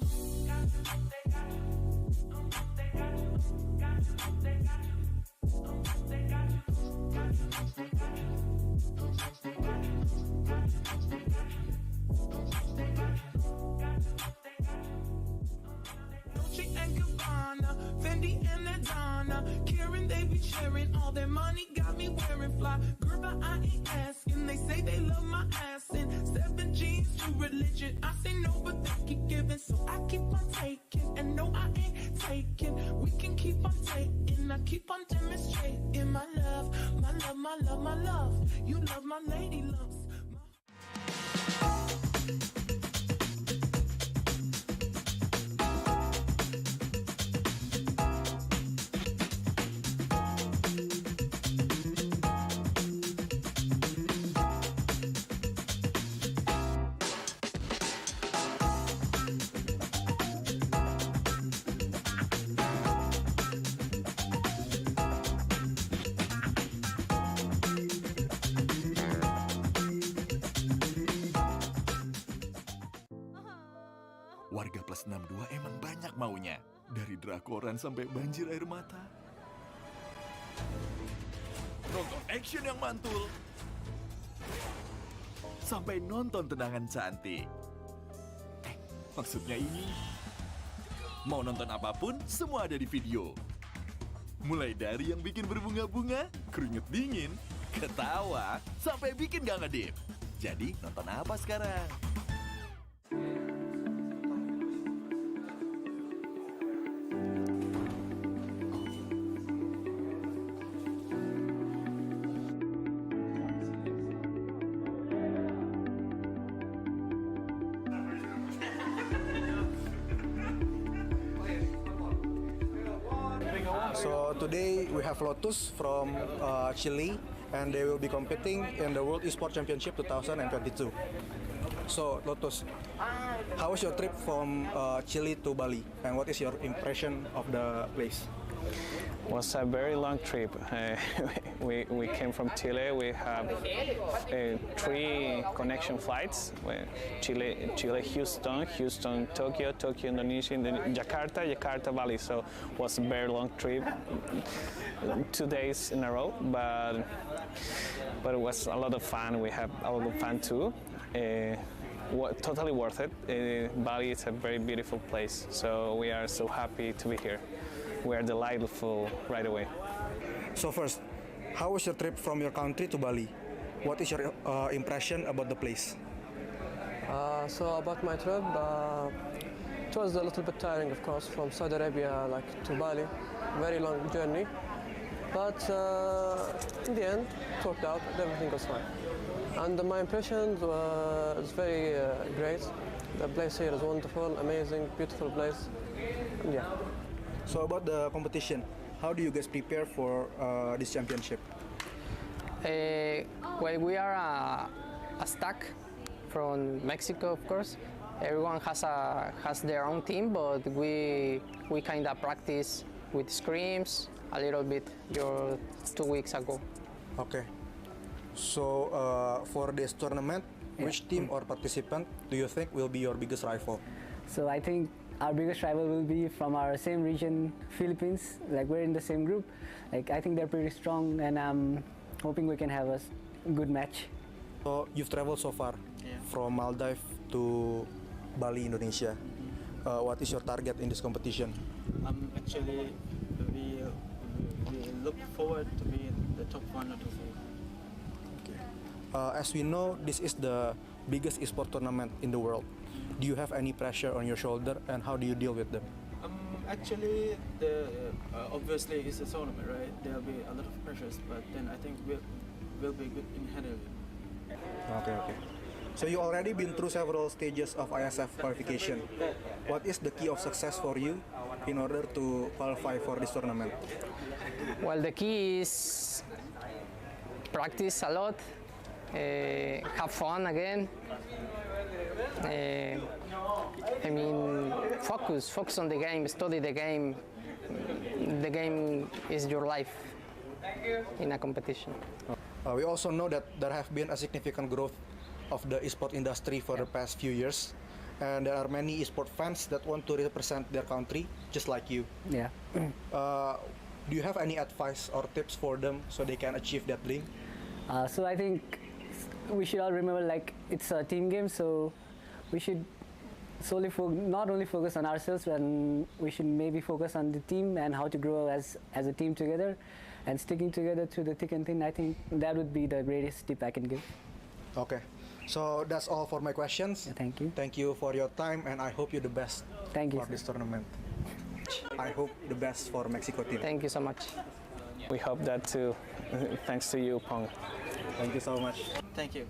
Dolce and Gabbana, Fendi and Adana, Karen, they be sharing all their money, got me wearing fly. Gerber, I ain't asking, they say they love my ass in 7 jeans to religion. I say no, but they keep giving, so I keep on taking, and no, I ain't taking. We can keep on taking, I keep on demonstrating my love, my love, my love, my love. You love my lady lumps.
Warga plus 62 emang banyak maunya. Dari drakoran sampai banjir air mata. Nonton action yang mantul. Sampai nonton tendangan cantik. Maksudnya ini. Mau nonton apapun, semua ada di video. Mulai dari yang bikin berbunga-bunga, keringet dingin, ketawa, sampai bikin gak ngedip. Jadi nonton apa sekarang?
So today we have Lotus from Chile, and they will be competing in the World Esports Championship 2022. So Lotus, how was your trip from Chile to Bali, and what is your impression of the place?
Was a very long trip. We came from Chile. We have 3 connection flights: Chile, Houston, Tokyo, Indonesia, Jakarta, Bali. So it was a very long trip, 2 days in a row. But it was a lot of fun. We have a lot of fun too. Totally worth it. Bali is a very beautiful place. So we are so happy to be here. We are delightful right away.
So first, how was your trip from your country to Bali? What is your impression about the place?
So about my trip, it was a little bit tiring, of course, from Saudi Arabia to Bali. Very long journey, but in the end, it worked out. Everything was fine, and my impression is very great. The place here is wonderful, amazing, beautiful place. Yeah.
So about the competition, how do you guys prepare for this championship?
Well, we are a stack from Mexico, of course. Everyone has their own team, but we kind of practice with scrims a little bit 2 weeks ago.
Okay. So for this tournament, which team or participant do you think will be your biggest rival?
So I think our biggest rival will be from our same region, Philippines. We're in the same group. I think they're pretty strong, and I'm hoping we can have a good match.
So you've traveled so far, from Maldives to Bali, Indonesia. What is your target in this competition?
Actually, we look forward to be in the top 1 or 2.
Okay. As we know, this is the biggest esport tournament in the world. Do you have any pressure on your shoulder, and how do you deal with them?
Actually, obviously it's a tournament, right? There'll be a lot of pressures, but then I think we'll be good in handling it.
Okay. So you already been through several stages of IESF qualification. What is the key of success for you in order to qualify for this tournament?
Well, the key is practice a lot, have fun again. I mean, focus on the game, study the game. The game is your life in a competition.
We also know that there have been a significant growth of the esport industry for the past few years, and there are many esport fans that want to represent their country, just like you.
Yeah.
Do you have any advice or tips for them so they can achieve that dream?
So I think we should all remember, like, it's a team game, so we should solely not only focus on ourselves, and we should maybe focus on the team and how to grow as a team together, and sticking together through the thick and thin. I think that would be the greatest tip I can give.
Okay, so that's all for my questions.
Thank you.
Thank you for your time, and I hope you the best.
Thank you,
for this tournament. I hope the best for Mexico team.
Thank you so much.
We hope that too. Thanks to you, Pong.
Thank you so much.
Thank you.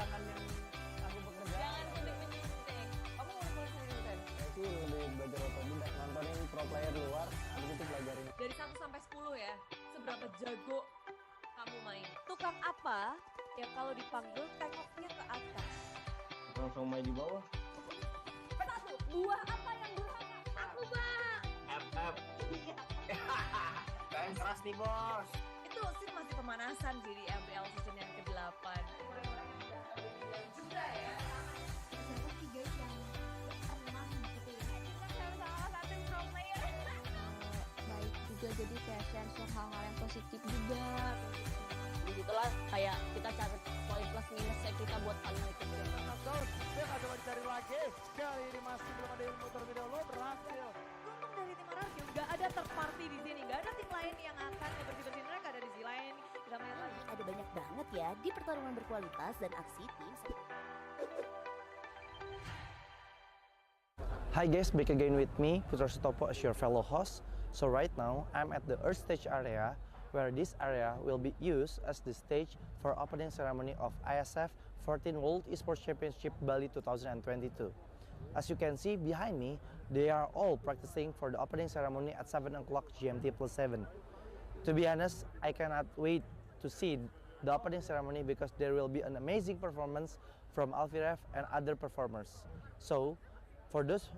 Jangan yang aku bekerja.
Jangan suntik-menyuntik. Kamu mau nulis sendiri Sen?
Saya sih lebih belajar otodidak, nontonin pro player luar, habis itu pelajarin.
Dari 1 sampai 10 ya, seberapa jago kamu main? Tukang apa yang kalau dipanggil tengoknya ke atas?
Langsung main di bawah.
1. Buah apa yang durhaka? Aku bang.
FF.
Kalian keras nih bos. Itu sih masih pemanasan sih di MPL season yang ke-8. Juga ya. Siapa sih guys yang pernah gitu ya? Sama-sama satu pro player.
Baik juga, jadi kayak share hal-hal yang positif juga.
Begitulah kayak kita cari poin plus minusnya kita buat final itu.
Dia nggak coba dicari lagi. Kali ini masih belum ada yang muter video lo berhasil.
Untung dari tim Ararjo nggak ada third party di sini, nggak ada tim lain yang akan ngebersih-bersihin mereka ada di sisi lain. Kita main lagi.
Ada banyak banget ya di pertarungan berkualitas dan aksi tim.
Hi guys, back again with me, Putra Sutopo as your fellow host. So right now, I'm at the Earth Stage area, where this area will be used as the stage for opening ceremony of IESF 14 World Esports Championship Bali 2022. As you can see behind me, they are all practicing for the opening ceremony at 7 o'clock GMT plus 7. To be honest, I cannot wait to see the opening ceremony because there will be an amazing performance from Alfiref and other performers. So, for those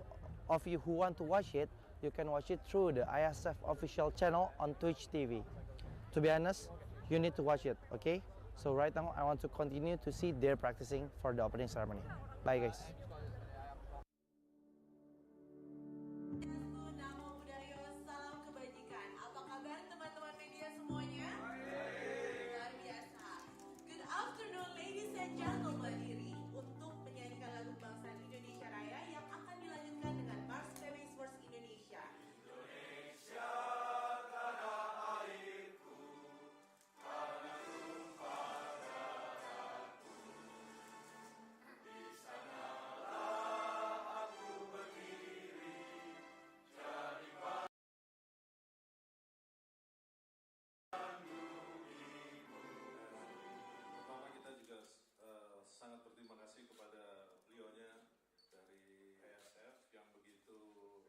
of you who want to watch it, you can watch it through the IESF official channel on Twitch TV. To be honest, you need to watch it, okay? So right now, I want to continue to see their practicing for the opening ceremony. Bye guys.
Salam kebajikan. Apa kabar teman-teman media semuanya? Luar biasa. Good afternoon ladies and gentlemen. Diri untuk menyanyikan lagu kebangsaan Indonesia Raya yang akan dilanjutkan dengan Mars PW Sports Indonesia. Indonesia tanah airku, tanah tumpah darahku. Di sanalah aku berdiri.
Pertama kita juga sangat berterima kasih kepada beliaunya dari IESF yang begitu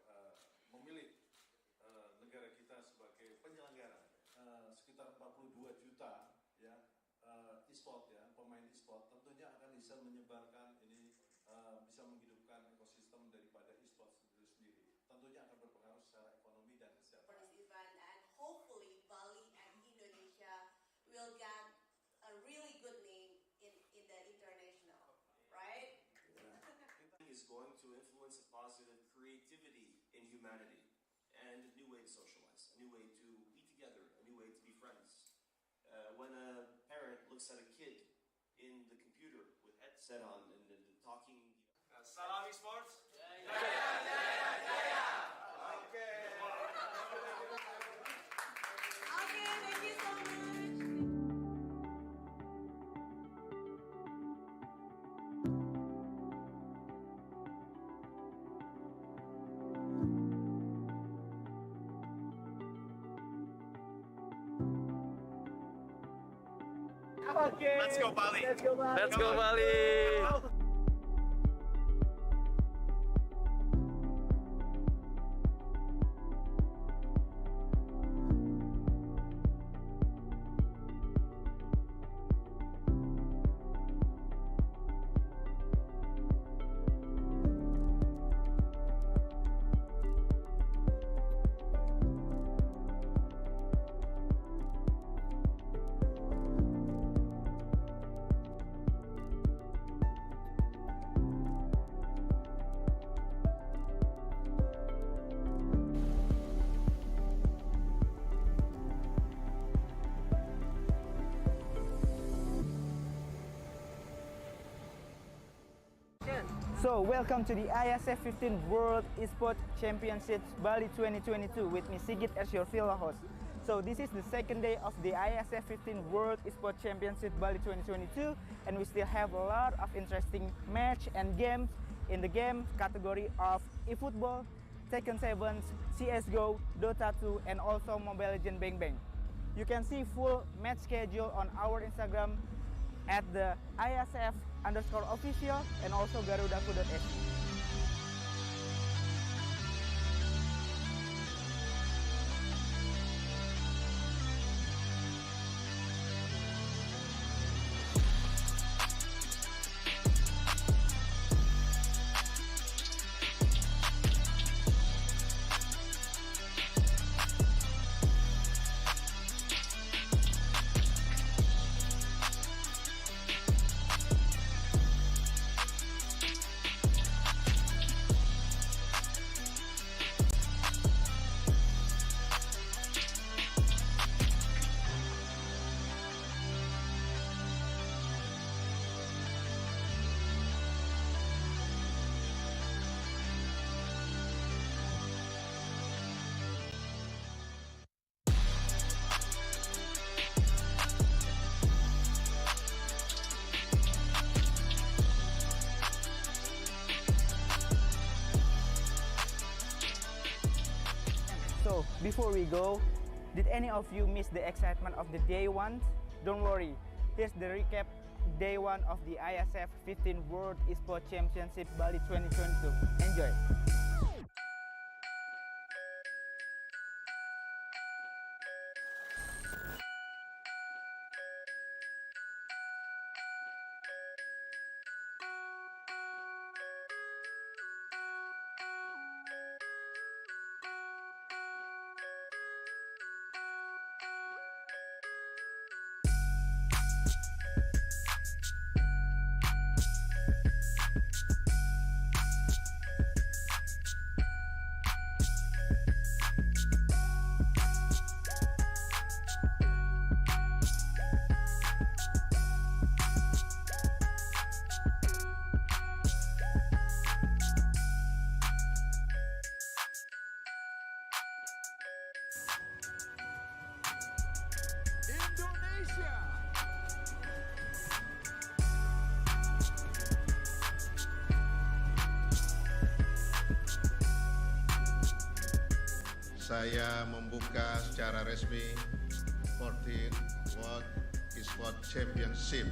memilih negara kita sebagai penyelenggara. Sekitar 42 juta ya e-sport ya, pemain e-sport tentunya akan bisa menyebarkan ini bisa menghidupkan ekosistem daripada e-sport itu sendiri. Tentunya akan berpengaruh secara ekonomi dan kesehatan.
For this event, and hopefully Bali and Indonesia will get a really good name in the international, right?
Is going to influence a positive creativity in humanity and a new way to socialize, a new way to be together, a new way to be friends. When a parent looks at a kid in the computer with headset on and talking. Salam Esports. Jaya, jaya, jaya. Okay.
Okay, thank you so much.
Okay.
Let's go Bali.
Let's go Bali.
Let's go Bali.
So, welcome to the IESF 15 World Esports Championships Bali 2022 with me Sigit as your villa host. So, this is the second day of the IESF 15 World Esports Championship Bali 2022 and we still have a lot of interesting match and games in the game category of eFootball, Tekken 7, CSGO, Dota 2 and also Mobile Legends Bang Bang. You can see full match schedule on our Instagram at the IESF_official and also garudaku.se. So, before we go, did any of you miss the excitement of the day one? Don't worry, here's the recap day one of the IESF 15 World Esports Championship Bali 2022. Enjoy!
Indonesia.
Saya membuka secara resmi 14 World Esports Championship.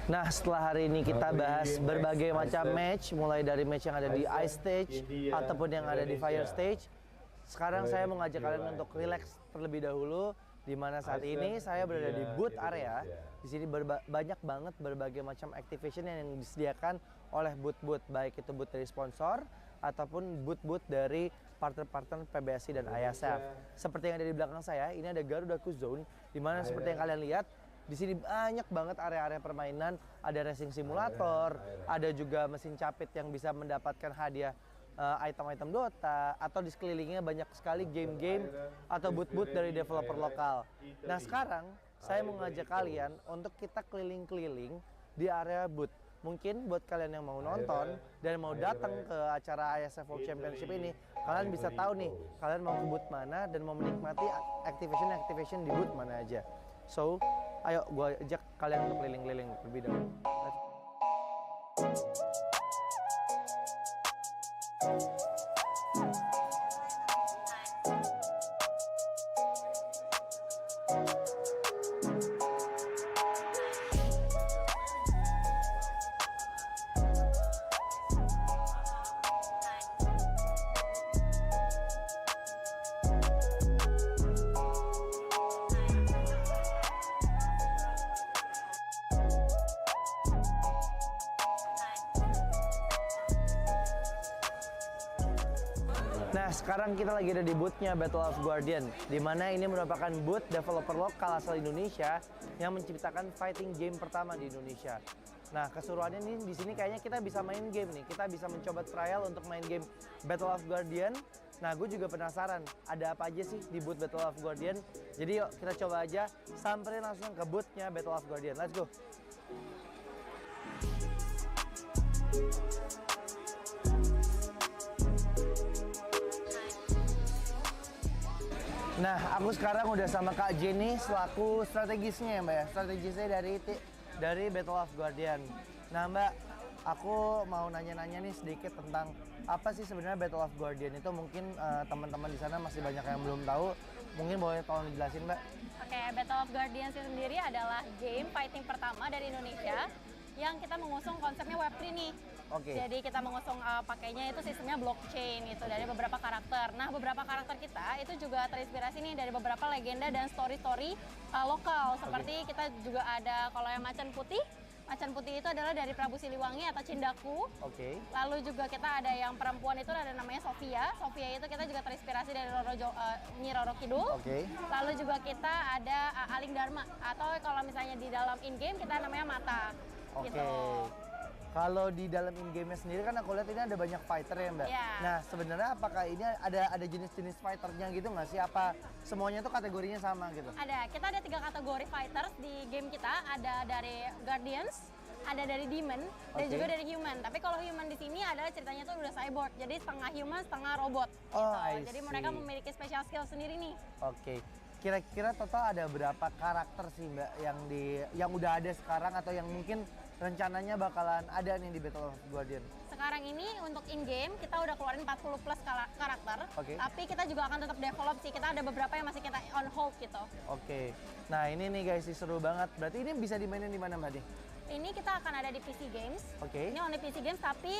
Nah, setelah hari ini kita bahas berbagai macam match, mulai dari match yang ada di Ice Stage ataupun yang ada di Fire Stage. Sekarang saya mau ngajak kalian untuk relax terlebih dahulu, di mana saat ini saya berada di booth area. Di sini banyak banget berbagai macam activation yang disediakan oleh booth-booth, baik itu booth dari sponsor ataupun booth-booth dari partner-partner PBSI dan IESF. Seperti yang ada di belakang saya, ini ada Garudaku Zone, di mana seperti yang kalian lihat, di sini banyak banget area-area permainan, ada racing simulator, ada juga mesin capit yang bisa mendapatkan hadiah item-item Dota, atau di sekelilingnya banyak sekali game-game atau booth-booth dari developer lokal. Nah, sekarang saya mau ngajak kalian untuk kita keliling-keliling di area booth. Mungkin buat kalian yang mau nonton dan mau datang ke acara IESF World Championship ini, kalian bisa tahu nih, kalian mau ke booth mana dan mau menikmati activation di booth mana aja. So, ayo gue ajak kalian untuk keliling-keliling lebih dahulu. Nah, sekarang kita lagi ada di booth-nya Battle of Guardian, di mana ini merupakan booth developer lokal asal Indonesia yang menciptakan fighting game pertama di Indonesia. Nah, keseruannya nih di sini kayaknya kita bisa main game nih. Kita bisa mencoba trial untuk main game Battle of Guardian. Nah, gue juga penasaran ada apa aja sih di booth Battle of Guardian. Jadi yuk kita coba aja samperin langsung ke booth-nya Battle of Guardian. Let's go. Nah, aku sekarang udah sama Kak Jenny selaku strategisnya ya Mbak ya, strategisnya dari Battle of Guardian. Nah Mbak, aku mau nanya-nanya nih sedikit tentang apa sih sebenarnya Battle of Guardian itu. Mungkin teman-teman di sana masih banyak yang belum tahu, mungkin boleh tolong dijelasin Mbak.
Oke, Battle of Guardians sendiri adalah game fighting pertama dari Indonesia yang kita mengusung konsepnya Web3 nih.
Oke.
Jadi kita mengusung pakainya itu sistemnya blockchain gitu dari beberapa karakter. Nah, beberapa karakter kita itu juga terinspirasi nih dari beberapa legenda dan story-story lokal. Seperti kita juga ada kalau yang macan putih. Macan putih itu adalah dari Prabu Siliwangi atau Cindaku.
Oke.
Lalu juga kita ada yang perempuan itu ada namanya Sofia. Sofia itu kita juga terinspirasi dari Nyi Roro Kidul.
Oke.
Lalu juga kita ada Aling Dharma atau kalau misalnya di dalam in-game kita namanya Mata.
Oke.
Gitu.
Kalau di dalam in-game-nya sendiri kan aku lihat ini ada banyak fighter ya Mbak.
Yeah.
Nah, sebenarnya apakah ini ada jenis-jenis fighternya gitu nggak sih? Apa semuanya tuh kategorinya sama gitu?
Ada, kita ada 3 kategori fighters di game kita. Ada dari Guardians, ada dari Demon, dan juga dari Human. Tapi kalau Human di sini adalah ceritanya tuh udah cyborg, jadi setengah human, setengah robot.
Oh,
gitu. Jadi mereka memiliki special skill sendiri nih.
Oke. Kira-kira total ada berapa karakter sih Mbak yang udah ada sekarang atau yang mungkin rencananya bakalan ada nih di Battle of Guardian?
Sekarang ini untuk in-game kita udah keluarin 40 plus karakter.
Oke.
Tapi kita juga akan tetap develop sih. Kita ada beberapa yang masih kita on hold gitu.
Oke. Nah ini nih guys, seru banget. Berarti ini bisa dimainin di mana Mbak nih?
Ini kita akan ada di PC Games.
Oke.
Ini only PC Games, tapi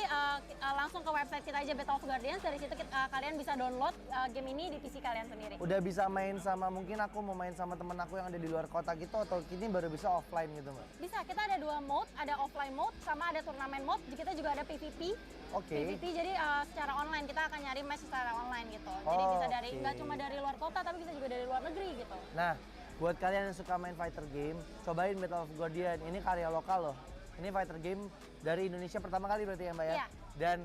langsung ke website kita aja Battle of Guardians. Dari situ kalian bisa download game ini di PC kalian sendiri.
Udah bisa main sama, mungkin aku mau main sama temen aku yang ada di luar kota gitu, atau ini baru bisa offline gitu Mbak?
Bisa, kita ada 2 mode, ada offline mode sama ada turnamen mode. Kita juga ada PVP.
Oke.
PVP jadi secara online, kita akan nyari match secara online gitu. Jadi bisa dari nggak cuma dari luar kota, tapi bisa juga dari luar negeri gitu.
Nah, buat kalian yang suka main fighter game, cobain Battle of Guardian. Ini karya lokal loh. Ini fighter game dari Indonesia pertama kali berarti ya Mbak ya?
Iya.
Dan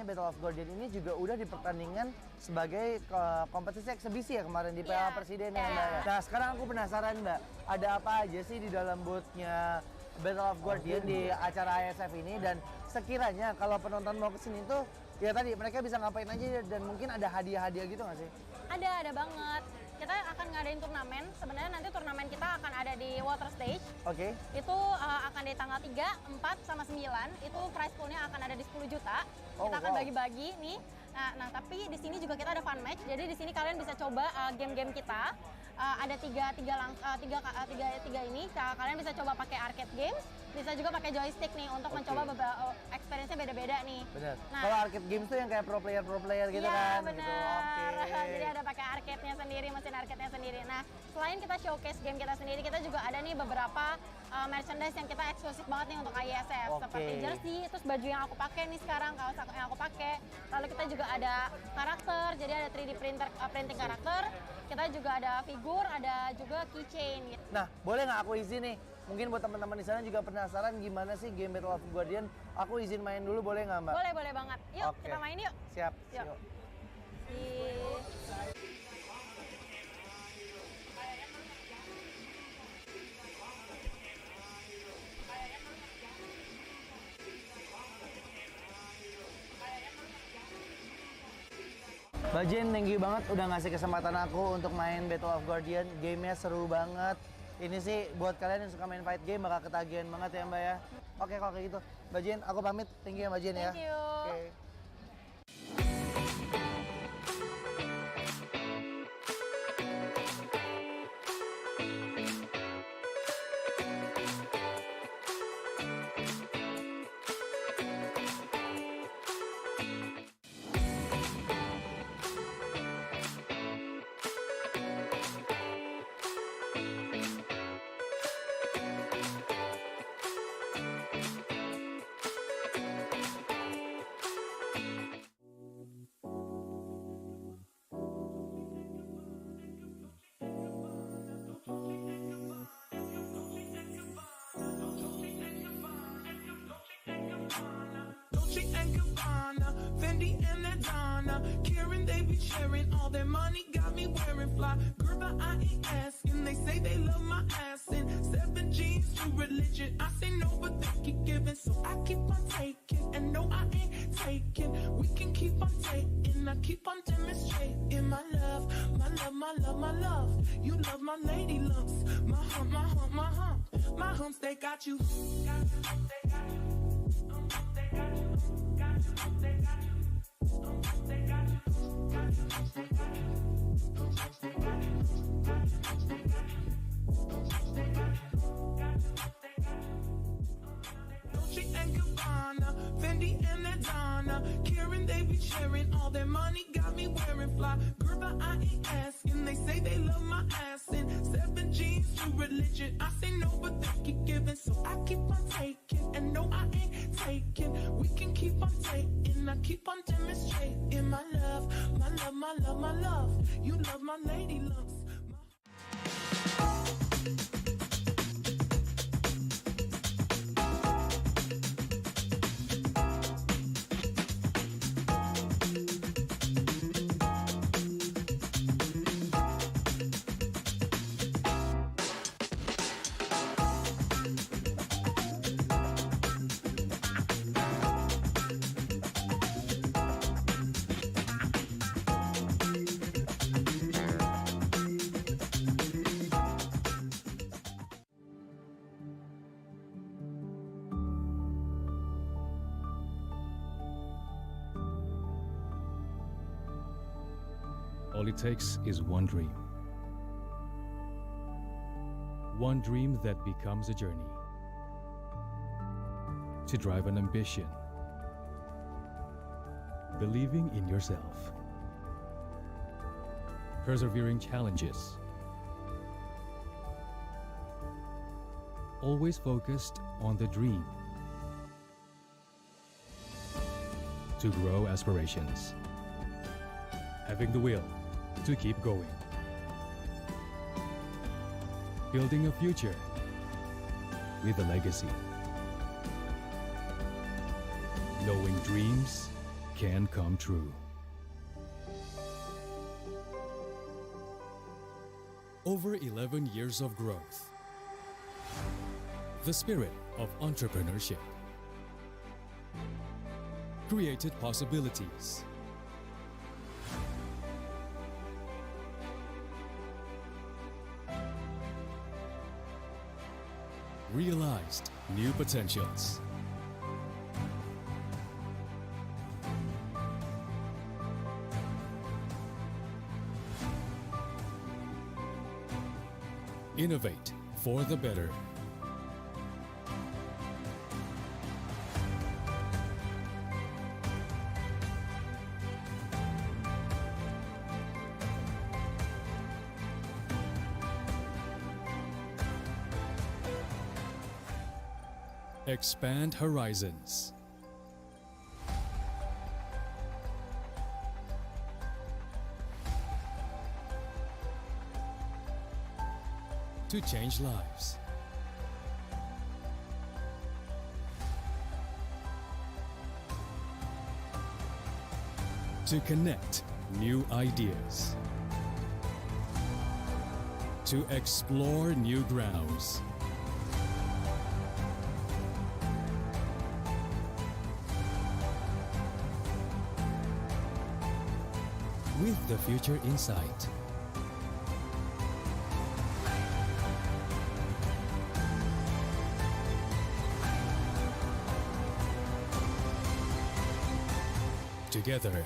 Battle of Guardian ini juga udah dipertandingkan sebagai kompetisi eksebisi ya kemarin di Piala Presiden ya Mbak ya? Nah sekarang aku penasaran Mbak, ada apa aja sih di dalam booth-nya Battle of Guardian di acara IESF ini, dan sekiranya kalau penonton mau kesini tuh ya tadi mereka bisa ngapain aja dan mungkin ada hadiah-hadiah gitu nggak sih?
Ada banget. Kita akan ngadain turnamen. Sebenarnya nanti turnamen kita akan ada di water stage.
Oke.
Itu akan di tanggal 3, 4, sama 9. Itu prize pool-nya akan ada di 10 juta. Kita akan bagi-bagi nih. Nah, tapi di sini juga kita ada fun match. Jadi di sini kalian bisa coba game-game kita. ada tiga ini. Kalian bisa coba pakai arcade games, bisa juga pakai joystick nih untuk mencoba beberapa experience-nya beda-beda nih.
Bener.
Nah,
Kalau arcade games tuh yang kayak pro player gitu
iya,
kan?
bener.
Gitu.
Jadi ada pakai arcade-nya sendiri, mesin arcade-nya sendiri. Nah, selain kita showcase game kita sendiri, kita juga ada nih beberapa merchandise yang kita eksklusif banget nih untuk IESF. Seperti jersey, terus baju yang aku pakai nih sekarang, kaos yang aku pakai. Lalu kita juga ada karakter, jadi ada 3D printing karakter. Kita juga ada figur, ada juga keychain gitu.
Nah, boleh nggak aku izin nih? Mungkin buat teman-teman di sana juga penasaran gimana sih game Battle of Guardian. Aku izin main dulu, boleh nggak, Mbak?
Boleh banget. Yuk, kita main yuk.
Siap.
Yuk.
Mbak Jen, thank you banget udah ngasih kesempatan aku untuk main Battle of Guardian. Gamenya seru banget. Ini sih buat kalian yang suka main fight game bakal ketagihan banget ya Mbak ya. Oke kalau kayak gitu. Mbak Jen, aku pamit. Thank you ya Mbak Jen ya.
Thank you.
Oke.
Dolce and Gabbana, Fendi and Adana, Karen, they be sharing all their money, got me wearing fly. Girl, but I ain't asking. They say they love my ass and 7 jeans to religion. I say no, but they keep giving, so I keep on taking. And no, I ain't taking. We can keep on taking. I keep on demonstrating my love, my love, my love, my love. You love my lady lumps, my hump, my hump, my hump. My humps, they got you. They got you. Dolce and Gabbana, Fendi and Adana, Karen, they be sharing all their money, got me wearing fly. Girl, but I ain't asking. They say they love my ass and 7 jeans to religion. I say no, but they keep giving, so I keep on taking. And no, I ain't taking. We can keep on taking. I keep on demonstrating my love, my love, my love, my love. You love my lady lumps.
All it takes is one dream. One dream that becomes a journey. To drive an ambition. Believing in yourself. Persevering challenges. Always focused on the dream. To grow aspirations. Having the will to keep going. Building a future with a legacy. Knowing dreams can come true. Over 11 years of growth. The spirit of entrepreneurship. Created possibilities. Realized new potentials. Innovate for the better. Expand horizons. To change lives. To connect new ideas. To explore new grounds. With the future in sight. Together.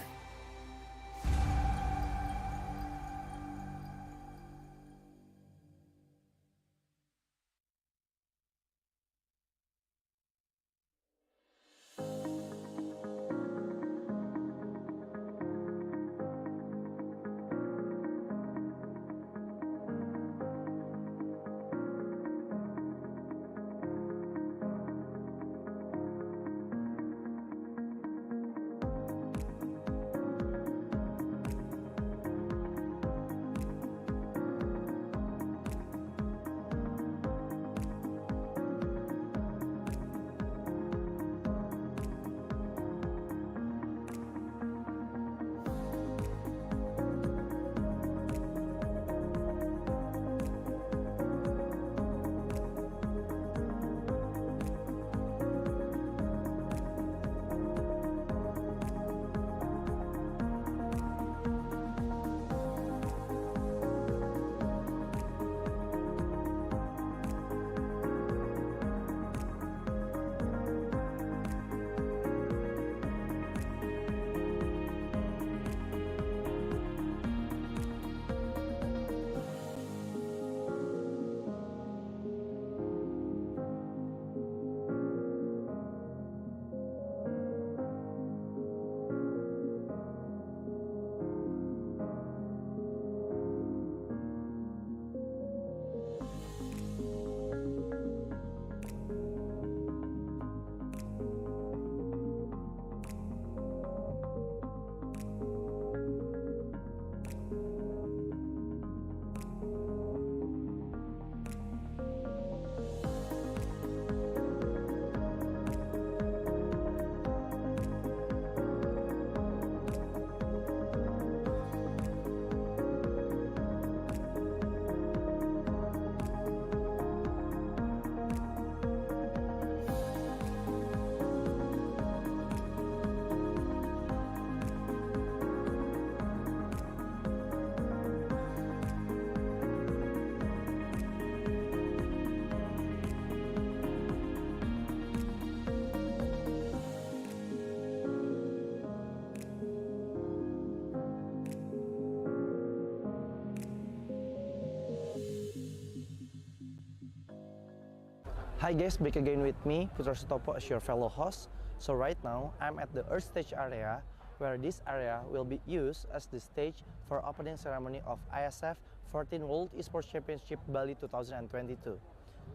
Hi guys, back again with me, Putra Sutopo as your fellow host. So right now, I'm at the Earth Stage area, where this area will be used as the stage for opening ceremony of IESF 14 World Esports Championship Bali 2022.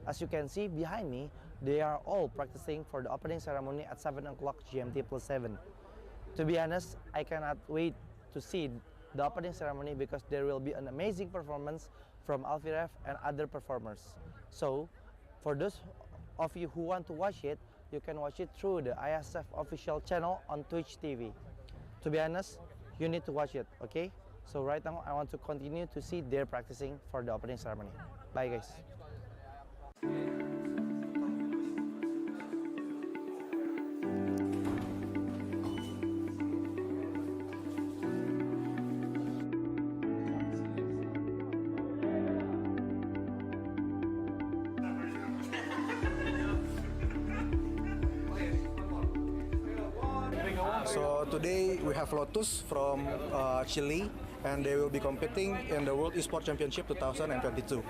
As you can see behind me, they are all practicing for the opening ceremony at 7 o'clock GMT plus 7. To be honest, I cannot wait to see the opening ceremony because there will be an amazing performance from Alfiref and other performers. So, for those of you who want to watch it, you can watch it through the IESF official channel on Twitch TV. To be honest, you need to watch it, okay? So right now, I want to continue to see their practicing for the opening ceremony. Bye guys.
So today we have Lotus from Chile, and they will be competing in the World Esports Championship 2022.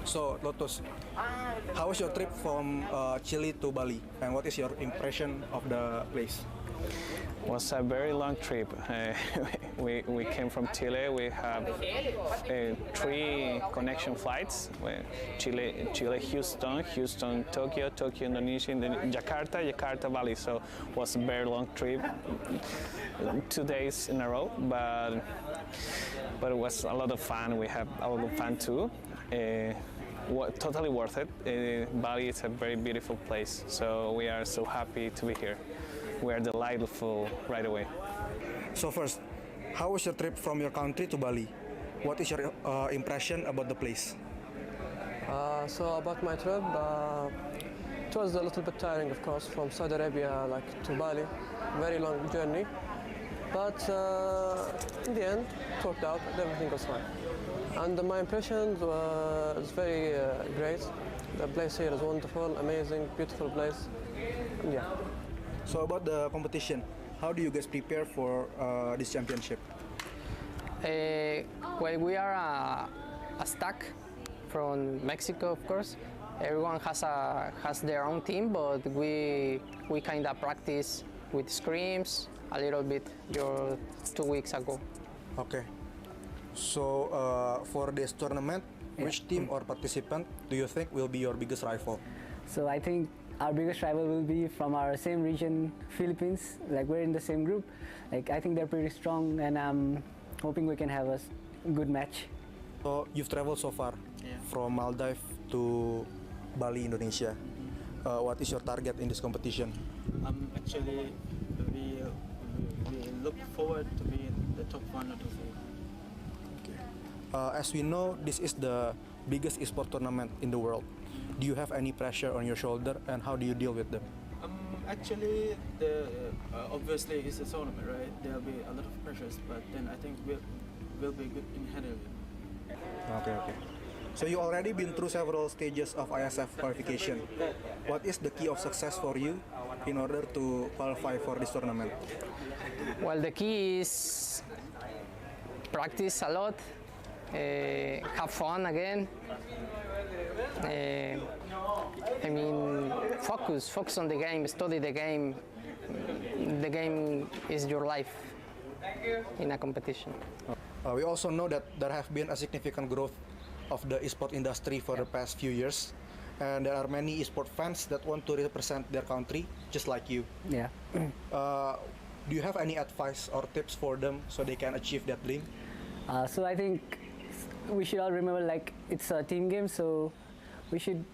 So, Lotus, how was your trip from Chile to Bali, and what is your impression of the place?
Was a very long trip. We came from Chile. We have 3 connection flights: Chile, Houston, Tokyo, Indonesia, Jakarta, Bali. So it was a very long trip, 2 days in a row. But it was a lot of fun. We have a lot of fun too. Totally worth it. Bali is a very beautiful place. So we are so happy to be here. We are delightful right away.
So first, how was your trip from your country to Bali? What is your impression about the place?
So about my trip, it was a little bit tiring, of course, from Saudi Arabia to Bali. Very long journey, but in the end, it worked out and everything was fine. And my impressions was very great. The place here is wonderful, amazing, beautiful place. And yeah.
So about the competition, how do you guys prepare for this championship?
Well, we are a stack from Mexico, of course. Everyone has their own team, but we kind of practice with scrims a little bit 2 weeks ago.
Okay. So for this tournament, which team or participant do you think will be your biggest rival?
So I think our biggest rival will be from our same region, Philippines. Like, we're in the same group. Like, I think they're pretty strong, and I'm hoping we can have a good match.
So you've traveled so far from Maldives to Bali, Indonesia. What is your target in this competition?
Actually, we look forward to be in the top 1 or 2.
As we know, this is the biggest esport tournament in the world. Do you have any pressure on your shoulder, and how do you deal with them?
Actually, obviously it's a tournament, right? There'll be a lot of pressures, but then I think we'll be good in handling it.
Okay. So you already been through several stages of IESF qualification. What is the key of success for you in order to qualify for this tournament?
Well, the key is practice a lot, have fun again. I mean, focus on the game, study the game. The game is your life in a competition.
We also know that there have been a significant growth of the esport industry for the past few years, and there are many esport fans that want to represent their country, just like you.
Yeah.
Do you have any advice or tips for them so they can achieve that dream?
So I think we should all remember, like, it's a team game, so we should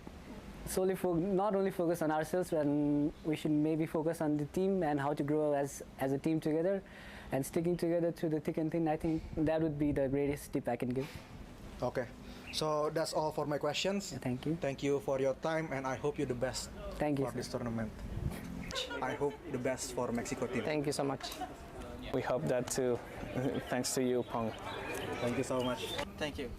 solely not only focus on ourselves, and we should maybe focus on the team and how to grow as a team together, and sticking together through the thick and thin. I think that would be the greatest tip I can give.
Okay, so that's all for my questions.
Yeah, thank you.
Thank you for your time, and I hope you the best for this tournament. I hope the best for Mexico team.
Thank you so much.
We hope that too. Thanks to you, Pong.
Thank you so much.
Thank you.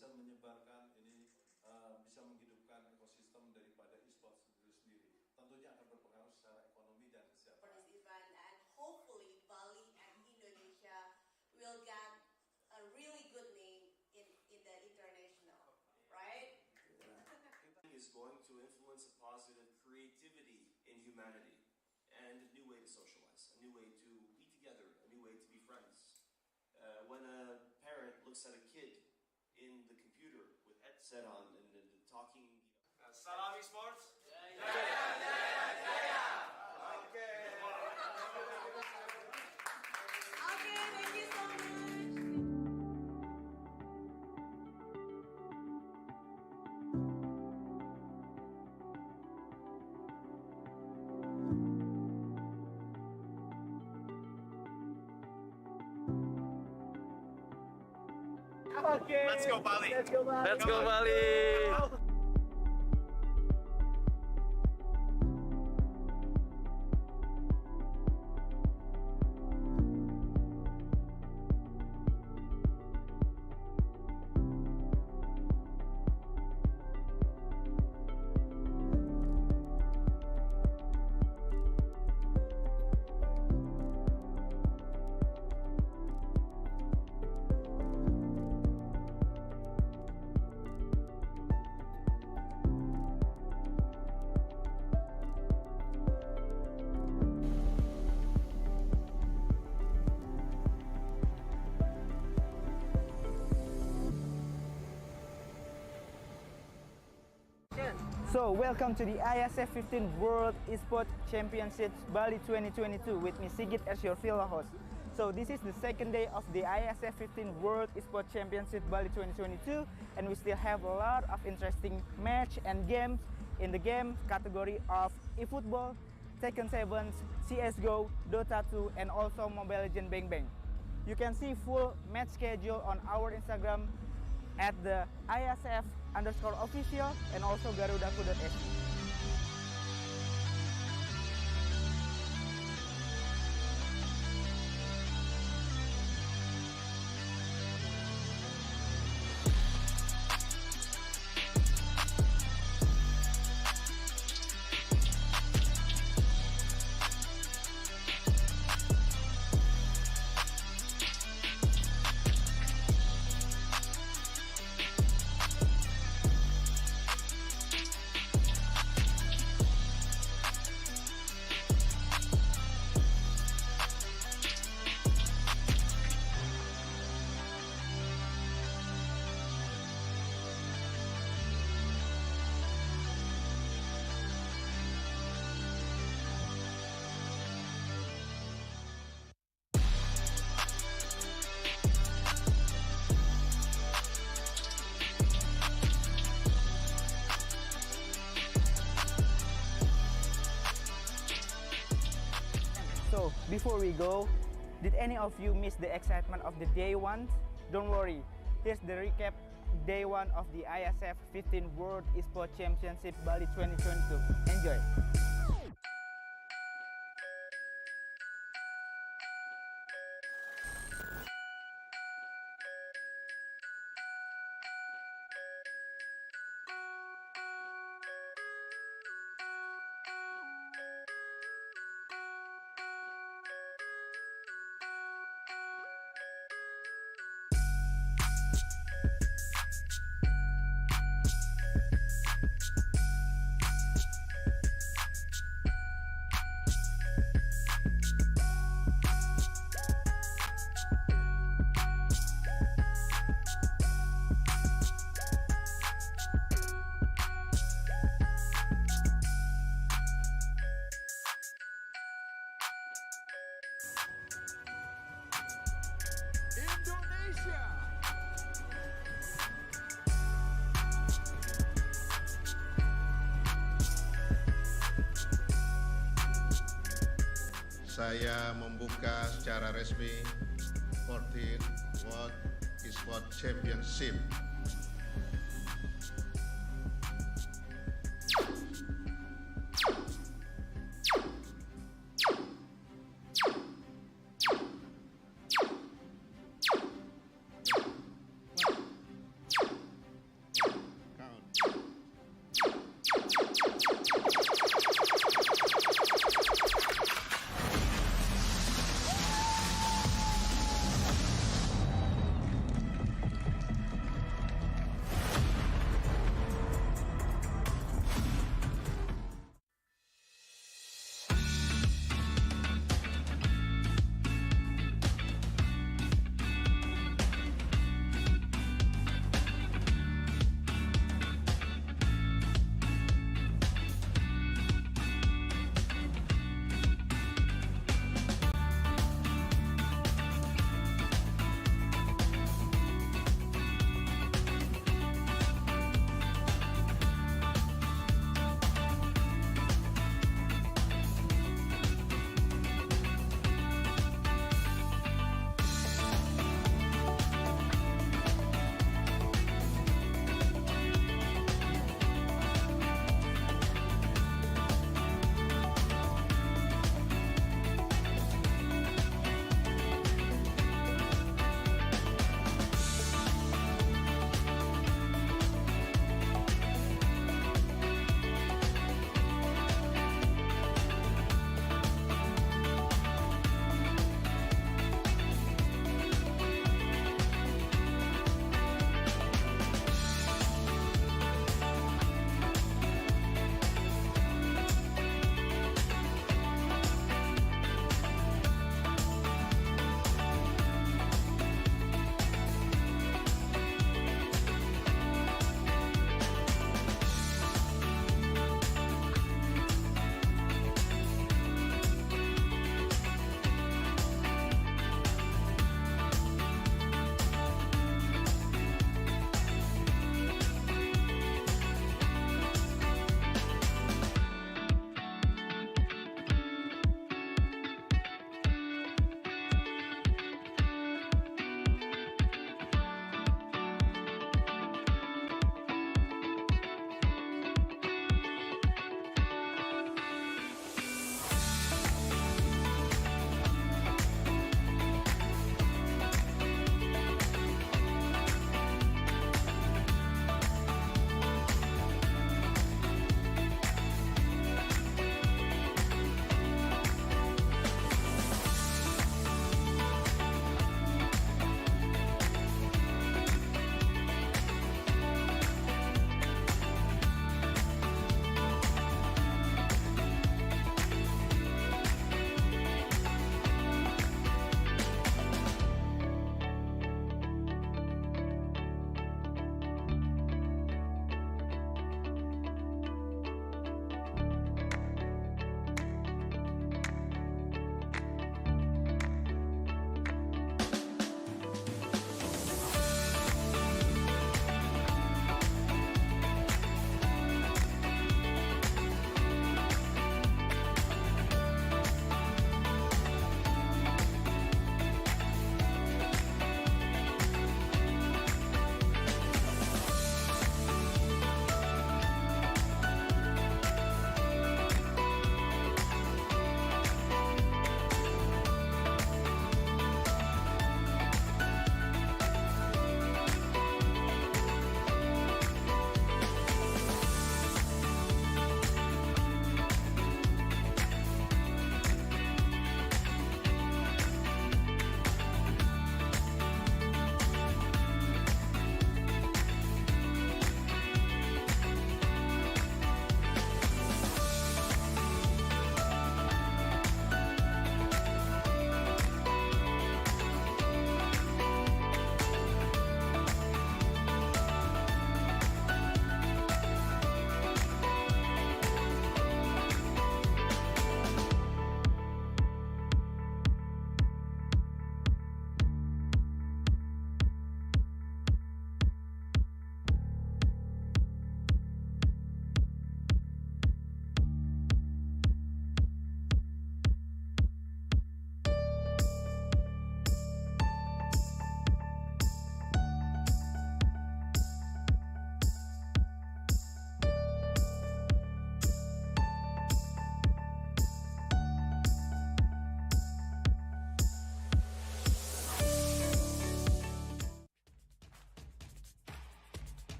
bisa menyebarkan ini, bisa menghidupkan ekosistem daripada e-sports itu sendiri. Tentunya akan berpengaruh secara ekonomi dan
For
kesehatan.
this event, and hopefully Bali and Indonesia will get a really good name in the international, right?
Is going to influence a positive creativity in humanity and a new way to socialize, a new way to be together, a new way to be friends. When a parent looks at a kid in the computer with headset on and talking. Salam esports.
Okay, thank you so much.
Okay.
Let's go Bali.
Let's go Bali.
Let's go Bali.
So, welcome to the IESF 15 World Esports Championships Bali 2022 with me Sigit as your field host. So, this is the second day of the IESF 15 World Esports Championship Bali 2022 and we still have a lot of interesting match and games in the game category of eFootball, Tekken 7, CSGO, Dota 2 and also Mobile Legends Bang Bang. You can see full match schedule on our Instagram at the IESF_official and also garudaku.sg. So, before we go, did any of you miss the excitement of the day one? Don't worry, here's the recap day one of the IESF 15 World Esports Championship Bali 2022. Enjoy!
Saya membuka secara resmi 14th World Esports Championship.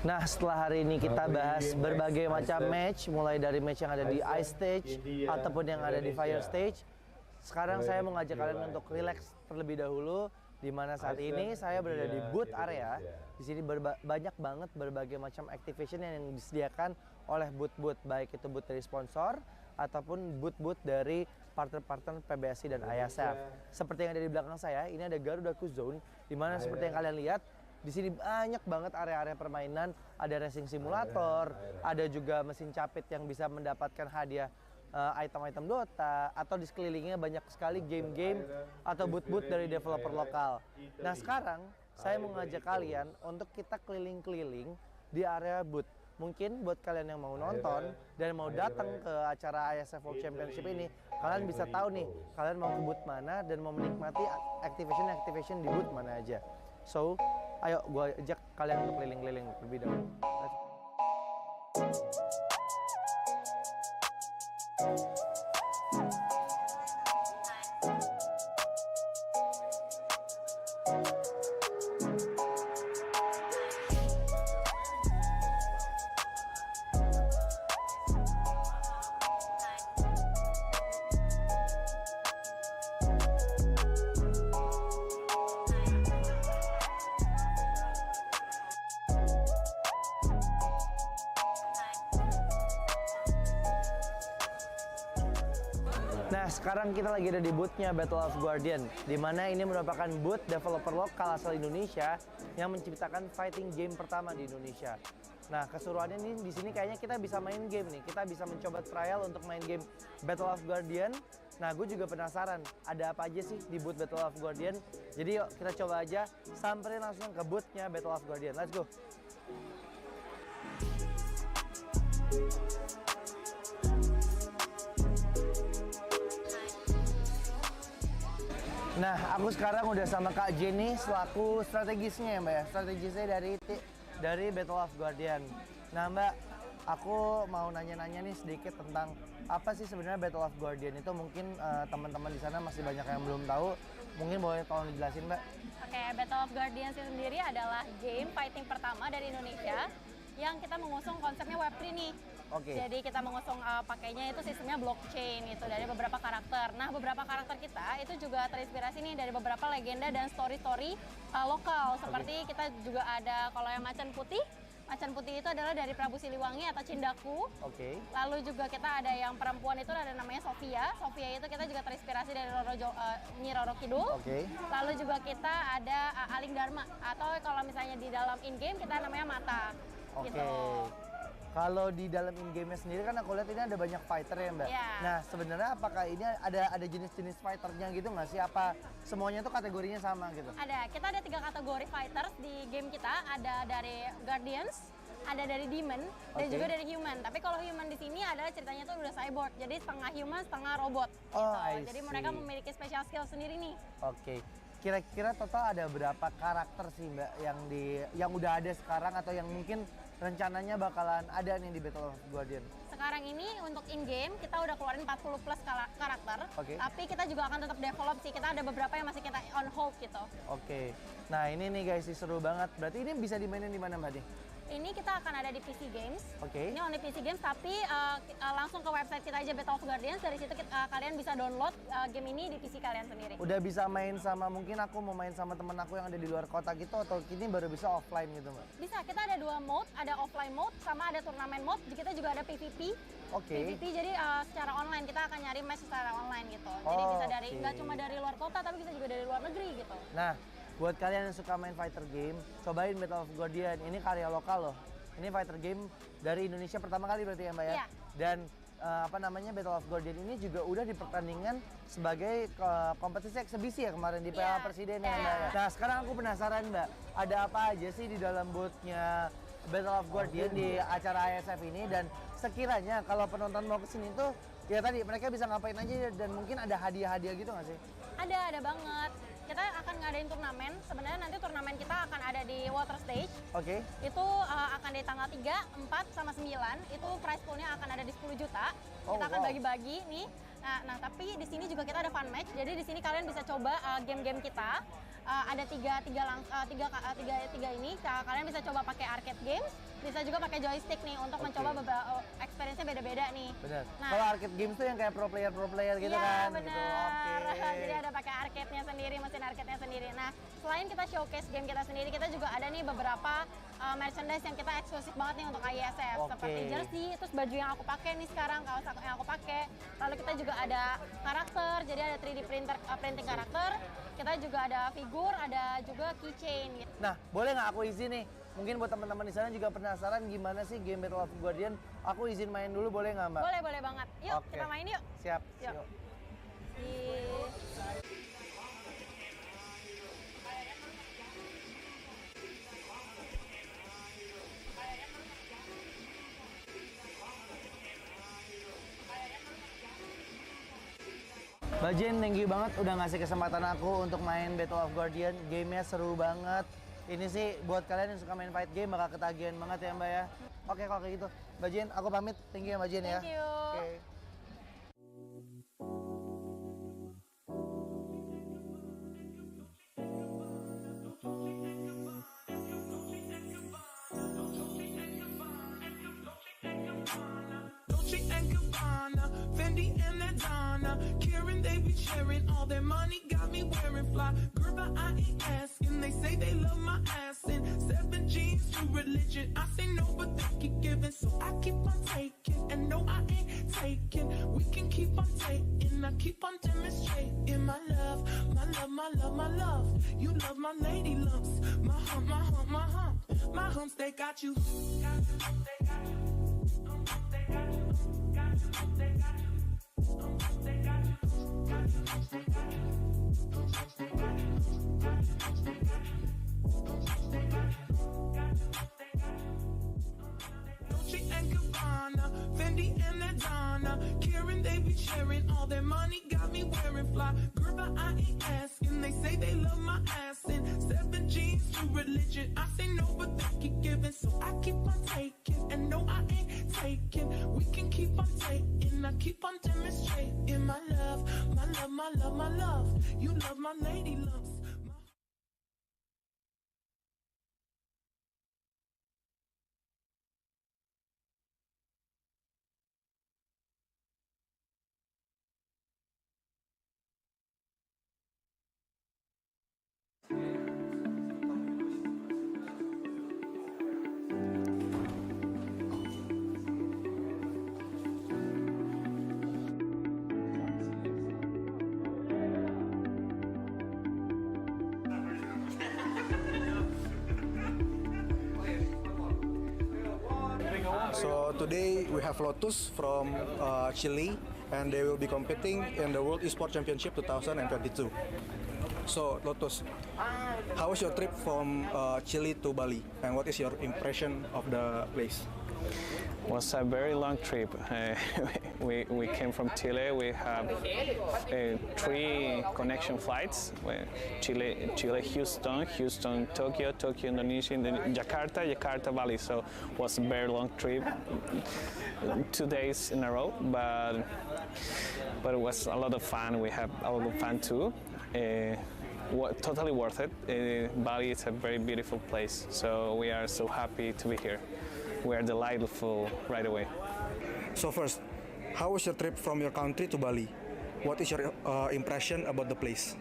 Nah, setelah hari ini kita bahas berbagai macam match, mulai dari match yang ada di Ice Stage ataupun yang ada di Fire Stage. Sekarang saya mau ngajak kalian untuk relax terlebih dahulu, di mana saat ini saya berada di booth area. Di sini banyak banget berbagai macam activation yang disediakan oleh booth-booth, baik itu booth dari sponsor ataupun booth-booth dari partner-partner PBSI dan IESF. Seperti yang ada di belakang saya, ini ada Garuda Zone, di mana seperti yang kalian lihat, di sini banyak banget area-area permainan, ada racing simulator, ada juga mesin capit yang bisa mendapatkan hadiah item-item Dota, atau di sekelilingnya banyak sekali game-game atau booth-booth dari developer lokal. Nah, sekarang saya mau ngajak kalian untuk kita keliling-keliling di area booth. Mungkin buat kalian yang mau nonton dan mau datang ke acara IESF World Championship ini, kalian bisa tahu nih, kalian mau ke booth mana dan mau menikmati activation di booth mana aja. So, ayo gue ajak kalian untuk keliling-keliling lebih dahulu. Nah, sekarang kita lagi ada di booth-nya Battle of Guardian, di mana ini merupakan booth developer lokal asal Indonesia yang menciptakan fighting game pertama di Indonesia. Nah, keseruannya nih di sini kayaknya kita bisa main game nih. Kita bisa mencoba trial untuk main game Battle of Guardian. Nah, gue juga penasaran ada apa aja sih di booth Battle of Guardian. Jadi yuk kita coba aja samperin langsung ke booth-nya Battle of Guardian. Let's go. Nah, aku sekarang udah sama Kak Jenny selaku strategisnya ya Mbak ya, strategisnya dari Battle of Guardian. Nah Mbak, aku mau nanya-nanya nih sedikit tentang apa sih sebenarnya Battle of Guardian itu. Mungkin teman-teman di sana masih banyak yang belum tahu, mungkin boleh tolong dijelasin Mbak.
Oke, Battle of Guardians sendiri adalah game fighting pertama dari Indonesia yang kita mengusung konsepnya Web3 nih.
Oke.
Jadi kita mengusung pakainya itu sistemnya blockchain itu dari beberapa karakter. Nah, beberapa karakter kita itu juga terinspirasi nih dari beberapa legenda dan story-story lokal. Seperti kita juga ada kalau yang macan putih. Macan putih itu adalah dari Prabu Siliwangi atau Cindaku.
Oke.
Lalu juga kita ada yang perempuan itu ada namanya Sofia. Sofia itu kita juga terinspirasi dari Nyi Roro Kidul.
Oke.
Lalu juga kita ada Aling Dharma atau kalau misalnya di dalam in-game kita namanya Mata.
Oke.
Gitu.
Kalau di dalam in-game-nya sendiri kan aku lihat ini ada banyak fighter ya Mbak.
Yeah.
Nah, sebenarnya apakah ini ada jenis-jenis fighternya gitu nggak sih? Apa semuanya tuh kategorinya sama gitu?
Ada, kita ada 3 kategori fighters di game kita. Ada dari Guardians, ada dari Demon, dan juga dari Human. Tapi kalau Human di sini adalah ceritanya tuh udah cyborg, jadi setengah human, setengah robot.
Oh,
gitu. Jadi mereka memiliki special skill sendiri nih.
Oke. Kira-kira total ada berapa karakter sih Mbak yang udah ada sekarang atau yang mungkin rencananya bakalan ada nih di Battle of Guardian?
Sekarang ini untuk in-game kita udah keluarin 40 plus karakter, tapi kita juga akan tetap develop sih. Kita ada beberapa yang masih kita on hold gitu.
Oke. Nah ini nih guys, seru banget. Berarti ini bisa dimainin di mana Mbak nih?
Ini kita akan ada di PC Games.
Oke.
Ini only PC Games, tapi langsung ke website kita aja Battle of Guardians. Dari situ kalian bisa download game ini di PC kalian sendiri.
Udah bisa main sama, mungkin aku mau main sama temen aku yang ada di luar kota gitu, atau ini baru bisa offline gitu Mbak?
Bisa, kita ada 2 mode, ada offline mode sama ada turnamen mode. Kita juga ada PVP.
Oke.
PVP jadi secara online, kita akan nyari match secara online gitu. Jadi bisa dari nggak cuma dari luar kota, tapi bisa juga dari luar negeri gitu.
Nah, buat kalian yang suka main fighter game, cobain Battle of Guardian. Ini karya lokal loh. Ini fighter game dari Indonesia pertama kali berarti ya Mbak ya?
Iya.
Dan Battle of Guardian ini juga udah dipertandingkan sebagai kompetisi eksebisi ya kemarin di Piala Presiden ya Mbak ya? Nah sekarang aku penasaran Mbak, ada apa aja sih di dalam booth-nya Battle of Guardian di acara IESF ini, dan sekiranya kalau penonton mau kesini tuh ya tadi mereka bisa ngapain aja, dan mungkin ada hadiah-hadiah gitu nggak sih?
Ada banget. Kita akan ngadain turnamen. Sebenarnya nanti turnamen kita akan ada di water stage.
Oke.
Itu akan di tanggal 3, 4, sama 9. Itu prize pool-nya akan ada di 10 juta. Kita akan bagi-bagi nih. Nah, tapi di sini juga kita ada fun match. Jadi di sini kalian bisa coba game-game kita. Ada tiga ini. Kalian bisa coba pakai arcade games, bisa juga pakai joystick nih untuk mencoba beberapa experience-nya beda-beda nih.
Benar.
Nah,
Kalau arcade games tuh yang kayak pro player gitu
iya,
kan.
benar.
Gitu. Oke.
Jadi ada pakai arcade-nya sendiri, mesin arcade-nya sendiri. Nah, selain kita showcase game kita sendiri, kita juga ada nih beberapa merchandise yang kita eksklusif banget nih untuk IESF.
Oke.
Seperti jersey, terus baju yang aku pakai nih sekarang, kaos yang aku pakai. Lalu kita juga ada karakter, jadi ada 3D printing karakter. Kita juga ada figur, ada juga keychain gitu.
Nah, boleh nggak aku izin nih? Mungkin buat teman-teman di sana juga penasaran gimana sih game Battle of Guardian. Aku izin main dulu, boleh nggak, Mbak?
Boleh, boleh banget. Yuk,
Oke.
kita main yuk.
Siap.
Yuk.
Yuk. Mbak Jen, thank you banget udah ngasih kesempatan aku untuk main Battle of Guardian. Gamenya seru banget. Ini sih buat kalian yang suka main fight game bakal ketagihan banget ya Mbak ya. Oke kalau kayak gitu. Mbak Jen, aku pamit. Thank you ya Mbak Jen ya.
Thank you.
Oke.
Dolce and Gabbana, Fendi and Adana, Karen, they be sharing all their money, got me wearing fly. Girl, but I ain't asking. They say they love my ass in 7 jeans to religion. I say no, but they keep giving, so I keep on taking. And no, I ain't taking. We can keep on taking. I keep on demonstrating my love, my love, my love, my love. You love my lady lumps, my hump, my hump, my hump, my humps. They got you. Dolce and Gabbana, Fendi and Adana, Karen, they be sharing all their money, got me wearing fly. Girl, but I ain't asking. They say they love my ass in 7 jeans to religion. I say no, but they keep giving, so I keep on taking. And no, I ain't taking. We can keep on taking. I keep on demonstrating my love, my love, my love, my love. You love my lady lumps.
So today we have Lotus from Chile, and they will be competing in the World Esports Championship 2022. So Lotus, how was your trip from Chile to Bali, and what is your impression of the place?
Was a very long trip. We came from Chile. We have 3 connection flights: Chile, Houston, Tokyo, Indonesia, and then Jakarta, Bali. So it was a very long trip, 2 days in a row. But it was a lot of fun. We have a lot of fun too. Totally worth it. Bali is a very beautiful place. So we are so happy to be here. We are delightful right away.
So first, how was your trip from your country to Bali? What is your impression about the place?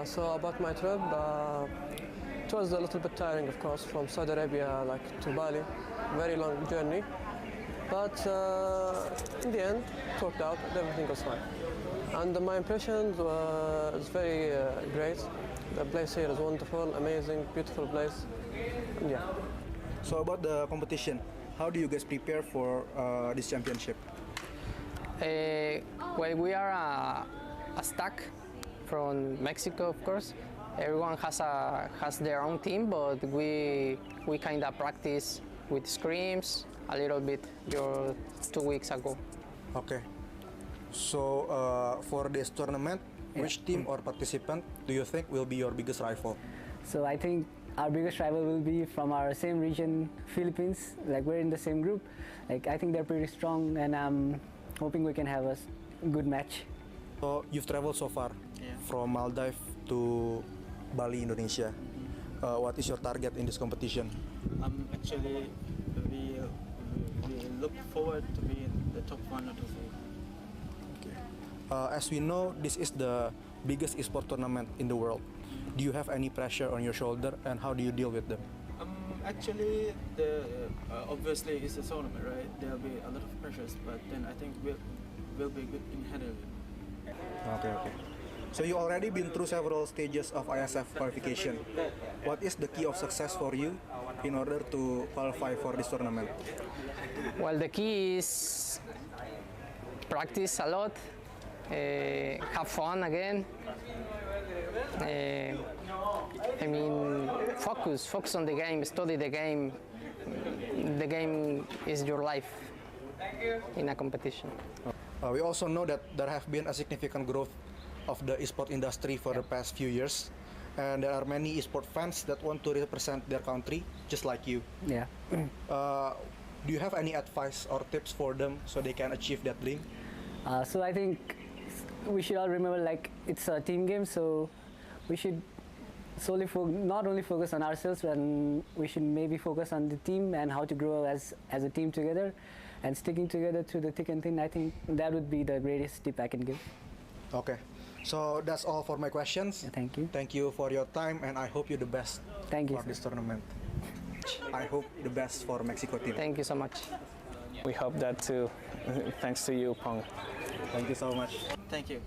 So about my trip, it was a little bit tiring, of course, from Saudi Arabia to Bali. Very long journey, but in the end, it worked out. Everything was fine, and my impression was very great. The place here is wonderful, amazing, beautiful place. And yeah.
So about the competition, how do you guys prepare for this championship?
Well, we are a stack from Mexico, of course. Everyone has their own team, but we kind of practice with scrims a little bit 2 weeks ago.
Okay. So for this tournament, which team or participant do you think will be your biggest rival?
So I think our biggest rival will be from our same region, Philippines. We're in the same group. I think they're pretty strong, and I'm hoping we can have a good match.
So you've traveled so far from Maldives to Bali, Indonesia. what is your target in this competition?
Actually, we look forward to be in the top 1 or 2.
As we know, this is the biggest esport tournament in the world. Do you have any pressure on your shoulder, and how do you deal with them?
Actually, obviously it's a tournament, right? There'll be a lot of pressures, but then I think we'll be good in handling it.
Okay. So you already been through several stages of IESF qualification. What is the key of success for you in order to qualify for this tournament?
Well, the key is practice a lot, have fun again. I mean, focus on the game, study the game. The game is your life in a competition.
We also know that there have been a significant growth of the esport industry for the past few years, and there are many esport fans that want to represent their country, just like you.
Yeah.
Do you have any advice or tips for them so they can achieve that dream?
So I think we should all remember, like, it's a team game, so we should solely not only focus on ourselves, and we should maybe focus on the team and how to grow as a team together, and sticking together through the thick and thin. I think that would be the greatest tip I can give.
Okay, so that's all for my questions.
Thank you.
Thank you for your time, and I hope you the best.
Thank you
for this tournament. I hope the best for Mexico team.
Thank you so much.
We hope that too. Thanks to you, Pong.
Thank you so much.
Thank you.